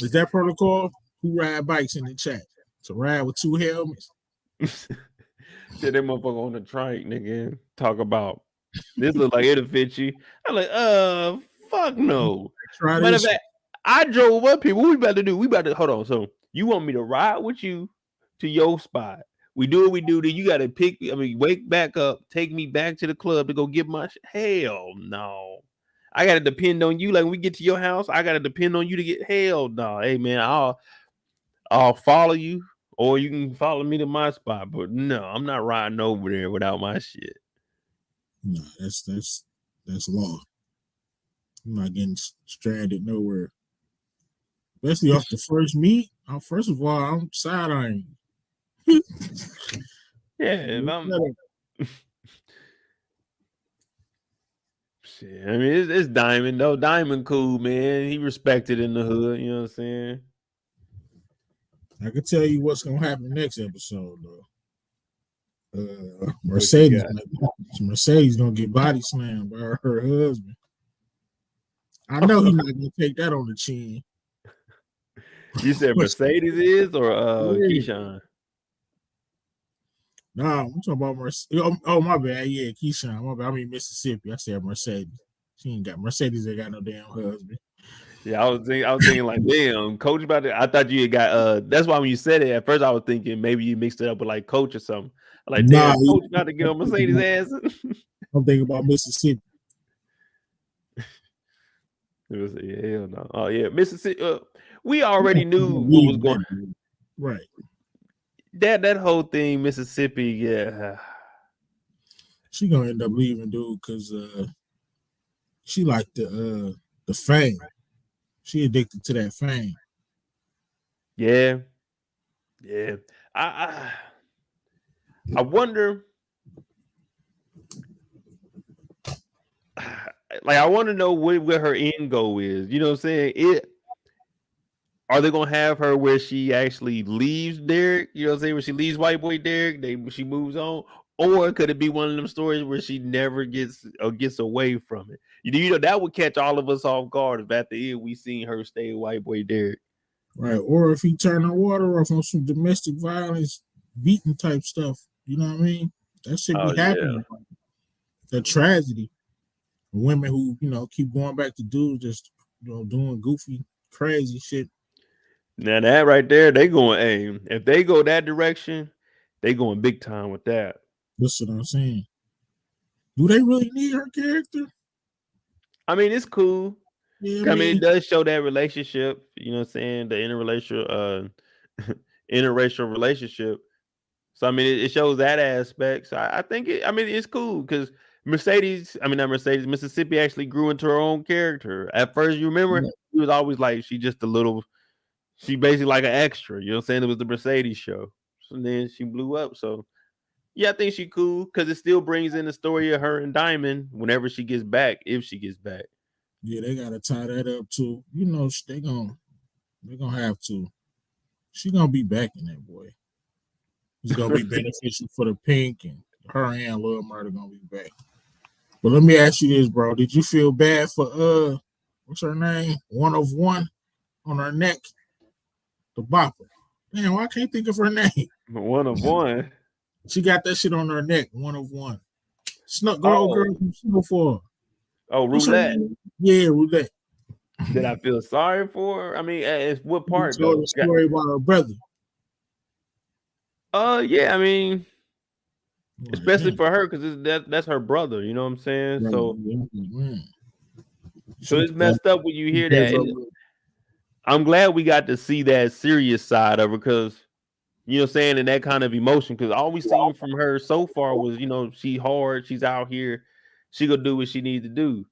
Is that protocol? Who ride bikes in the chat? To ride with two helmets? Shit, that motherfucker on the trike, nigga. Talk about this look like it'll fit you. I'm like, fuck no. Matter of fact, I drove up here. What we about to do? We about to hold on. So you want me to ride with you to your spot? We do what we do. Then you got to wake back up, take me back to the club to go get my hell no. I got to depend on you. Like when we get to your house, I got to depend on you to get hell no. Hey man, I'll follow you, or you can follow me to my spot. But no, I'm not riding over there without my shit. No, that's law. I'm not getting stranded nowhere. Especially off the first meet. First of all, I'm side eyeing. Yeah, if I'm shit. I mean, it's Diamond though. Diamond cool, man. He respected in the hood. You know what I'm saying? I can tell you what's gonna happen next episode though. Mercedes gonna get body slammed by her husband. I know he's not gonna take that on the chin. You said Mercedes is or Keyshawn? Nah, I'm talking about Mercedes. Oh, my bad. Yeah, Keyshawn. My bad. I mean Mississippi. I said Mercedes. She ain't got Mercedes. Ain't got no damn husband. Yeah, I was thinking like, damn, Coach about it. I thought you had got. That's why when you said it at first, I was thinking maybe you mixed it up with like Coach or something. Like, damn, Coach about to get on Mercedes ass. I'm thinking about Mississippi. It was hell no. Oh yeah, Mississippi. We already knew what was going. Right. That whole thing, Mississippi. Yeah. She gonna end up leaving, dude, because she like the fame. She addicted to that fame. Yeah, yeah. I I wonder. Like I want to know what her end goal is. You know what I'm saying? Are they gonna have her where she actually leaves Derrick? You know what I'm saying? Where she leaves white boy Derrick, she moves on, or could it be one of them stories where she never gets away from it? You know that would catch all of us off guard if at the end we seen her stay with white boy Derrick. Right. Or if he turned her water off on some domestic violence, beating type stuff. You know what I mean? That should be Oh yeah. happening. The tragedy. Women who, keep going back to dudes just, doing goofy, crazy shit. Now that right there, they going aim. If they go that direction, they going big time with that. That's what I'm saying. Do they really need her character? I mean, it's cool. Yeah, I I mean, mean, it does show that relationship. You know what I'm saying? The interracial relationship. So I mean, it shows that aspect. So I think I mean, it's cool because not Mercedes, Mississippi actually grew into her own character. At first, you remember, yeah, she was always like she basically like an extra. You know what I'm saying? It was the Mercedes show. So then she blew up. So yeah, I think she cool because it still brings in the story of her and Diamond whenever she gets back, if she gets back. yeah, they gotta tie that up too. They gonna have to. She gonna be back in that boy. It's gonna be beneficial for the pink and her and Lil Murda gonna be back. But let me ask you this, bro. Did you feel bad for what's her name? One of one on her neck, the bopper. Man, why I can't think of her name? One of one. She got that shit on her neck, one of one. Snuck girl Oh, from Snowfall. oh, What's her roulette. name? Yeah, Roulette. Did I feel sorry for her? I mean, it's what You part told though? a story about her brother. Yeah. I mean, I'm like, especially damn, for her because that's her brother. You know what I'm saying? bro, So man. so She it's messed up when you hear gave that, up. and I'm glad we got to see that serious side of her because you know what I'm saying, and that kind of emotion. Because all we seen from her so far was she hard, she's out here, she gonna do what she needs to do.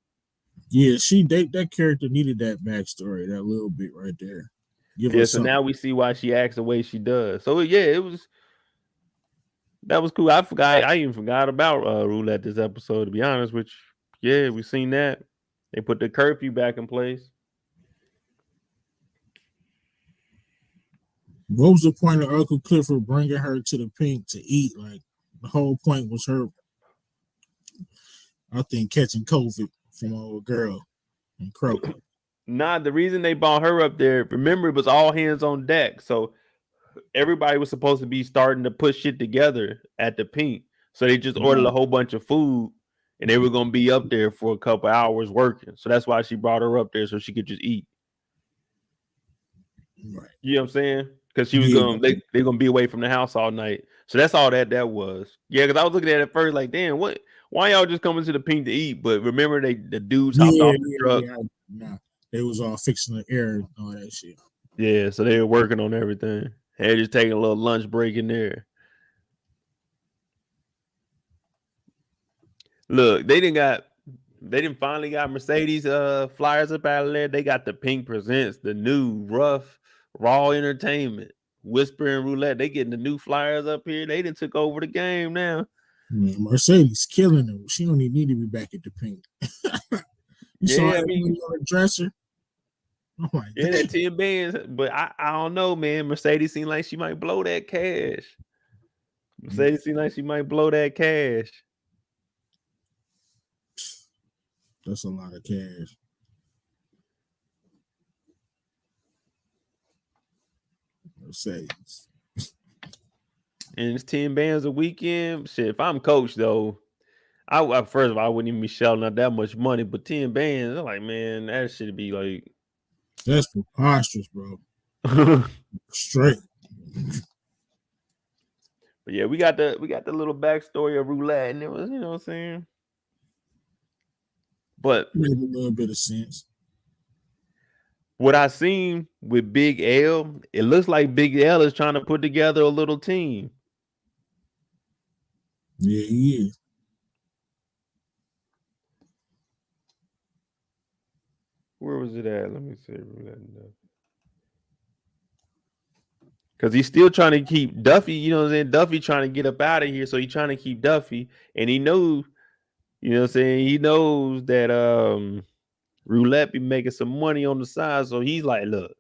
Yeah, that character needed that backstory, that little bit right there. Give Yeah. us So something. now we see why she acts the way she does. So yeah, that was cool. I even forgot about Roulette this episode, to be honest with you. Yeah, we seen that. They put the curfew back in place. What was the point of Uncle Clifford bringing her to the pink to eat? Like the whole point was her, I think, catching COVID from an old girl and Crow. Nah, the reason they brought her up there, remember, it was all hands on deck. So everybody was supposed to be starting to put shit together at the pink. So they just ordered a whole bunch of food and they were gonna be up there for a couple hours working. So that's why she brought her up there so she could just eat. Right. You know what I'm saying? Because she was Yeah. going, they gonna be away from the house all night. So that's all that was. Yeah, because I was looking at it first, like, damn, what? Why y'all just coming to the pink to eat? But remember, the dudes hopped Yeah, off the truck. yeah. Nah, they was all fixing the air and all that shit. Yeah, so they were working on everything. They just taking a little lunch break in there. Look, they didn't finally got Mercedes flyers up out of there. They got the Pink Presents, the new rough raw entertainment, Whisper and Roulette. They getting the new flyers up here. They done took over the game now. Man, Mercedes killing her. She don't even need to be back at the pink. You saw Yeah, I everybody mean, on the dresser. I'm like, yeah, damn. that 10 bands, but I don't know, man. Mercedes seemed like she might blow that cash. Mercedes seemed like she might blow that cash. That's a lot of cash. Mercedes. And it's 10 bands a weekend. Shit, if I'm coach though, first of all, I wouldn't even be shelling out that much money, but 10 bands, I'm like, man, that should be like That's preposterous, bro. but Straight. yeah, we got the little backstory of roulette, and it was, you know what I'm saying? But Made a little bit of sense. what I seen with Big L, it looks like Big L is trying to put together a little team. Yeah, he is. Where was it at? Let me see. Because he's still trying to keep Duffy, you know what I'm saying? Duffy trying to get up out of here. So he's trying to keep Duffy. And he knows, you know what I'm saying? He knows that Roulette be making some money on the side. So he's like, look,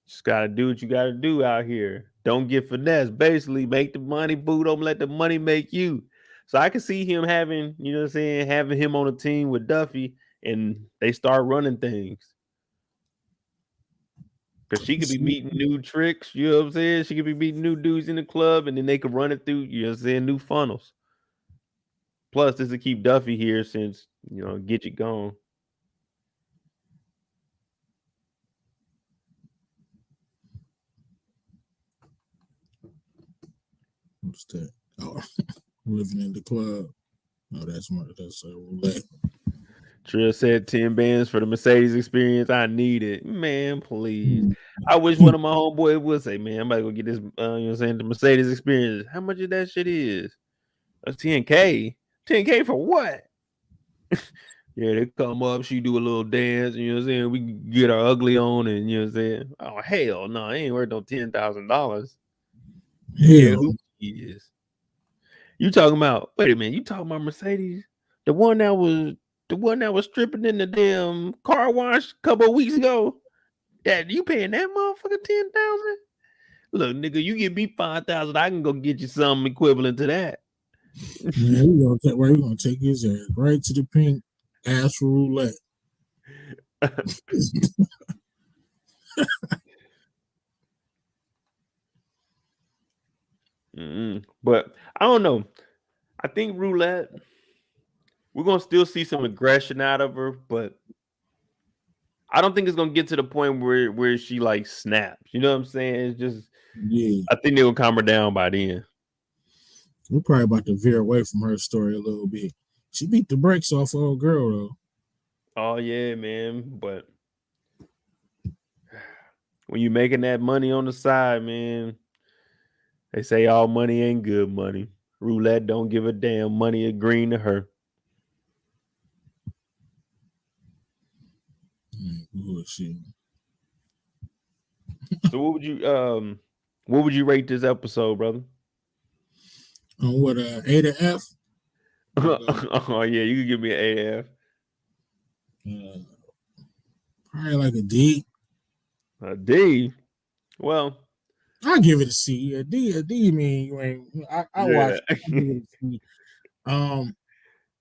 just gotta do what you gotta do out here. Don't get finesse. Basically, make the money, boo. Don't let the money make you. So I can see him having, you know what I'm saying, having him on a team with Duffy and they start running things. Because she could be meeting new tricks, you know what I'm saying? She could be meeting new dudes in the club and then they could run it through, you know what I'm saying, new funnels. Plus, this will keep Duffy here since, you know, get you gone. What's that? Oh, living in the club. Oh, that's Roulette. Trill said 10 bands for the Mercedes experience. I need it. Man, please. I wish one of my homeboys would say, man, I'm about to go get this, you know what I'm saying, the Mercedes experience. How much of that shit is? That's 10K. 10K for what? Yeah, they come up, she do a little dance, you know what I'm saying? We get our ugly on and, you know what I'm saying? Oh, hell no, ain't worth no $10,000. Yeah, who she is. You talking about, wait a minute, you talking about Mercedes? The one that was stripping in the damn car wash a couple of weeks ago. That you paying that motherfucker 10,000? Look, nigga, you give me 5,000, I can go get you something equivalent to that. Yeah, we're gonna take his ass right to the pink ass for Roulette. But I don't know. I think Roulette, we're gonna still see some aggression out of her, but I don't think it's gonna get to the point where she like snaps. You know what I'm saying? It's just, yeah. I think they'll calm her down by then. We're probably about to veer away from her story a little bit. She beat the brakes off of old girl though. Oh yeah, man. But when you making that money on the side, man, they say all money ain't good money. Roulette don't give a damn. Money is green to her. Bullshit. So what would you rate this episode, brother? On what, A to F? Oh yeah, you can give me an AF. Probably like a D. A D. Well, I'll give it a C. A D mean you ain't. I watched. I give it a C.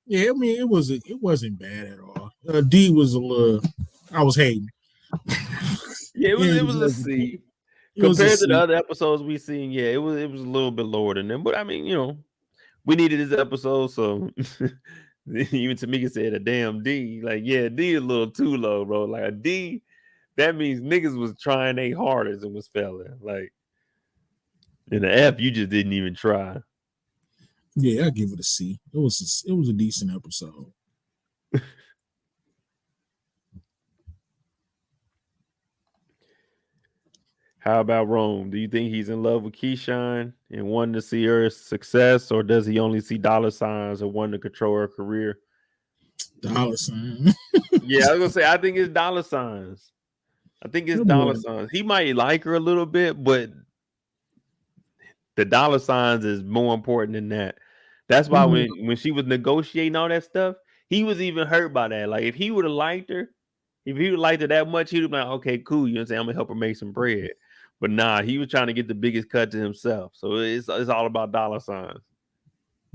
Yeah, I mean it wasn't bad at all. D was a little. I was hating. Yeah, it was a C. Compared to the other episodes we seen, yeah, it was a little bit lower than them. But I mean, you know, we needed this episode, so even Tamika said a damn D. Like, yeah, D is a little too low, bro. Like a D, that means niggas was trying their hardest and was failing. Like in the F, you just didn't even try. Yeah, I give it a C. It was a decent episode. How about Rome? Do you think he's in love with Keyshawn and wanting to see her success, or does he only see dollar signs and wanting to control her career? Dollar sign. Yeah, I was gonna say I think it's dollar signs. I think it's dollar signs. He might like her a little bit, but the dollar signs is more important than that. That's why when she was negotiating all that stuff, he was even hurt by that. Like if he would have liked her, if he would liked her that much, he'd have been like, okay, cool. You know what I'm saying? I'm gonna help her make some bread. But nah, he was trying to get the biggest cut to himself. So it's all about dollar signs.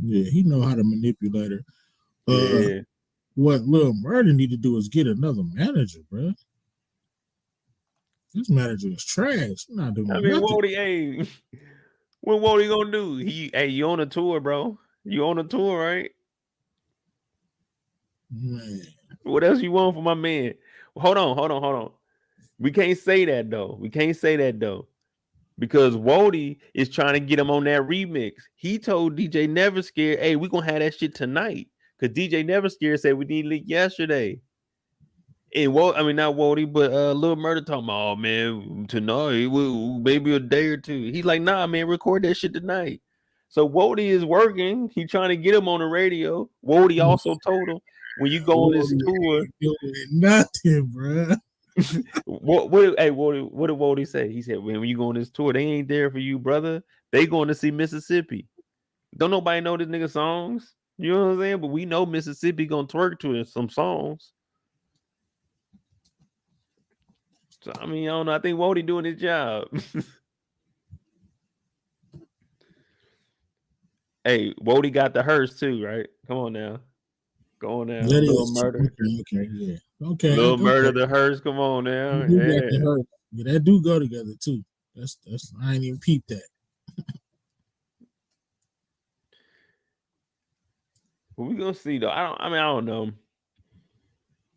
Yeah, he know how to manipulate her. Yeah. What Lil Murda need to do is get another manager, bro. This manager is trash. Not doing nothing. Wody, hey, what Wody gonna do? You on a tour, bro? You on a tour, right? Man. What else you want for my man? Hold on. We can't say that though. Because Wody is trying to get him on that remix. He told DJ Never Scared, hey, we're gonna have that shit tonight. Because DJ Never Scared said we need it yesterday. And not Wody, but Lil Murda talking about, oh man, tonight, maybe a day or two. He's like, nah, man, record that shit tonight. So Wody is working. He trying to get him on the radio. Wody also told him, when you go on this tour, nothing, bro. What did Wody say? He said, when you go on this tour, they ain't there for you, brother. They going to see Mississippi. Don't nobody know this nigga songs. You know what I'm saying? But we know Mississippi gonna twerk to some songs. So I mean, I don't know. I think Wody doing his job. Hey, Wody got the hearse too, right? Come on now. Go on now. That Little is Murder. okay, yeah. Okay. Little Murder, the hearse. Come on now. Yeah. Yeah, that do go together too. That's I ain't even peeped that. But we gonna see though. I don't know.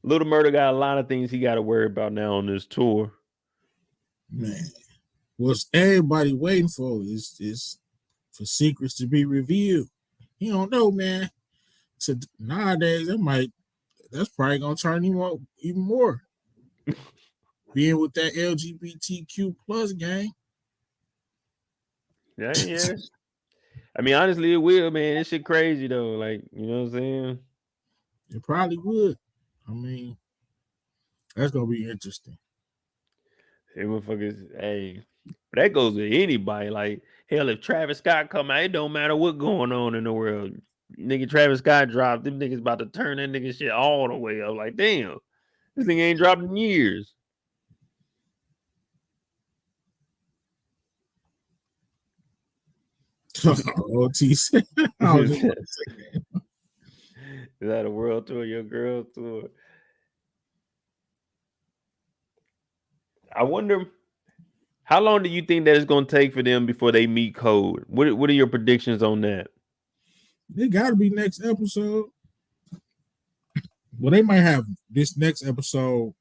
Little Murder got a lot of things he got to worry about now on this tour. Man, what's everybody waiting for is for secrets to be revealed. You don't know, man. So nowadays, that's probably gonna turn him even more. Being with that LGBTQ plus gang. Yeah. I mean, honestly, it will, man. This shit crazy though. Like, you know what I'm saying? It probably would. I mean, that's gonna be interesting. Hey, motherfuckers, hey, that goes with anybody. Like, hell, if Travis Scott come out, it don't matter what going on in the world. Nigga, Travis Scott dropped, them niggas about to turn that nigga shit all the way up. Like, damn, this thing ain't dropped in years. OT Is that a world tour, your girl tour? I wonder, how long do you think that it's going to take for them before they meet code? What are your predictions on that? It got to be next episode. Well, they might have this next episode.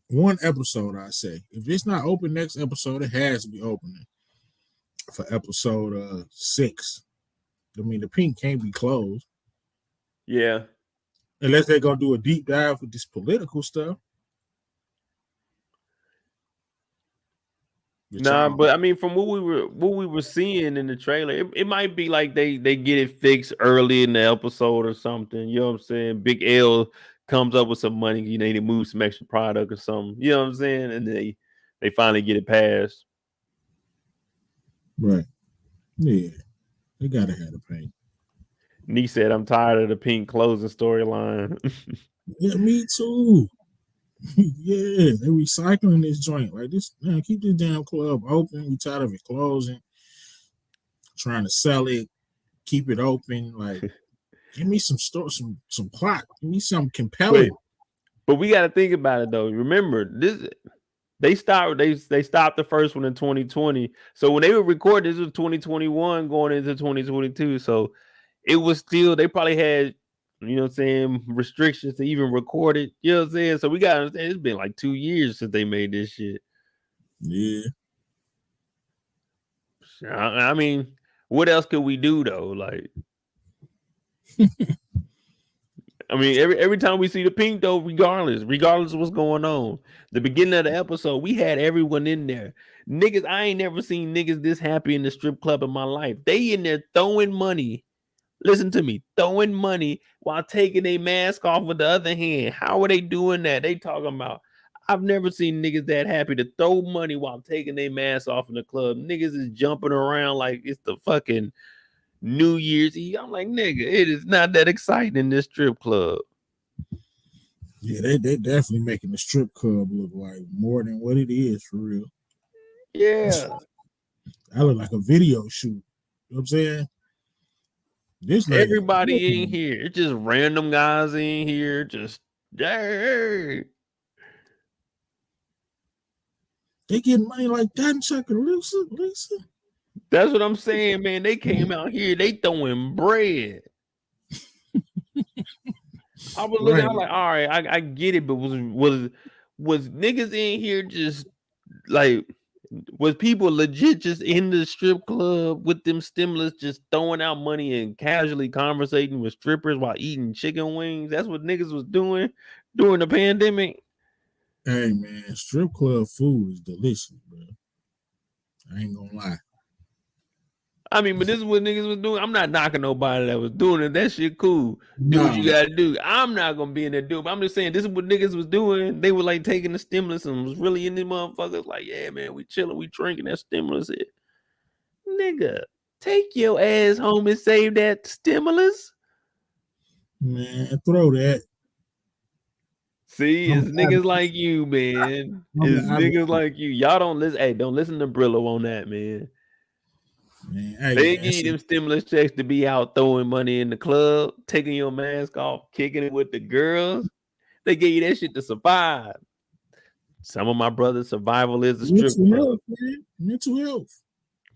One episode, I say. If it's not open next episode, it has to be opening for episode 6. I mean, the pink can't be closed. Yeah. Unless they're gonna do a deep dive with this political stuff. Nah, but I mean, from what we were seeing in the trailer, it might be like they get it fixed early in the episode or something. You know what I'm saying? Big L comes up with some money, you know, they move some extra product or something. You know what I'm saying? And they finally get it passed. Right. Yeah. They gotta have the paint. Nee said, I'm tired of the pink closing storyline. Yeah, me too. Yeah, they're recycling this joint. Like this, man, keep this damn club open. We tired of it closing. Trying to sell it, keep it open. Like, give me some plot. Give me something compelling. But we got to think about it though. Remember, they stopped the first one in 2020. So when they were recording, this was 2021 going into 2022. So it was still, they probably had, you know what I'm saying, restrictions to even record it. You know what I'm saying? So we got to understand, it's been like 2 years since they made this shit. Yeah. I mean, what else could we do though? Like, I mean, every time we see the pink though, regardless of what's going on, the beginning of the episode, we had everyone in there. Niggas, I ain't never seen niggas this happy in the strip club in my life. They in there throwing money. Listen to me, throwing money while taking a mask off with the other hand. How are they doing that? They talking about, I've never seen niggas that happy to throw money while taking their mask off in the club. Niggas is jumping around like it's the fucking New Year's Eve. I'm like, nigga, it is not that exciting in this strip club. Yeah, they definitely making the strip club look like more than what it is for real. Yeah. I look like a video shoot. You know what I'm saying? This everybody in here. It's just random guys in here. Just hey. They getting money like that in Chuckaloosa, Lisa. That's what I'm saying, man. They came out here, they throwing bread. I was looking, I'm like, all right, I get it, but was niggas in here just like, was people legit just in the strip club with them stimulus just throwing out money and casually conversating with strippers while eating chicken wings? That's what niggas was doing during the pandemic. Hey man, strip club food is delicious, bro. I ain't gonna lie. I mean, but this is what niggas was doing. I'm not knocking nobody that was doing it. That shit cool. Do what you Nah. gotta do. I'm not gonna be in there doing. I'm just saying this is what niggas was doing. They were like taking the stimulus and was really in these motherfuckers. Like, yeah, man, we chilling, we drinking that stimulus. It, nigga, take your ass home and save that stimulus. Man, throw that. See, it's niggas like you, man. It's niggas like you. Y'all don't listen. Hey, don't listen to Brillo on that, man. Man, hey, they give you them stimulus checks to be out throwing money in the club, taking your mask off, kicking it with the girls. They gave you that shit to survive. Some of my brothers' survival is a strip mental club. health, man. Mental health.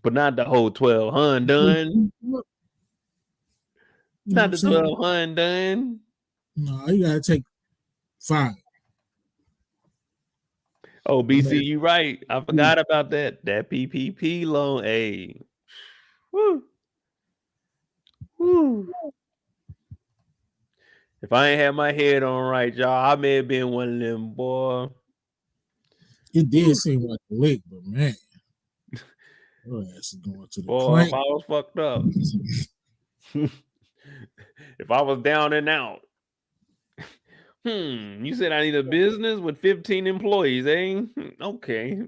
But not the whole 1200 done. Not the 1200 done. No, you gotta take 5. Oh, BC, you right. I forgot about that. That PPP loan. Hey. Woo. Woo. If I ain't had my head on right, y'all, I may have been one of them, boy. It did seem like a lick, but man, your ass is going to the clank. If I was fucked up. If I was down and out. You said I need a business with 15 employees, eh? Okay.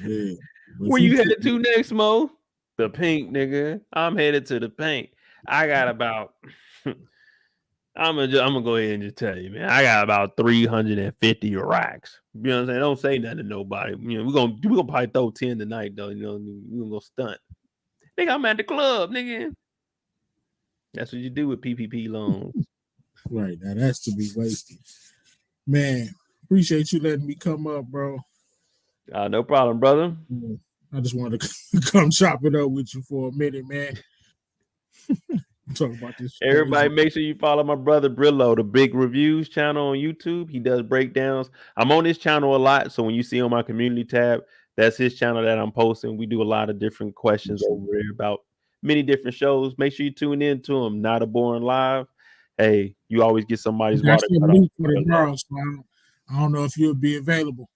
Yeah. Where you headed to next, Mo? The pink, nigga. I'm headed to the pink. I got about I'm gonna go ahead and just tell you, man. I got about 350 racks. You know what I'm saying? Don't say nothing to nobody. You know, we're gonna probably throw 10 tonight, though. You know, we're gonna go stunt. Nigga, I'm at the club, nigga. That's what you do with PPP loans. Right, now that's to be wasted. Man, appreciate you letting me come up, bro. No problem, brother. I just wanted to come chop it up with you for a minute, man. Talk about this. Everybody, make sure you follow my brother Brillo, the Big Reviews channel on YouTube. He does breakdowns. I'm on this channel a lot, so when you see on my community tab, that's his channel that I'm posting. We do a lot of different questions over there about many different shows. Make sure you tune in to him. Not a boring live. Hey, you always get somebody's water cut off. Tomorrow, so I don't know if you'll be available.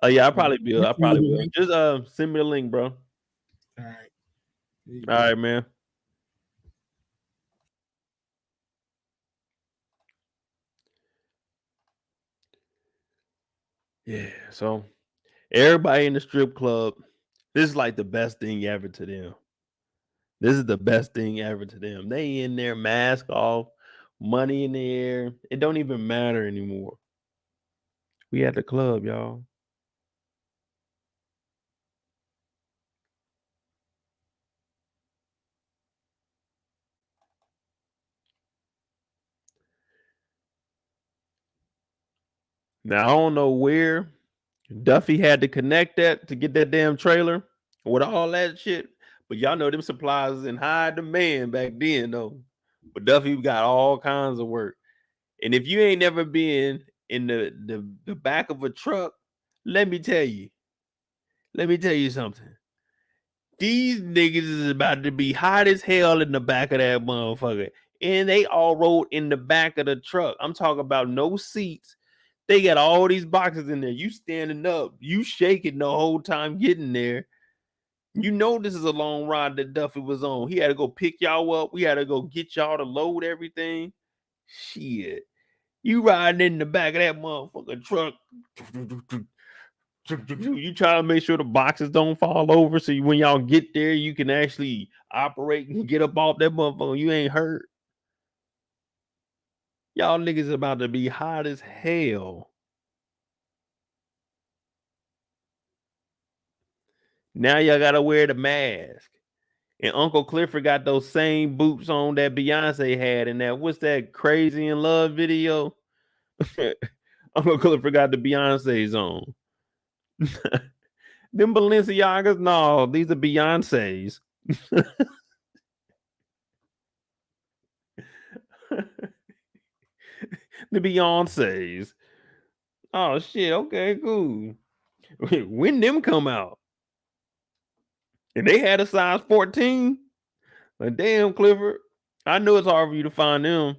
Oh yeah, I probably will. Just send me the link, bro. All right. All right, man. Yeah, so everybody in the strip club, this is like the best thing ever to them. This is the best thing ever to them. They in there, mask off, money in the air. It don't even matter anymore. We at the club, y'all. Now I don't know where Duffy had to connect that to get that damn trailer with all that shit. But y'all know them supplies in high demand back then, though. But Duffy got all kinds of work. And if you ain't never been in the back of a truck, let me tell you something. These niggas is about to be hot as hell in the back of that motherfucker. And they all rode in the back of the truck. I'm talking about no seats. They got all these boxes in there. You standing up, you shaking the whole time getting there. You know this is a long ride that Duffy was on. He had to go pick y'all up. We had to go get y'all to load everything. Shit. You riding in the back of that motherfucking truck. You try to make sure the boxes don't fall over so when y'all get there, you can actually operate and get up off that motherfucker. You ain't hurt. Y'all niggas about to be hot as hell. Now y'all gotta wear the mask. And Uncle Clifford got those same boots on that Beyonce had in that. What's that Crazy in Love video? Uncle Clifford got the Beyonce's on. Them Balenciagas, no, these are Beyonce's. The Beyonce's. Oh shit, okay, cool. When them come out? And they had a size 14. Like, damn, Clifford. I know it's hard for you to find them.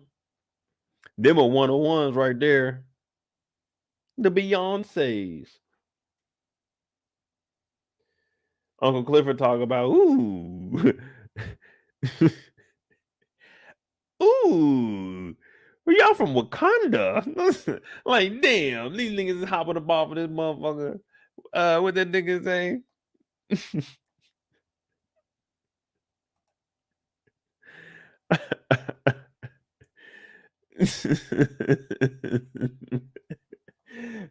Them are 101s right there. The Beyonce's. Uncle Clifford talk about, ooh. Ooh. Y'all from Wakanda? Like, damn, these niggas is hopping the ball for this motherfucker. What that nigga say?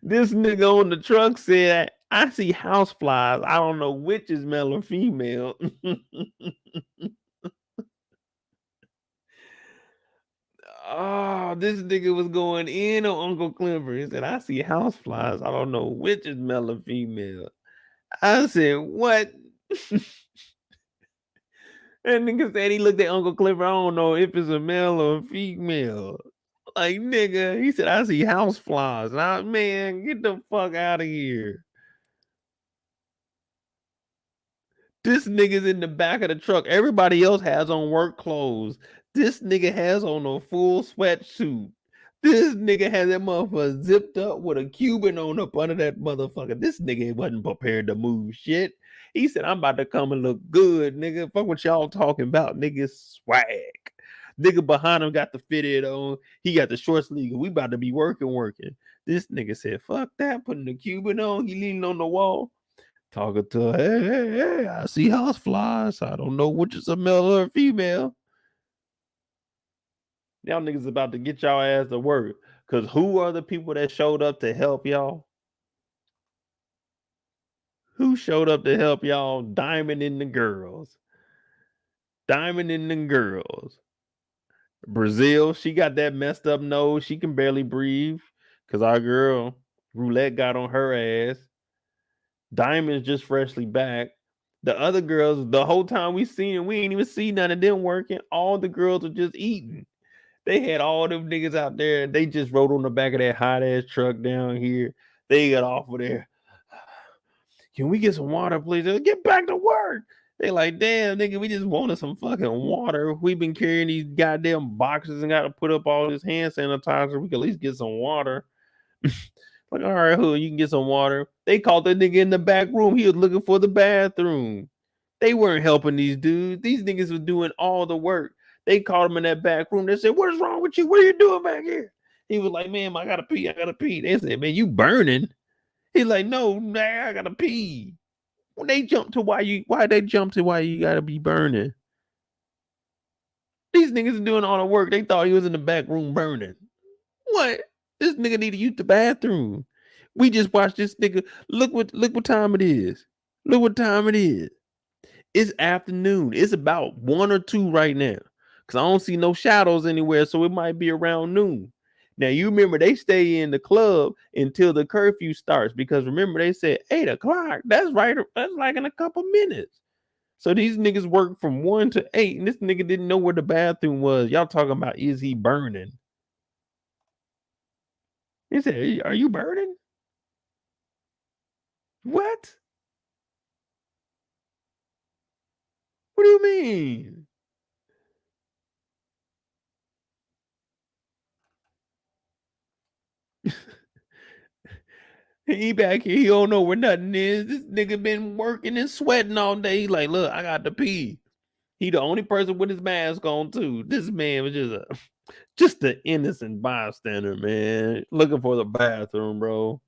This nigga on the truck said, I see house flies. I don't know which is male or female. Oh, this nigga was going in on Uncle Clifford. He said, I see house flies. I don't know which is male or female. I said, what? And nigga said he looked at Uncle Clifford. I don't know if it's a male or a female. Like, nigga, he said, I see house flies. Man, get the fuck out of here. This nigga's in the back of the truck. Everybody else has on work clothes. This nigga has on a full sweatsuit. This nigga has that motherfucker zipped up with a Cuban on up under that motherfucker. This nigga wasn't prepared to move shit. He said, I'm about to come and look good, nigga. Fuck what y'all talking about, nigga. Swag. Nigga behind him got the fitted on. He got the short sleeve. We about to be working. This nigga said, fuck that. Putting the Cuban on. He leaning on the wall. Talking to her, hey, I see house flies. I don't know which is a male or a female. Y'all niggas about to get y'all ass to work. Because who are the people that showed up to help y'all? Who showed up to help y'all? Diamond in the girls. Diamond in the girls. Brazil, she got that messed up nose. She can barely breathe. Because our girl, Roulette, got on her ass. Diamond's just freshly back. The other girls, the whole time we seen it, we ain't even see none of them working. All the girls were just eating. They had all them niggas out there. They just rode on the back of that hot ass truck down here. They got off of there. Can we get some water, please? Get back to work. They like, damn, nigga, we just wanted some fucking water. We've been carrying these goddamn boxes and got to put up all this hand sanitizer. We can at least get some water. Like, all right, who you can get some water. They called that nigga in the back room. He was looking for the bathroom. They weren't helping these dudes. These niggas was doing all the work. They called him in that back room. They said, what is wrong with you? What are you doing back here? He was like, man, I gotta pee. They said, man, you burning. He's like, no, man, I gotta pee. When they jump to why you gotta be burning. These niggas are doing all the work. They thought he was in the back room burning. What? This nigga need to use the bathroom. We just watched this nigga. Look what time it is. Look what time it is. It's afternoon. It's about 1 or 2 right now. Because I don't see no shadows anywhere. So it might be around noon. Now you remember they stay in the club until the curfew starts. Because remember they said 8 o'clock. That's right. That's like in a couple minutes. So these niggas work from 1 to 8. And this nigga didn't know where the bathroom was. Y'all talking about, is he burning? He said, are you burning? What? What do you mean? He back here, he don't know where nothing is. This nigga been working and sweating all day. He like, look, I got to pee. He the only person with his mask on too. This man was just an innocent bystander, man. Looking for the bathroom, bro.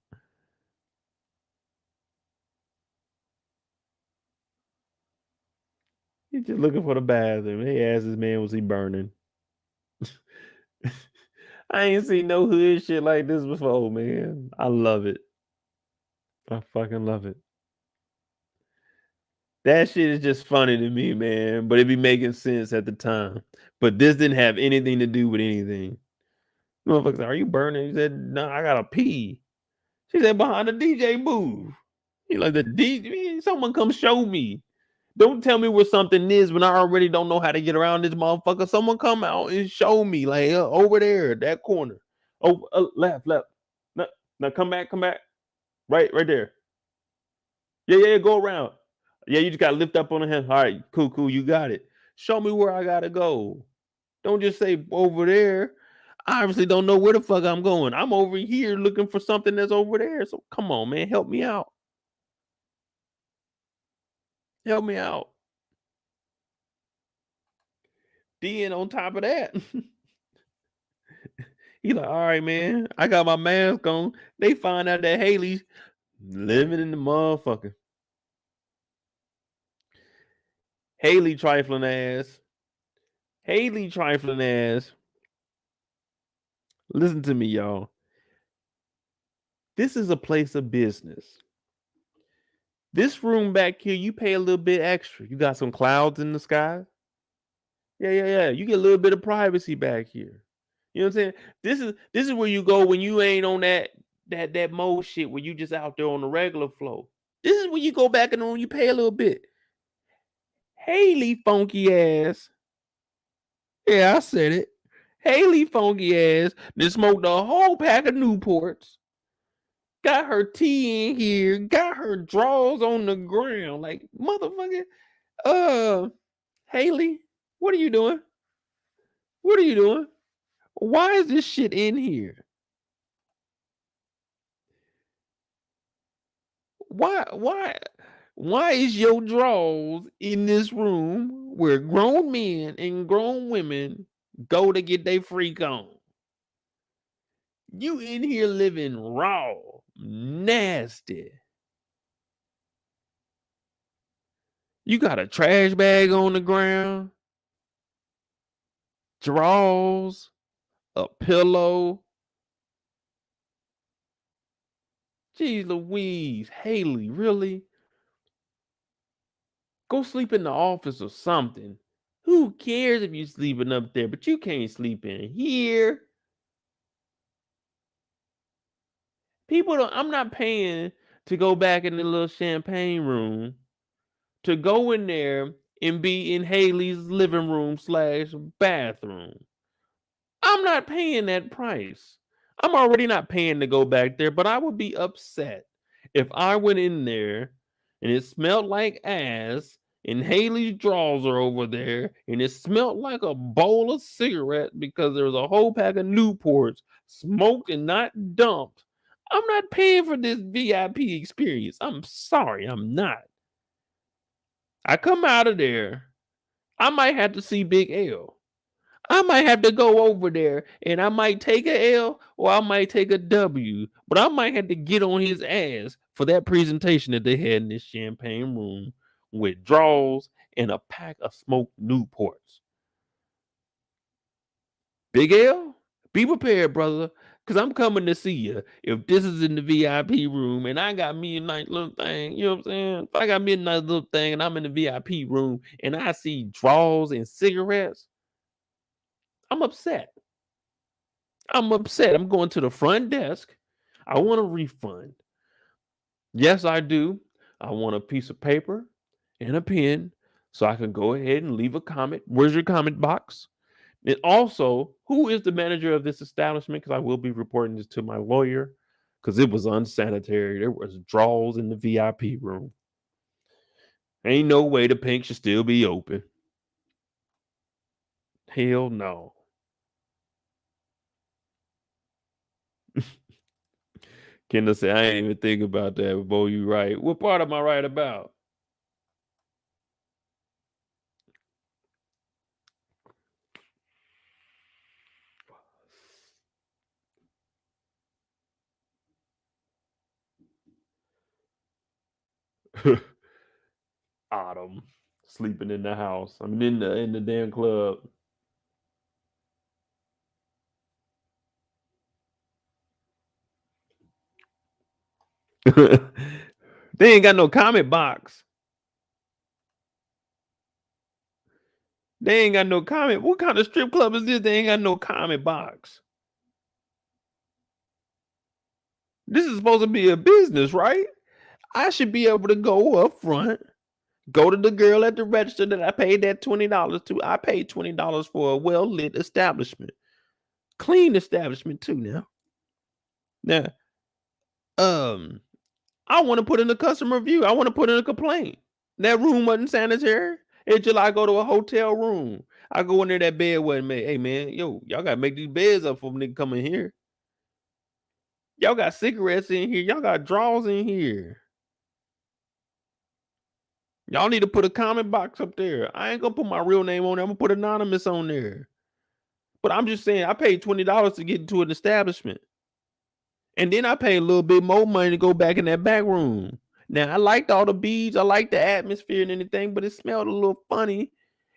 He's just looking for the bathroom. He asked this man, was he burning? I ain't seen no hood shit like this before, man. I love it. I fucking love it. That shit is just funny to me, man. But it be making sense at the time. But this didn't have anything to do with anything. Motherfucker said, are you burning? He said, no, I gotta pee. She said, behind the DJ booth. He like, the DJ, someone come show me. Don't tell me where something is when I already don't know how to get around this motherfucker. Someone come out and show me, like, over there, that corner. Oh, left. Now come back. Right there. Yeah, go around. Yeah, you just gotta lift up on the hand. All right, cool, you got it. Show me where I gotta go. Don't just say over there. I obviously don't know where the fuck I'm going. I'm over here looking for something that's over there. So come on, man, help me out. Help me out. Then on top of that, he like, all right, man, I got my mask on. They find out that Hailey's living in the motherfucker. Hailey trifling ass. Hailey trifling ass. Listen to me, y'all. This is a place of business. This room back here, you pay a little bit extra. You got some clouds in the sky. Yeah. You get a little bit of privacy back here. You know what I'm saying? This is where you go when you ain't on that mode shit where you just out there on the regular flow. This is where you go back and on you pay a little bit. Hailey funky ass. Yeah, I said it. Hailey funky ass then smoked a whole pack of Newports. Got her tea in here. Got her drawers on the ground. Like, motherfucker. Hailey, what are you doing? What are you doing? Why is this shit in here? Why is your drawers in this room where grown men and grown women go to get their freak on? You in here living raw, nasty. You got a trash bag on the ground, drawers, a pillow. Jeez Louise, Hailey, really? Go sleep in the office or something. Who cares if you're sleeping up there, but you can't sleep in here? I'm not paying to go back in the little champagne room to go in there and be in Hailey's living room / bathroom. I'm not paying that price. I'm already not paying to go back there, but I would be upset if I went in there and it smelled like ass and Hailey's drawers are over there and it smelled like a bowl of cigarettes because there was a whole pack of Newports smoked and not dumped. I'm not paying for this VIP experience. I'm sorry, I'm not. I come out of there, I might have to see Big L. I might have to go over there and I might take a L or I might take a W, but I might have to get on his ass for that presentation that they had in this champagne room with draws and a pack of smoked Newports. Big L, be prepared, brother, because I'm coming to see you. If this is in the VIP room and I got me a nice little thing, you know what I'm saying? If I got me a nice little thing and I'm in the VIP room and I see draws and cigarettes, I'm upset. I'm going to the front desk. I want a refund. Yes, I do. I want a piece of paper and a pen so I can go ahead and leave a comment. Where's your comment box? And also, who is the manager of this establishment? Because I will be reporting this to my lawyer because it was unsanitary. There was draws in the VIP room. Ain't no way the pink should still be open. Hell no. Kendall said, I ain't even think about that, but boy, you right. What part am I right about? Autumn sleeping in the house. I mean in the damn club. They ain't got no comment box. They ain't got no comment. What kind of strip club is this? They ain't got no comment box. This is supposed to be a business, right? I should be able to go up front, go to the girl at the register that I paid that $20 to. I paid $20 for a well-lit establishment. Clean establishment too now. Now, I want to put in a customer review. I want to put in a complaint. That room wasn't sanitary. It's just like I go to a hotel room. I go in there, that bed wasn't made. Hey man, yo, y'all gotta make these beds up for nigga come in here. Y'all got cigarettes in here. Y'all got drawers in here. Y'all need to put a comment box up there. I ain't gonna put my real name on there. I'm gonna put anonymous on there. But I'm just saying, I paid $20 to get into an establishment. And then I paid a little bit more money to go back in that back room. Now, I liked all the beads. I liked the atmosphere and anything, but it smelled a little funny.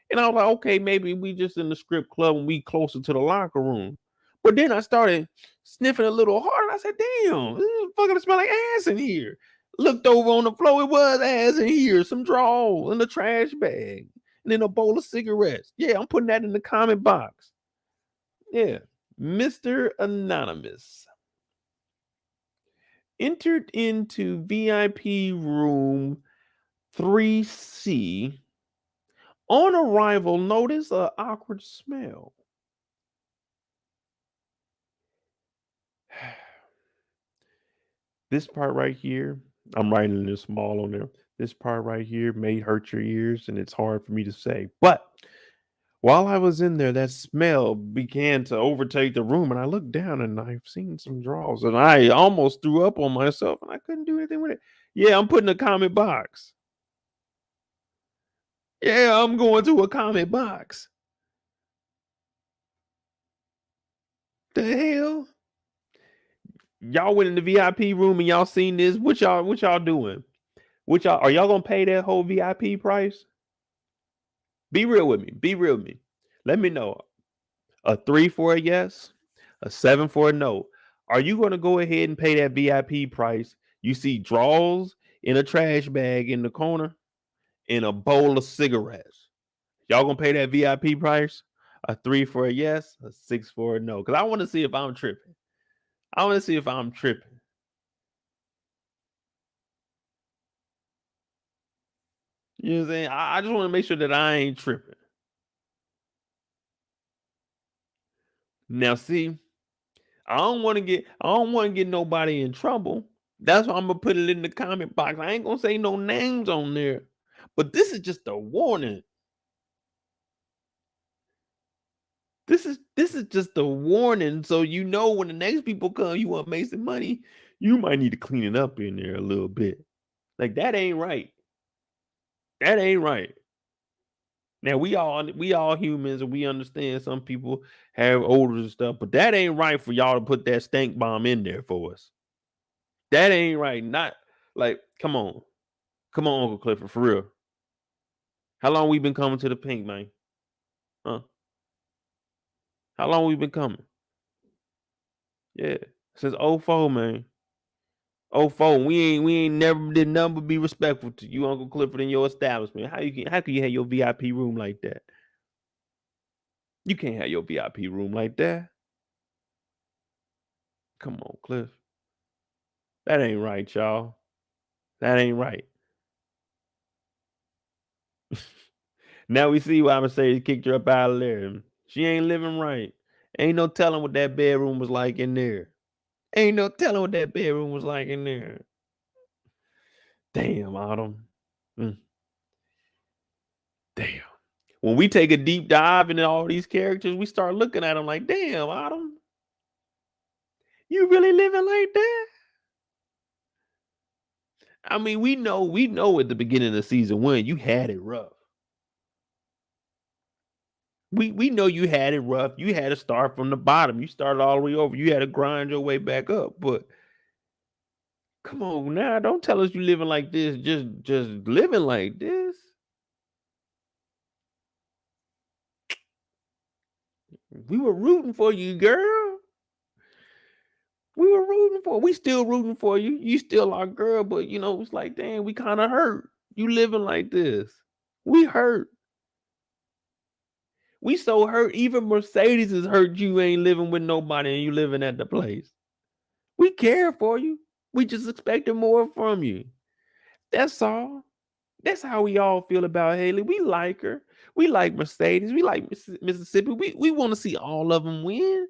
And I was like, okay, maybe we just in the strip club and we closer to the locker room. But then I started sniffing a little hard. And I said, damn, this is fucking smell like ass in here. Looked over on the floor. It was ass in here. Some drawers in the trash bag. And then a bowl of cigarettes. Yeah, I'm putting that in the comment box. Yeah. Mr. Anonymous entered into VIP room 3C. On arrival, notice an awkward smell. This part right here, I'm writing this small on there. This part right here may hurt your ears and it's hard for me to say. But while I was in there, that smell began to overtake the room, and I looked down and I've seen some drawers, and I almost threw up on myself, and I couldn't do anything with it. Yeah, I'm putting a comment box. Yeah, I'm going to a comment box. The hell? Y'all went in the VIP room and y'all seen this. What y'all doing? Are y'all gonna pay that whole VIP price? Be real with me. Be real with me. Let me know. A 3 for a yes, a 7 for a no. Are you gonna go ahead and pay that VIP price? You see drawers in a trash bag in the corner and a bowl of cigarettes. Y'all gonna pay that VIP price? A 3 for a yes, a 6 for a no. Because I want to see if I'm tripping. I want to see if I'm tripping. You know what I'm saying? I just want to make sure that I ain't tripping. Now, see, I don't want to get nobody in trouble. That's why I'm gonna put it in the comment box. I ain't gonna say no names on there, but this is just a warning. This is just a warning, so you know when the next people come, you want to make some money, you might need to clean it up in there a little bit. Like that ain't right. That ain't right. Now we all humans and we understand some people have odors and stuff, but that ain't right for y'all to put that stank bomb in there for us. That ain't right. Not like, come on, Uncle Clifford, for real. How long we been coming to the pink, man? Huh? How long we been coming? Yeah, since 04, man. 04. We ain't never did nothing but be respectful to you, Uncle Clifford, in your establishment. How can you have your VIP room like that? You can't have your VIP room like that. Come on, Cliff. That ain't right, y'all. That ain't right. Now we see why Mercedes kicked her up out of there. She ain't living right. Ain't no telling what that bedroom was like in there. Ain't no telling what that bedroom was like in there. Damn, Autumn. Damn. When we take a deep dive into all these characters, we start looking at them like, damn, Autumn. You really living like that? I mean, we know at the beginning of season 1, you had it rough. We know you had it rough. You had to start from the bottom. You started all the way over. You had to grind your way back up. But come on now, don't tell us you living like this. Just living like this. We were rooting for you, girl. We still rooting for you. You still our girl, but it's like, damn, we kind of hurt. You living like this. We hurt. We so hurt. Even Mercedes is hurt. You ain't living with nobody and you living at the place. We care for you. We just expected more from you. That's all. That's how we all feel about Hailey. We like her. We like Mercedes. We like Mississippi. We want to see all of them win.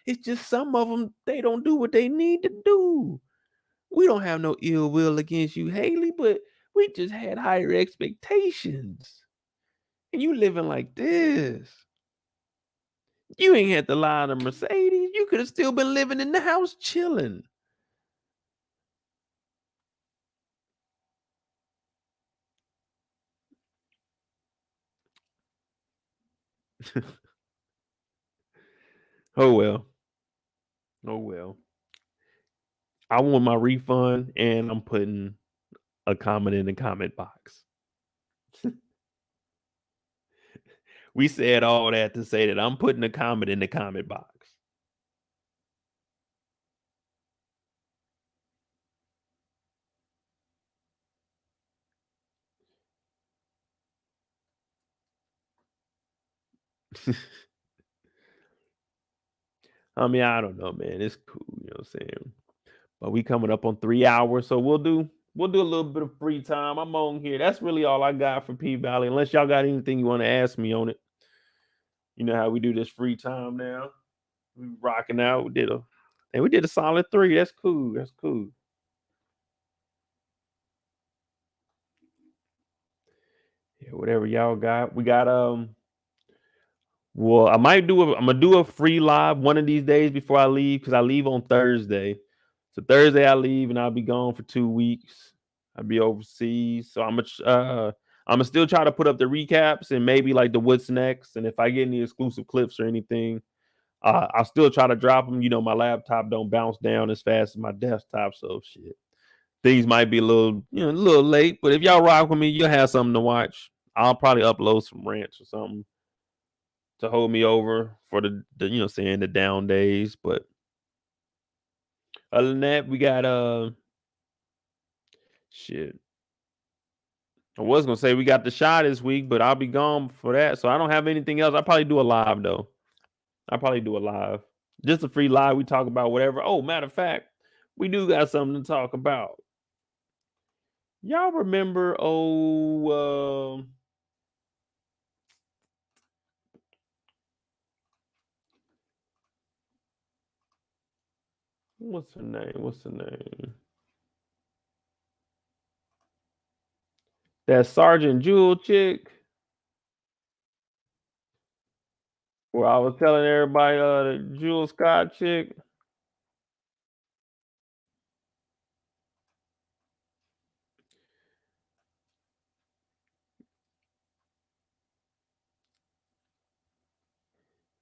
It's just some of them, they don't do what they need to do. We don't have no ill will against you, Hailey, but we just had higher expectations. And you living like this. You ain't had to lie to Mercedes. You could have still been living in the house chilling. Oh well. Oh well. I want my refund, and I'm putting a comment in the comment box. We said all that to say that I'm putting a comment in the comment box. I mean, I don't know, man. It's cool, you know what I'm saying? But we coming up on 3 hours, so we'll do a little bit of free time. I'm on here. That's really all I got for PValley. Unless y'all got anything you want to ask me on it. You know how we do this free time now. We rocking out. We did a solid 3. That's cool. That's cool. Yeah, whatever y'all got. We got well, I'm gonna do a free live one of these days before I leave, because I leave on Thursday. So Thursday I leave and I'll be gone for 2 weeks. I'll be overseas. So I'm gonna still try to put up the recaps and maybe like the what's next. And if I get any exclusive clips or anything, I'll still try to drop them. You know, my laptop don't bounce down as fast as my desktop, so shit. Things might be a little late, but if y'all rock with me, you'll have something to watch. I'll probably upload some rants or something to hold me over for the the down days. But other than that, we got shit. I was gonna say we got the shot this week, but I'll be gone for that, so I don't have anything else. I'll probably do a live though. I'll probably do a live, just a free live. We talk about whatever. Oh, matter of fact, we do got something to talk about. Y'all remember? What's her name? That Sergeant Jewel chick. Where I was telling everybody, the Jewel Scott chick.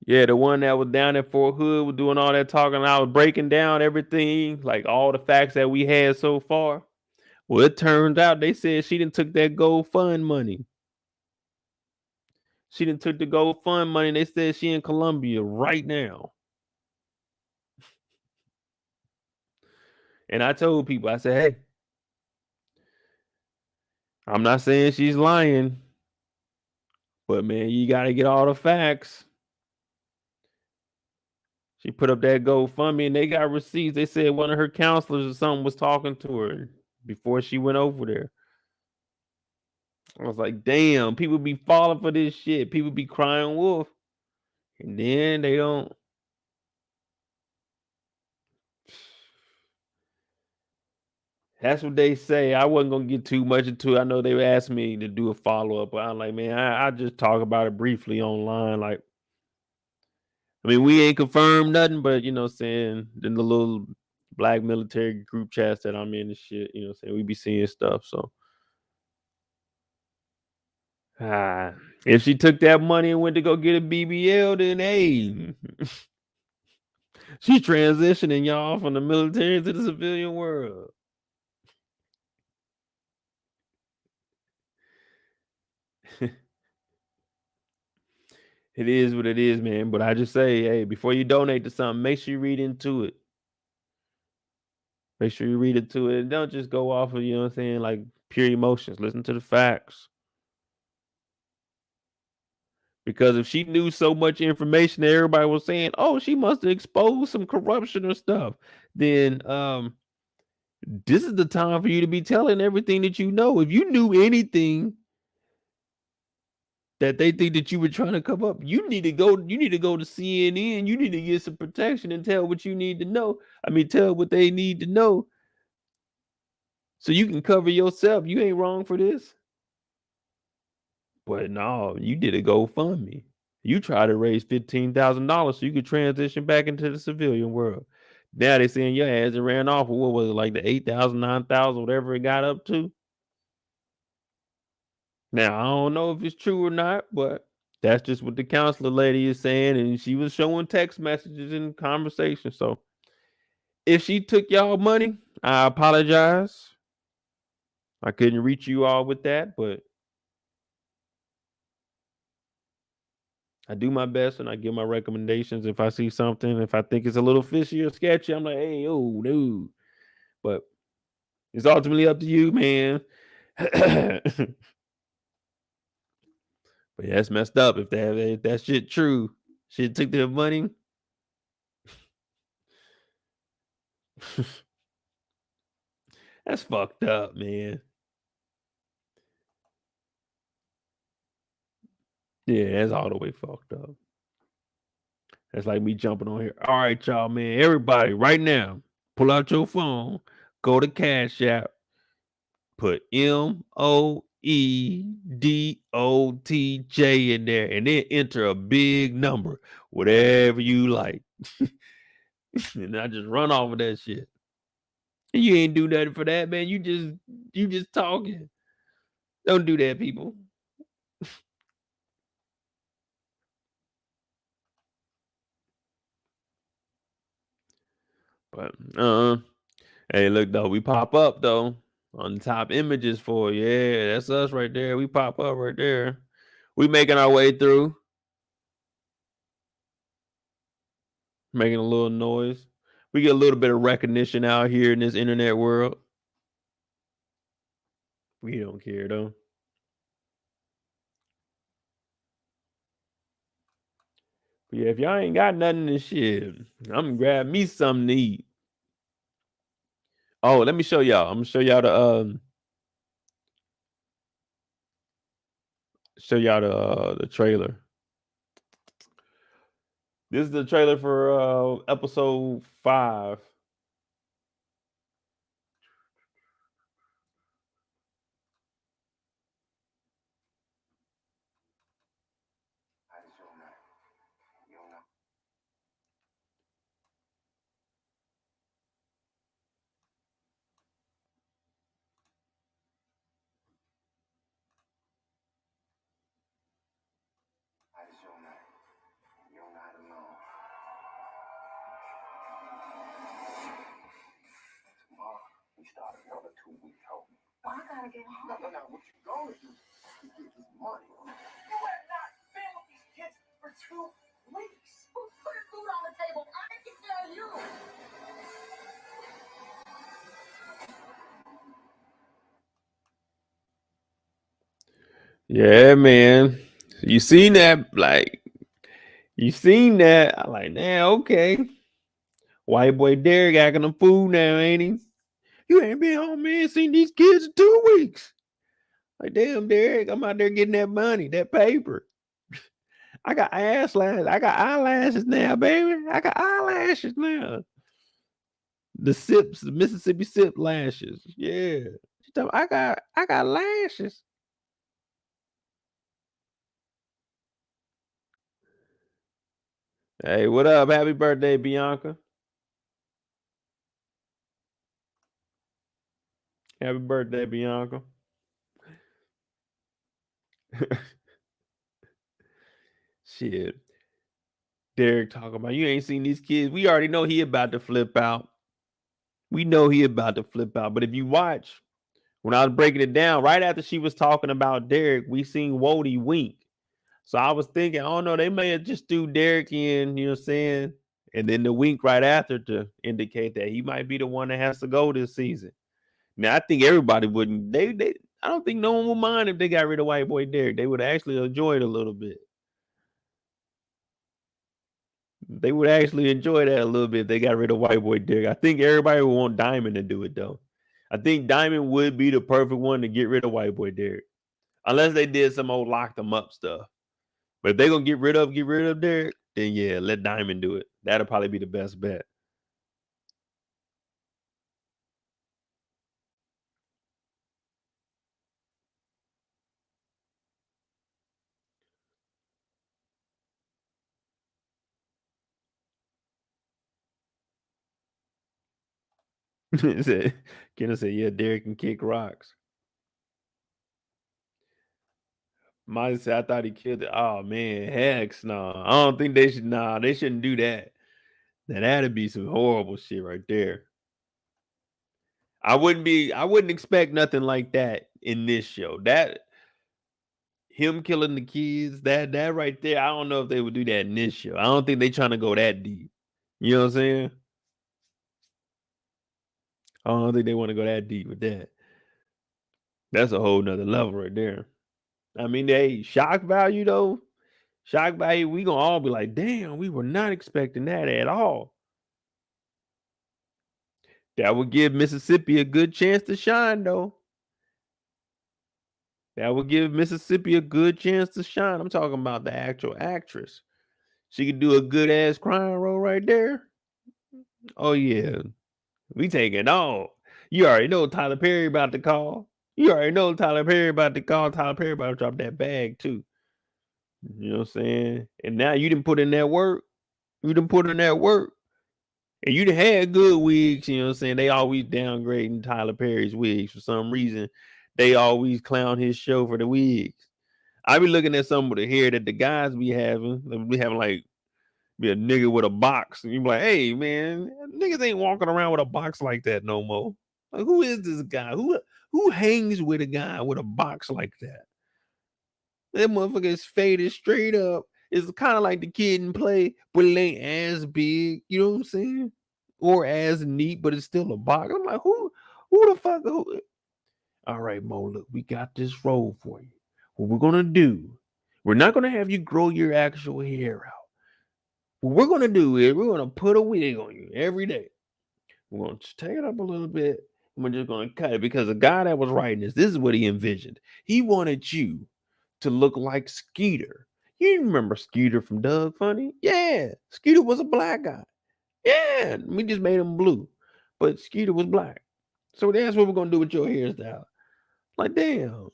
Yeah, the one that was down at Fort Hood was doing all that talking. And I was breaking down everything, like all the facts that we had so far. Well, it turns out they said she didn't took that GoFund money. She didn't took the GoFund money. They said she in Colombia right now. And I told people, I said, hey, I'm not saying she's lying, but man, you got to get all the facts. She put up that GoFundMe and they got receipts. They said one of her counselors or something was talking to her before she went over there. I was like, damn, people be falling for this shit. People be crying wolf. And then they don't. That's what they say. I wasn't gonna get too much into it. I know they asked me to do a follow-up, but I'm like, man, I just talk about it briefly online. Like, I mean, we ain't confirmed nothing, but you know, saying in the little black military group chats that I'm in and shit, you know, saying we be seeing stuff. So, if she took that money and went to go get a BBL, then hey, she's transitioning y'all from the military to the civilian world. It is what it is, man. But I just say, hey, before you donate to something, make sure you read into it. Make sure you read into it. And don't just go off of, you know what I'm saying, like pure emotions. Listen to the facts. Because if she knew so much information that everybody was saying, oh, she must have exposed some corruption or stuff, then this is the time for you to be telling everything that you know. If you knew anything that they think that you were trying to cover up, you need to go to CNN. You need to get some protection and tell what you need to know. I mean, tell what they need to know so you can cover yourself. You ain't wrong for this. But no, you did a GoFundMe. You tried to raise $15,000 so you could transition back into the civilian world. Now they saying your ass ran off with, what was it, like the 8,000, 9,000, whatever it got up to. Now I don't know if it's true or not, but That's just what the counselor lady is saying, and she was showing text messages and conversation. So if she took y'all money, I apologize. I couldn't reach you all with that, but I do my best and I give my recommendations. If I see something, if I think it's a little fishy or sketchy, I'm like, hey, oh, dude. But it's ultimately up to you, man. But yeah, it's messed up if that shit true. Shit took their money. That's fucked up, man. Yeah, that's all the way fucked up. That's like me jumping on here. All right, y'all, man. Everybody, right now, pull out your phone, go to Cash App, put MOEDOTJ in there, and then enter a big number, whatever you like. And I just run off of that shit. And you ain't do nothing for that, man. You just talking. Don't do that, people. But hey, look though, we pop up though on the top images for yeah, that's us right there. We pop up right there. We making our way through, making a little noise. We get a little bit of recognition out here in this internet world. We don't care though. But yeah, if y'all ain't got nothing to shit, I'm gonna grab me something to eat. Oh, let me show y'all. I'm gonna show y'all the trailer. This is the trailer for episode 5. Yeah, man. You seen that? Like, you seen that? I'm like, nah, okay. White boy Derrick acting a fool now, ain't he? You ain't been home, man. Seen these kids in 2 weeks. Like, damn, Derrick, I'm out there getting that money, that paper. I got ass lashes. I got eyelashes now, baby. I got eyelashes now. The Mississippi sip lashes. Yeah. I got lashes. Hey, what up? Happy birthday, Bianca. Happy birthday, Bianca. Shit. Derrick talking about you ain't seen these kids. We already know he about to flip out. We know he about to flip out. But if you watch, when I was breaking it down, right after she was talking about Derrick, we seen Wody wink. So I was thinking, oh no, they may have just threw Derrick in, you know what I'm saying? And then the wink right after to indicate that he might be the one that has to go this season. Now I think everybody wouldn't. They I don't think no one would mind if they got rid of white boy Derrick. They would actually enjoy it a little bit. They would actually enjoy that a little bit if they got rid of white boy Derrick. I think everybody would want Diamond to do it though. I think Diamond would be the perfect one to get rid of white boy Derrick. Unless they did some old lock them up stuff. But if they're gonna get rid of Derrick, then yeah, let Diamond do it. That'll probably be the best bet. Kenneth said, yeah, Derrick can kick rocks. Might say I thought he killed it. Oh man, heck no. I don't think they should. Nah, they shouldn't do that. Now that'd be some horrible shit right there. I wouldn't expect nothing like that in this show. That him killing the kids, that right there, I don't know if they would do that in this show. I don't think they trying to go that deep. You know what I'm saying? I don't think they want to go that deep with that. That's a whole nother level right there. I mean, they shock value though. Shock value, we gonna all be like, damn, we were not expecting that at all. That would give Mississippi a good chance to shine, though. That would give Mississippi a good chance to shine. I'm talking about the actual actress. She could do a good ass crime role right there. Oh yeah, we take it all. You already know Tyler Perry about to call. You already know Tyler Perry about to call. Tyler Perry about to drop that bag too. You know what I'm saying? And now you didn't put in that work. You didn't put in that work. And you done had good wigs, you know what I'm saying? They always downgrading Tyler Perry's wigs for some reason. They always clown his show for the wigs. I be looking at some of the hair that the guys be having. We having like be a nigga with a box. And you be like, hey man, niggas ain't walking around with a box like that no more. Like, who is this guy? Who hangs with a guy with a box like that? That motherfucker is faded straight up. It's kind of like the Kid and Play, but it ain't as big. You know what I'm saying? Or as neat, but it's still a box. I'm like, who the fuck? Who? All right, Mo, look, we got this role for you. What we're gonna do? We're not gonna have you grow your actual hair out. What we're gonna do is we're gonna put a wig on you every day. We're gonna just take it up a little bit. And we're just gonna cut it because the guy that was writing this is what he envisioned. He wanted you to look like Skeeter. You remember Skeeter from Doug Funny? Yeah, Skeeter was a black guy. Yeah, we just made him blue, but Skeeter was black. So that's what we're gonna do with your hairstyle. Like, damn,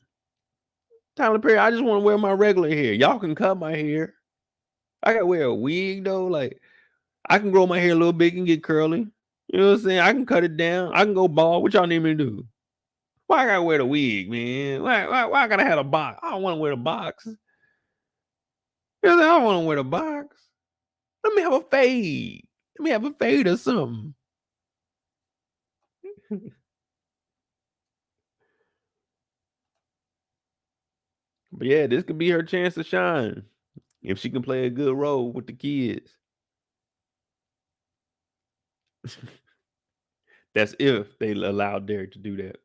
Tyler Perry, I just want to wear my regular hair. Y'all can cut my hair. I gotta wear a wig though. Like, I can grow my hair a little bit and get curly. You know what I'm saying? I can cut it down. I can go bald. What y'all need me to do? Why I gotta wear the wig, man? Why I gotta have a box? I don't want to wear the box. You know, I don't want to wear the box. Let me have a fade. Let me have a fade or something. But yeah, this could be her chance to shine if she can play a good role with the kids. That's if they allow Derrick to do that.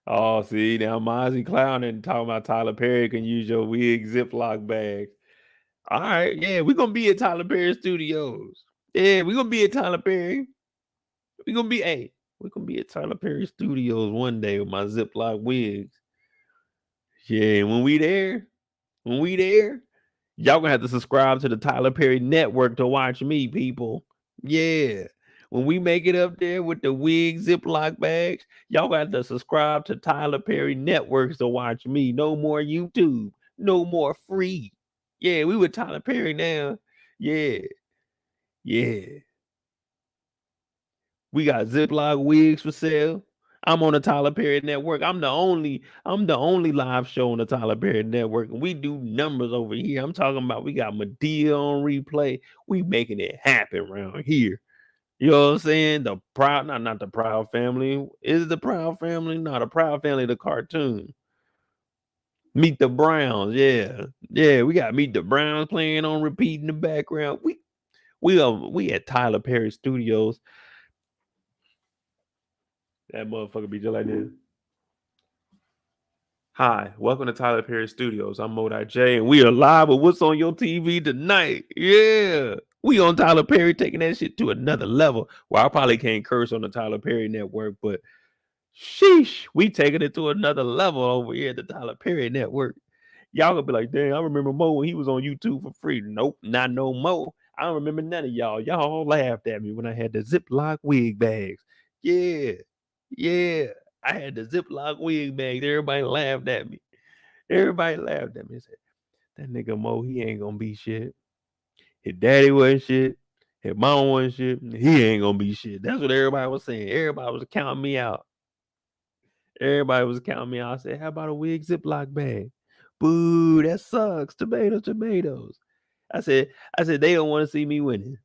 Oh, see, now Mozzie clowning talking about Tyler Perry can use your wig Ziploc bags. All right, yeah, we're gonna be at Tyler Perry Studios. Yeah, we're gonna be at Tyler Perry. We're gonna be at Tyler Perry Studios one day with my Ziploc wigs. Yeah, when we there, y'all gonna have to subscribe to the Tyler Perry Network to watch me, people. Yeah. When we make it up there with the wig Ziploc bags, y'all got to subscribe to Tyler Perry Networks to watch me. No more YouTube. No more free. Yeah, we with Tyler Perry now. Yeah. Yeah. We got Ziploc wigs for sale. I'm on the Tyler Perry Network. I'm the only live show on the Tyler Perry Network. And we do numbers over here. I'm talking about we got Medea on replay. We making it happen around here. You know what I'm saying? The Proud, not the Proud Family. Is it the Proud Family? No, the Proud Family, the cartoon. Meet the Browns. Yeah. Yeah, we got Meet the Browns playing on repeat in the background. We at Tyler Perry Studios. That motherfucker be just like this. Hi, welcome to Tyler Perry Studios. I'm Modi J, and we are live with What's on Your TV tonight. Yeah. We on Tyler Perry taking that shit to another level. Well, I probably can't curse on the Tyler Perry Network, but sheesh, we taking it to another level over here at the Tyler Perry Network. Y'all gonna be like, dang, I remember Mo when he was on YouTube for free. Nope, not no Mo. I don't remember none of y'all. Y'all all laughed at me when I had the Ziploc wig bags. Yeah. Yeah. I had the Ziploc wig bags. Everybody laughed at me. Everybody laughed at me and said, that nigga Mo, he ain't gonna be shit. His daddy wasn't shit. If Mama wasn't shit, he ain't gonna be shit. That's what everybody was saying. Everybody was counting me out. Everybody was counting me out. I said, how about a wig Ziploc bag? Boo, that sucks. Tomatoes. I said, they don't want to see me winning.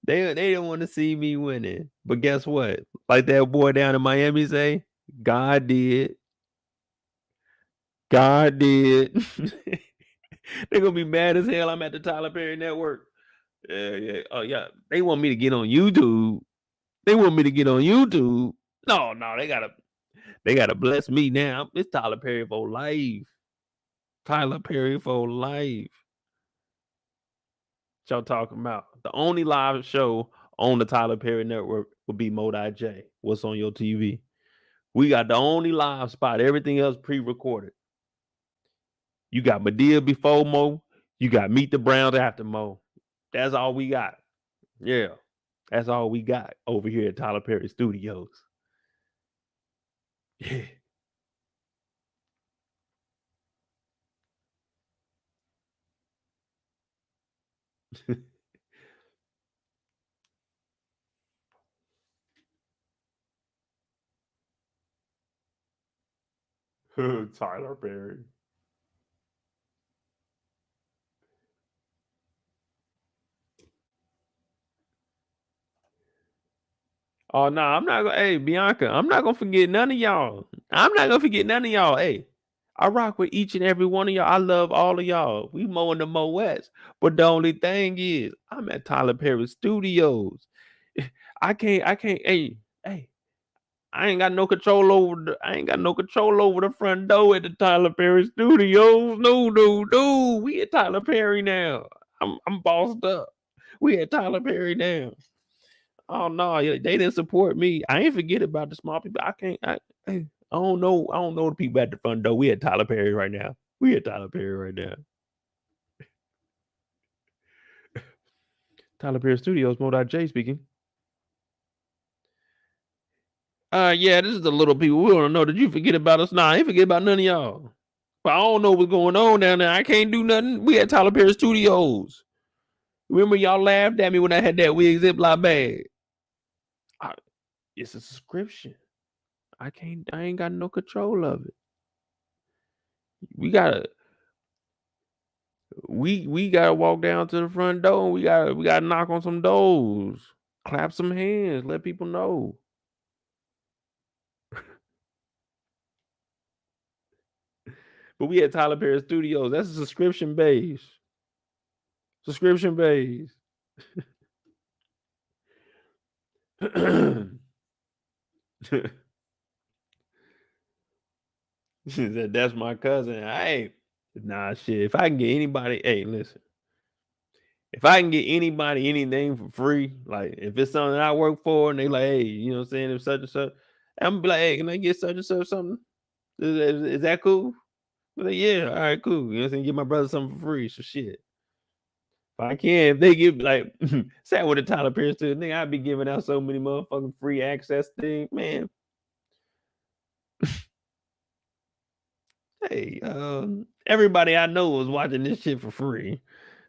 They don't want to see me winning. But guess what? Like that boy down in Miami say, God did. God did. They're gonna be mad as hell. I'm at the Tyler Perry Network. Yeah. Oh yeah. They want me to get on YouTube. No, they gotta bless me now. It's Tyler Perry for life. Tyler Perry for life. What y'all talking about? The only live show on the Tyler Perry Network will be Modi J. What's on your TV? We got the only live spot. Everything else pre-recorded. You got Madea before Mo. You got Meet the Browns after Mo. That's all we got. Yeah. That's all we got over here at Tyler Perry Studios. Yeah. Tyler Perry. Oh no, I'm not gonna. Hey, Bianca, I'm not gonna forget none of y'all. Hey, I rock with each and every one of y'all. I love all of y'all. We mowing the Mo West. But the only thing is, I'm at Tyler Perry Studios. I can't. Hey, I ain't got no control over the front door at the Tyler Perry Studios. No. We at Tyler Perry now. I'm bossed up. We at Tyler Perry now. Oh no, they didn't support me. I ain't forget about the small people. I don't know the people at the front door. We at Tyler Perry right now. Tyler Perry Studios, Mo J speaking. Yeah, this is the little people. We want to know. Did you forget about us? Nah, I ain't forget about none of y'all. But I don't know what's going on down there. I can't do nothing. We at Tyler Perry Studios. Remember y'all laughed at me when I had that wig Ziploc bag. It's a subscription. I ain't got no control of it. We gotta walk down to the front door and we gotta knock on some doors, clap some hands, let people know. But we at Tyler Perry Studios. That's a subscription base. She said, that's my cousin. Hey, nah, shit. If I can get anybody, hey, listen. If I can get anybody anything for free, like if it's something that I work for and they like, hey, you know what I'm saying, if such and such, I'm gonna be like, hey, can I get such and such something? Is that cool? Like, yeah, all right, cool. You know what I'm saying? Give my brother something for free. So shit. If I can, if they give like sat with a Tyler Perry to nigga, I'd be giving out so many motherfucking free access things, man. Hey, everybody I know is watching this shit for free.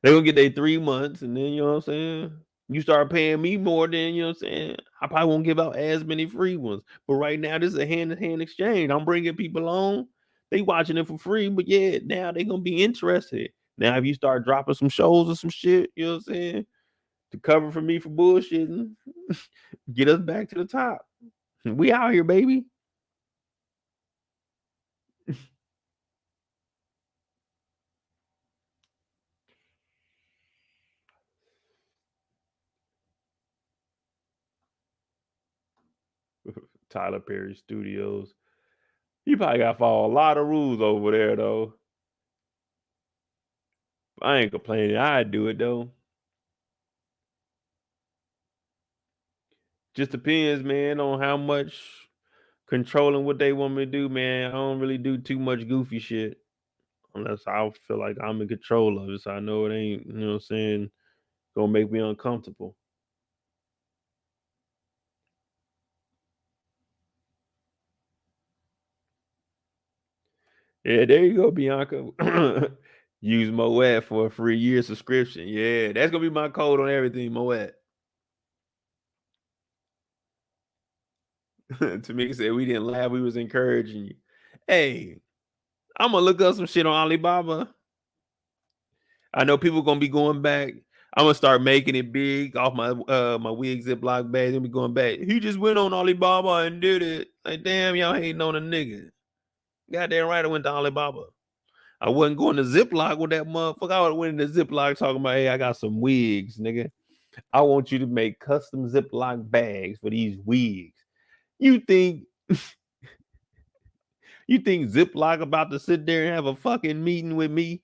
They're gonna get their 3 months, and then you know what I'm saying. You start paying me more, than you know what I'm saying. I probably won't give out as many free ones. But right now, this is a hand-to-hand exchange. I'm bringing people on. They watching it for free, but yeah, now they gonna be interested. Now, if you start dropping some shows or some shit, you know what I'm saying, to cover for me for bullshitting, get us back to the top. We out here, baby. Tyler Perry Studios. You probably got to follow a lot of rules over there, though. I ain't complaining. I'd do it, though. Just depends, man, on how much controlling what they want me to do, man. I don't really do too much goofy shit unless I feel like I'm in control of it. So I know it ain't, you know what I'm saying, gonna make me uncomfortable. Yeah, there you go, Bianca. Use Moet for a free year subscription. Yeah, that's gonna be my code on everything, Moet. Tamika said we didn't laugh, we was encouraging you. Hey, I'm gonna look up some shit on Alibaba. I know people gonna be going back. I'm gonna start making it big off my my wig Ziploc bags. Gonna be going back. He just went on Alibaba and did it. Like, damn, y'all hating on a nigga. Goddamn right, I went to Alibaba. I wasn't going to Ziploc with that motherfucker. I would have went into Ziploc talking about, hey, I got some wigs, nigga. I want you to make custom Ziploc bags for these wigs. You think Ziploc about to sit there and have a fucking meeting with me?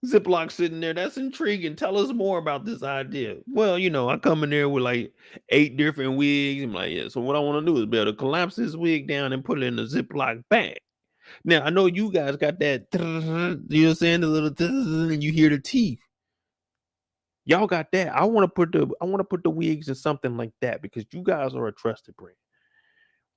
Ziploc sitting there, that's intriguing. Tell us more about this idea. Well, you know, I come in there with like 8 different wigs. I'm like, yeah, so what I want to do is be able to collapse this wig down and put it in a Ziploc bag. Now, I know you guys got that, you know what I'm saying, the little, and you hear the teeth. Y'all got that. I want to put the wigs in something like that because you guys are a trusted brand.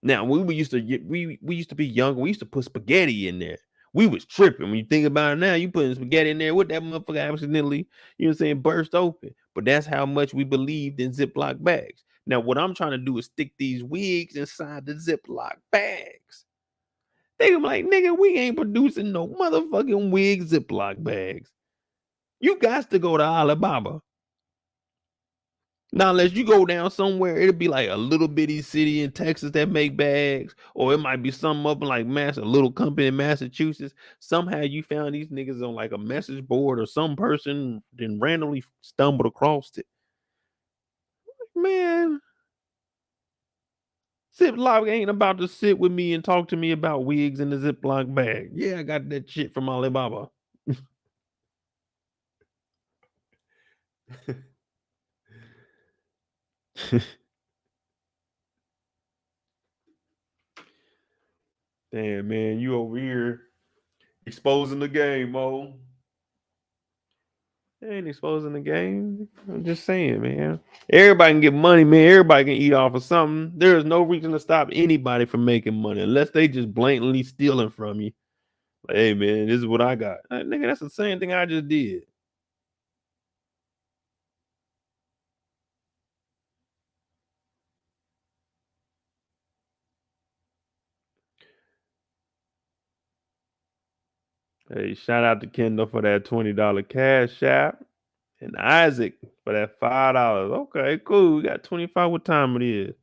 Now, we used to be young. We used to put spaghetti in there. We was tripping. When you think about it now, you putting spaghetti in there with that motherfucker accidentally, you know what I'm saying, burst open. But that's how much we believed in Ziploc bags. Now, what I'm trying to do is stick these wigs inside the Ziploc bags. They be like, nigga, we ain't producing no motherfucking wig Ziploc bags. You got to go to Alibaba. Now, unless you go down somewhere, it'll be like a little bitty city in Texas that make bags, or it might be something up in like a little company in Massachusetts. Somehow you found these niggas on like a message board or some person then randomly stumbled across it. Man, Ziploc ain't about to sit with me and talk to me about wigs in the Ziploc bag. Yeah, I got that shit from Alibaba. Damn, man, you over here exposing the game, Mo. They ain't exposing the game. I'm just saying, man. Everybody can get money, man. Everybody can eat off of something. There is no reason to stop anybody from making money unless they just blatantly stealing from you. Like, hey, man, this is what I got. Like, nigga, that's the same thing I just did. Hey, shout out to Kendall for that $20 cash app. And Isaac for that $5. Okay, cool. We got 25. What time it is?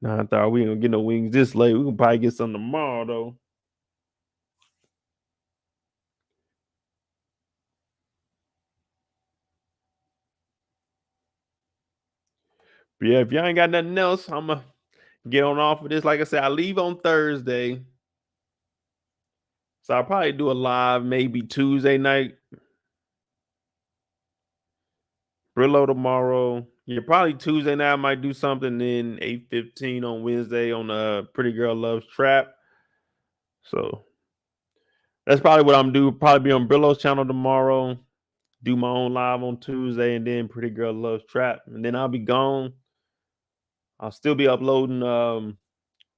Nah, I thought we ain't gonna get no wings this late. We can probably get some tomorrow though. But yeah, if y'all ain't got nothing else, I'm gonna get on off of this. Like I said, I leave on Thursday. So I'll probably do a live maybe Tuesday night. Brillo tomorrow. Yeah, probably Tuesday night I might do something. Then 8:15 on Wednesday on Pretty Girl Loves Trap. So that's probably what I'm doing. Probably be on Brillo's channel tomorrow. Do my own live on Tuesday, and then Pretty Girl Loves Trap. And then I'll be gone. I'll still be uploading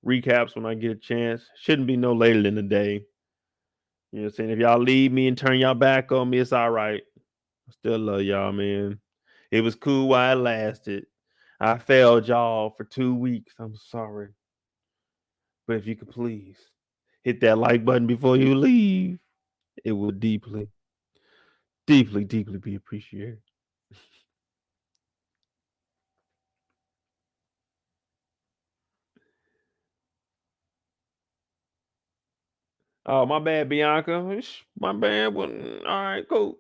recaps when I get a chance. Shouldn't be no later than a day. You know what I'm saying? If y'all leave me and turn y'all back on me, it's all right. I still love y'all, man. It was cool while it lasted. I failed y'all for 2 weeks. I'm sorry. But if you could please hit that like button before you leave, it would deeply, deeply, deeply be appreciated. Oh, my bad, Bianca. My bad. All right, cool.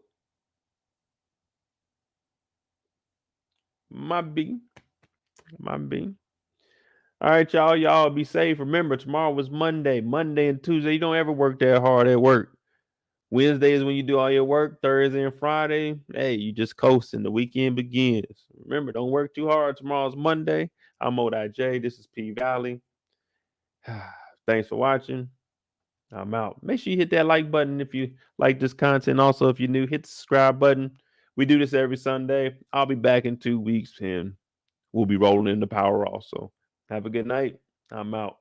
My B. My B. All right, y'all. Y'all be safe. Remember, tomorrow was Monday. Monday and Tuesday. You don't ever work that hard at work. Wednesday is when you do all your work. Thursday and Friday, hey, you just coasting. The weekend begins. Remember, don't work too hard. Tomorrow's Monday. I'm J. This is PValley. Thanks for watching. I'm out. Make sure you hit that like button if you like this content. Also, if you're new, hit the subscribe button. We do this every Sunday. I'll be back in 2 weeks and we'll be rolling in the power also. Have a good night. I'm out.